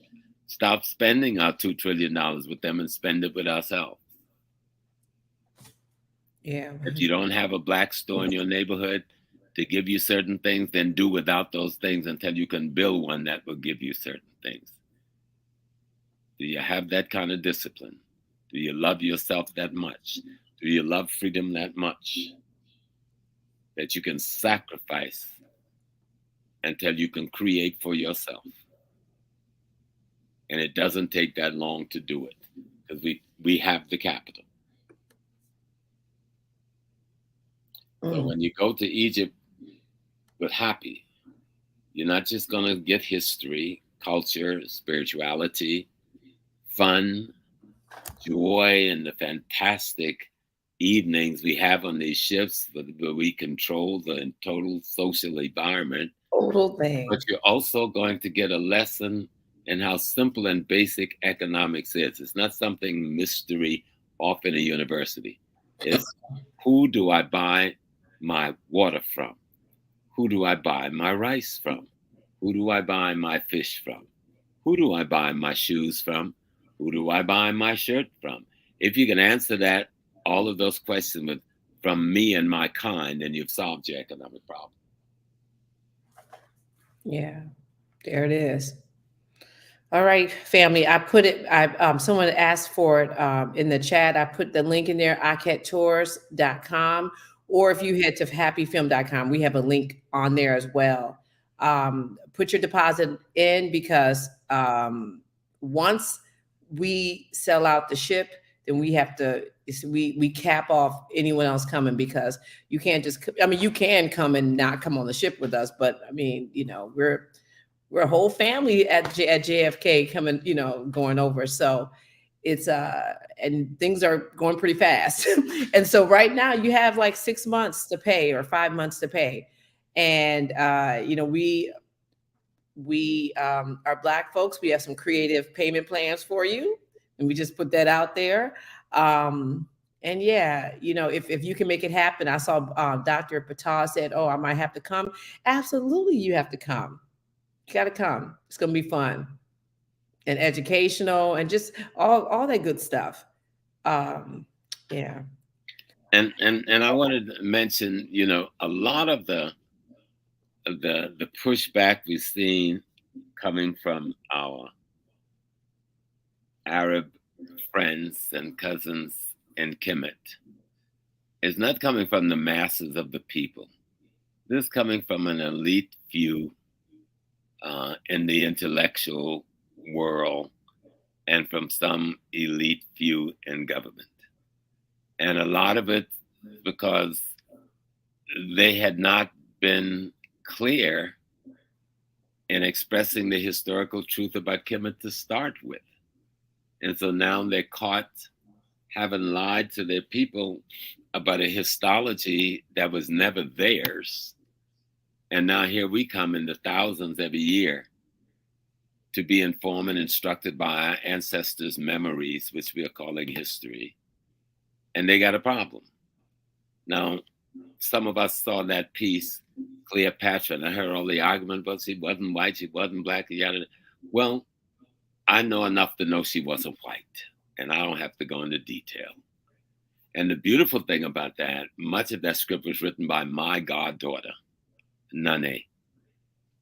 Stop spending our $2 trillion with them and spend it with ourselves. Yeah. If you don't have a black store in your neighborhood to give you certain things, then do without those things until you can build one that will give you certain things. Do you have that kind of discipline? Do you love yourself that much? Do you love freedom that much that you can sacrifice until you can create for yourself? And it doesn't take that long to do it because we have the capital. So when you go to Egypt with Happy, you're not just going to get history, culture, spirituality, fun, joy, and the fantastic evenings we have on these ships where we control the total social environment. Total thing. But you're also going to get a lesson in how simple and basic economics is. It's not something mystery off in a university. It's who do I buy my water from? Who do I buy my rice from? Who do I buy my fish from? Who do I buy my shoes from? Who do I buy my shirt from? If you can answer that, all of those questions with from me and my kind, then you've solved your economic problem. Yeah, there it is. All right, family. I put it. Someone asked for it in the chat. I put the link in there, akettours.com. Or if you head to happyfilm.com, we have a link on there as well. Put your deposit in because once we sell out the ship, then we have to, we cap off anyone else coming because you can't just, you can come and not come on the ship with us, but we're a whole family at JFK coming, going over. So it's and things are going pretty fast. And so right now you have like 6 months to pay or 5 months to pay. And we are Black folks. We have some creative payment plans for you, and we just put that out there. And yeah, if you can make it happen. I saw Dr. Patel said, "Oh, I might have to come." Absolutely, you have to come. You got to come. It's going to be fun and educational and just all that good stuff. Yeah. And I wanted to mention, a lot of the pushback we've seen coming from our Arab friends and cousins in Kemet is not coming from the masses of the people. This is coming from an elite few in the intellectual world and from some elite few in government. And a lot of it because they had not been clear in expressing the historical truth about Kemet to start with. And so now they're caught having lied to their people about a histology that was never theirs. And now here we come in the thousands every year to be informed and instructed by our ancestors' memories, which we are calling history. And they got a problem. Now, some of us saw that piece, Cleopatra, and I heard all the argument, but she wasn't white, she wasn't Black, yada. Well, I know enough to know she wasn't white, and I don't have to go into detail. And the beautiful thing about that, much of that script was written by my goddaughter, Nane,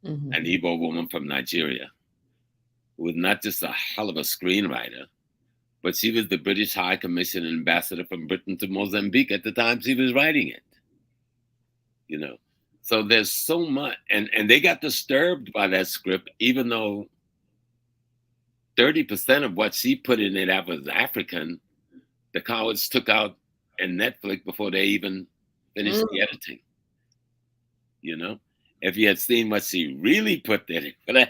an Igbo woman from Nigeria, who was not just a hell of a screenwriter, but she was the British High Commission ambassador from Britain to Mozambique at the time she was writing it. So there's so much, and they got disturbed by that script, even though 30% of what she put in it that was African, the cowards took out in Netflix before they even finished the editing. If you had seen what she really put there, they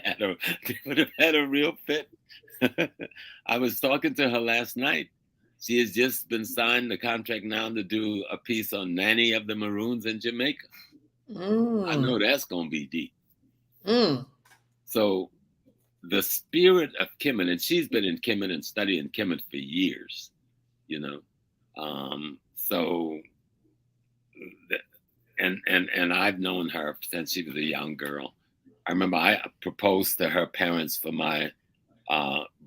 would have had a real fit. I was talking to her last night. She has just been signed the contract now to do a piece on Nanny of the Maroons in Jamaica. I know that's going to be deep. So the spirit of Kemet, and she's been in Kemet and studying Kemet for years, and I've known her since she was a young girl. I remember I proposed to her parents for my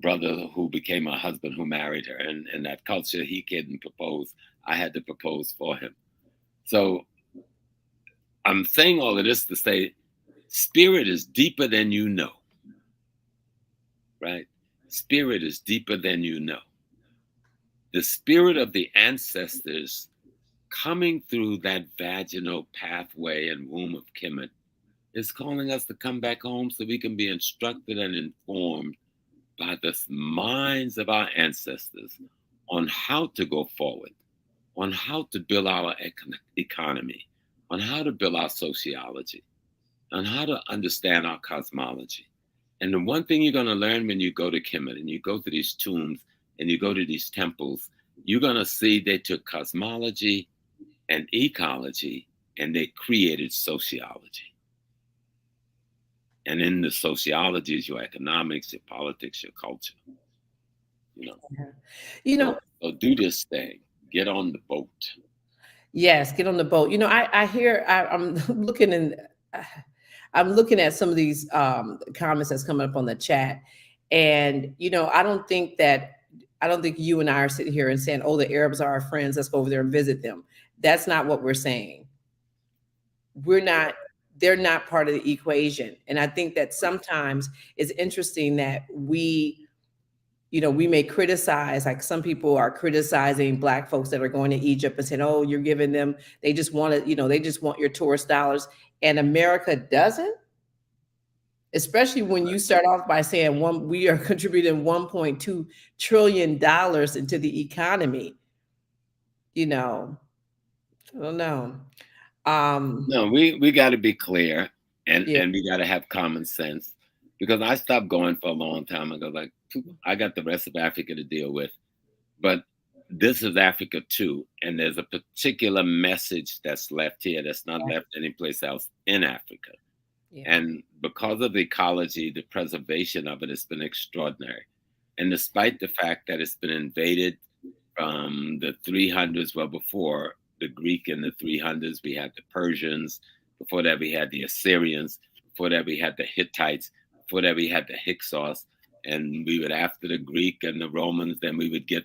brother who became my husband, who married her. And in that culture, he couldn't propose. I had to propose for him. So I'm saying all of this to say, spirit is deeper than you know, right? Spirit is deeper than you know. The spirit of the ancestors coming through that vaginal pathway and womb of Kemet is calling us to come back home so we can be instructed and informed by the minds of our ancestors on how to go forward, on how to build our economy, on how to build our sociology, on how to understand our cosmology. And the one thing you're going to learn when you go to Kemet and you go to these tombs and you go to these temples, you're going to see they took cosmology and ecology and they created sociology. And in the sociology is your economics, your politics, your culture. So do this thing. Get on the boat. Yes, get on the boat. I hear. I'm looking at some of these comments that's coming up on the chat, and I don't think you and I are sitting here and saying, "Oh, the Arabs are our friends. Let's go over there and visit them." That's not what we're saying. We're not. They're not part of the equation. And I think that sometimes it's interesting that we may criticize, like some people are criticizing Black folks that are going to Egypt and saying, oh, you're giving them, they just want to, they just want your tourist dollars. And America doesn't, especially when you start off by saying we are contributing $1.2 trillion into the economy. I don't know. No, we got to be clear and we got to have common sense, because I stopped going for a long time ago. Like, I got the rest of Africa to deal with, but this is Africa too, and there's a particular message that's left here that's not left anyplace else in Africa. Yeah. And because of the ecology, the preservation of it has been extraordinary. And despite the fact that it's been invaded from the 300s, well, before the Greek in the 300s, we had the Persians. Before that, we had the Assyrians. Before that, we had the Hittites. Before that, we had the Hyksos. And we would, after the Greek and the Romans, then we would get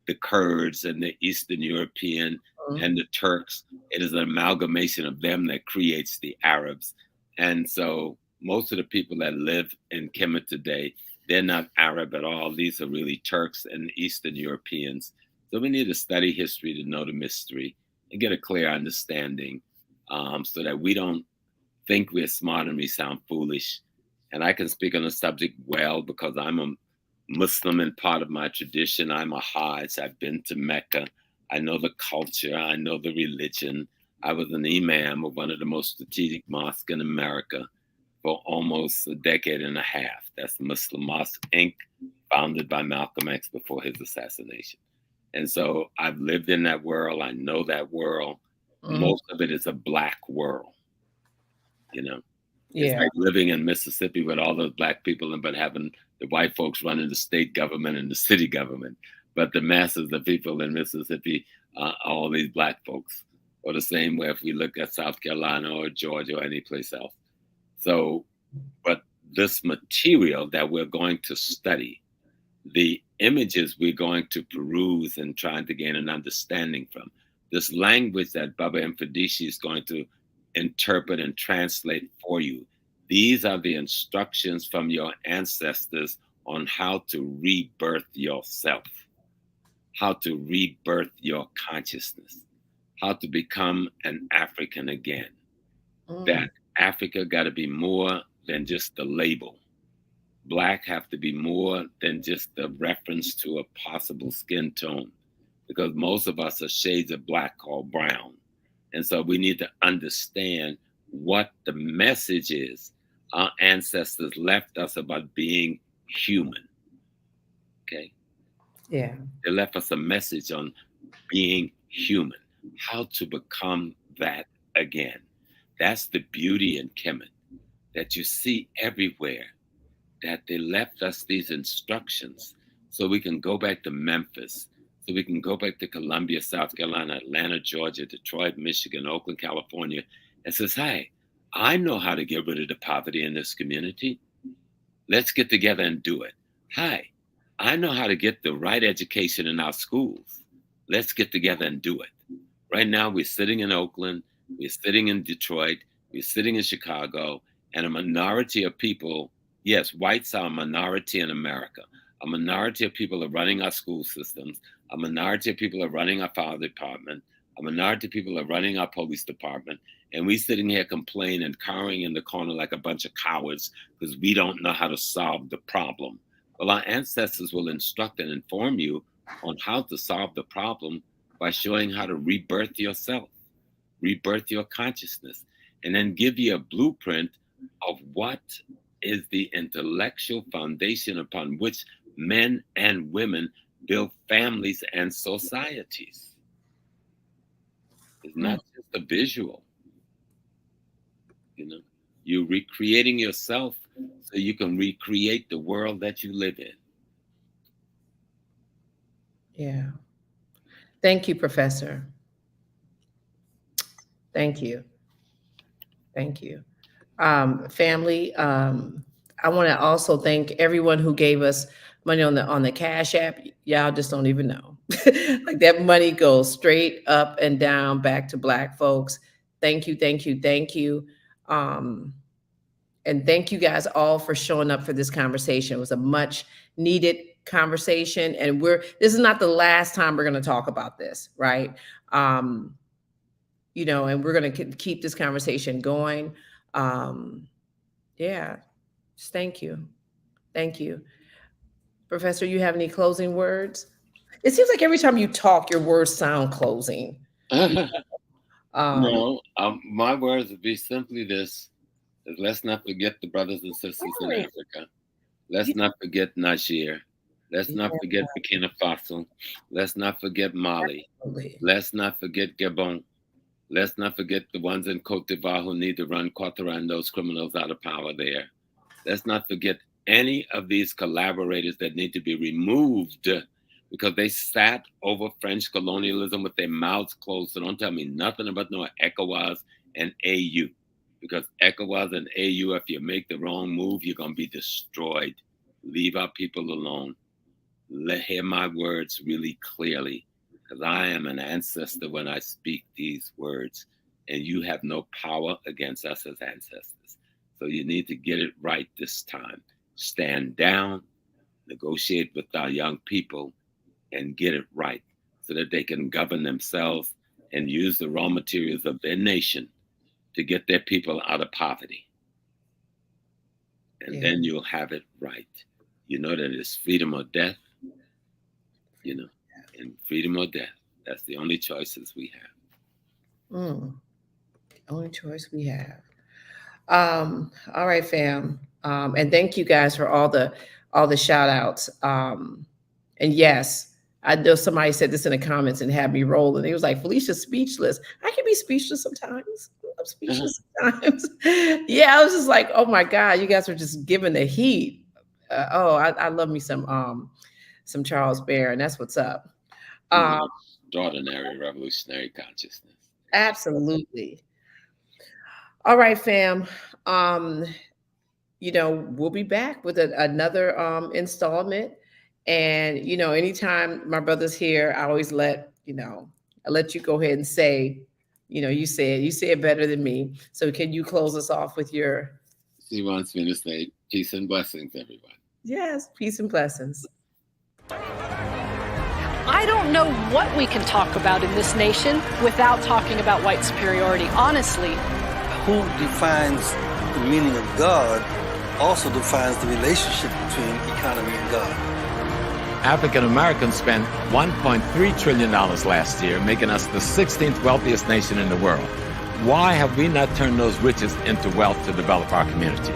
the Kurds and the Eastern European and the Turks. It is an amalgamation of them that creates the Arabs. And so most of the people that live in Kemet today, they're not Arab at all. These are really Turks and Eastern Europeans. So we need to study history to know the mystery and get a clear understanding, so that we don't think we're smart and we sound foolish. And I can speak on the subject well because I'm a Muslim and part of my tradition. I'm a Hajj. I've been to Mecca. I know the culture. I know the religion. I was an imam of one of the most strategic mosques in America for almost a decade and a half. That's Muslim Mosque Inc., founded by Malcolm X before his assassination. And so I've lived in that world. I know that world. Most of it is a Black world, you know. It's like living in Mississippi with all those Black people and but having the white folks running the state government and the city government. But the masses of people in Mississippi are all these Black folks. Or the same way if we look at South Carolina or Georgia or any place else. So, but this material that we're going to study, the images we're going to peruse and trying to gain an understanding from, this language that Baba Mfadishi is going to interpret and translate for you, these are the instructions from your ancestors on how to rebirth yourself, how to rebirth your consciousness, how to become an African again. That Africa got to be more than just the label. Black have to be more than just the reference to a possible skin tone, because most of us are shades of black or brown. And so we need to understand what the message is our ancestors left us about being human. Okay? Yeah. They left us a message on being human, how to become that again. That's the beauty in Kemet that you see everywhere, that they left us these instructions so we can go back to Memphis, so we can go back to Columbia, South Carolina, Atlanta, Georgia, Detroit, Michigan, Oakland, California, and says, hey, I know how to get rid of the poverty in this community. Let's get together and do it. Hi, I know how to get the right education in our schools. Let's get together and do it. Right now, we're sitting in Oakland, we're sitting in Detroit, we're sitting in Chicago, and a minority of people, yes, whites are a minority in America. A minority of people are running our school systems. A minority of people are running our fire department. A minority of people are running our police department. And we sitting here complaining and cowering in the corner like a bunch of cowards because we don't know how to solve the problem. Well, our ancestors will instruct and inform you on how to solve the problem by showing how to rebirth yourself, rebirth your consciousness, and then give you a blueprint of what is the intellectual foundation upon which men and women build families and societies. It's not just a visual. You know, you're recreating yourself so you can recreate the world that you live in. Yeah. Thank you, Professor. Thank you. Thank you. Family, I want to also thank everyone who gave us money on the Cash App. Y'all just don't even know. Like that money goes straight up and down back to Black folks. Thank you, thank you, thank you. And thank you guys all for showing up for this conversation. It was a much needed conversation. And this is not the last time we're going to talk about this, right? You know, and we're going to keep this conversation going. Yeah, just thank you. Thank you. Professor, you have any closing words? It seems like every time you talk, your words sound closing. No, my words would be simply this. Let's not forget the brothers and sisters in Africa. Let's not forget Niger. Let's not forget Burkina Faso. Let's not forget Mali. Absolutely. Let's not forget Gabon. Let's not forget the ones in Cote d'Ivoire who need to run Ouattara and those criminals out of power there. Let's not forget any of these collaborators that need to be removed because they sat over French colonialism with their mouths closed. So don't tell me nothing about no ECOWAS and AU, because ECOWAS and AU, if you make the wrong move, you're going to be destroyed. Leave our people alone. Hear my words really clearly, because I am an ancestor when I speak these words, and you have no power against us as ancestors. So you need to get it right this time. Stand down, negotiate with our young people, and get it right so that they can govern themselves and use the raw materials of their nation to get their people out of poverty. And then you'll have it right. You know that it's freedom or death, you know, and freedom or death. That's the only choices we have. The only choice we have. All right, fam. And thank you guys for all the shout outs. And yes, I know somebody said this in the comments and had me rolling. He was like, Felicia's speechless. I can be speechless sometimes. I'm speechless sometimes. Yeah, I was just like, oh my God, you guys are just giving the heat. I love me some Charles Barron. That's what's up. Extraordinary revolutionary consciousness. Absolutely. All right, fam. You know, we'll be back with another installment. And, you know, anytime my brother's here, I always let you go ahead and say, you know, you say it better than me. So can you close us off with your... She wants me to say peace and blessings, everyone. Yes, peace and blessings. I don't know what we can talk about in this nation without talking about white superiority, honestly. Who defines the meaning of God also defines the relationship between economy and God. African Americans spent $1.3 trillion last year, making us the 16th wealthiest nation in the world. Why have we not turned those riches into wealth to develop our community?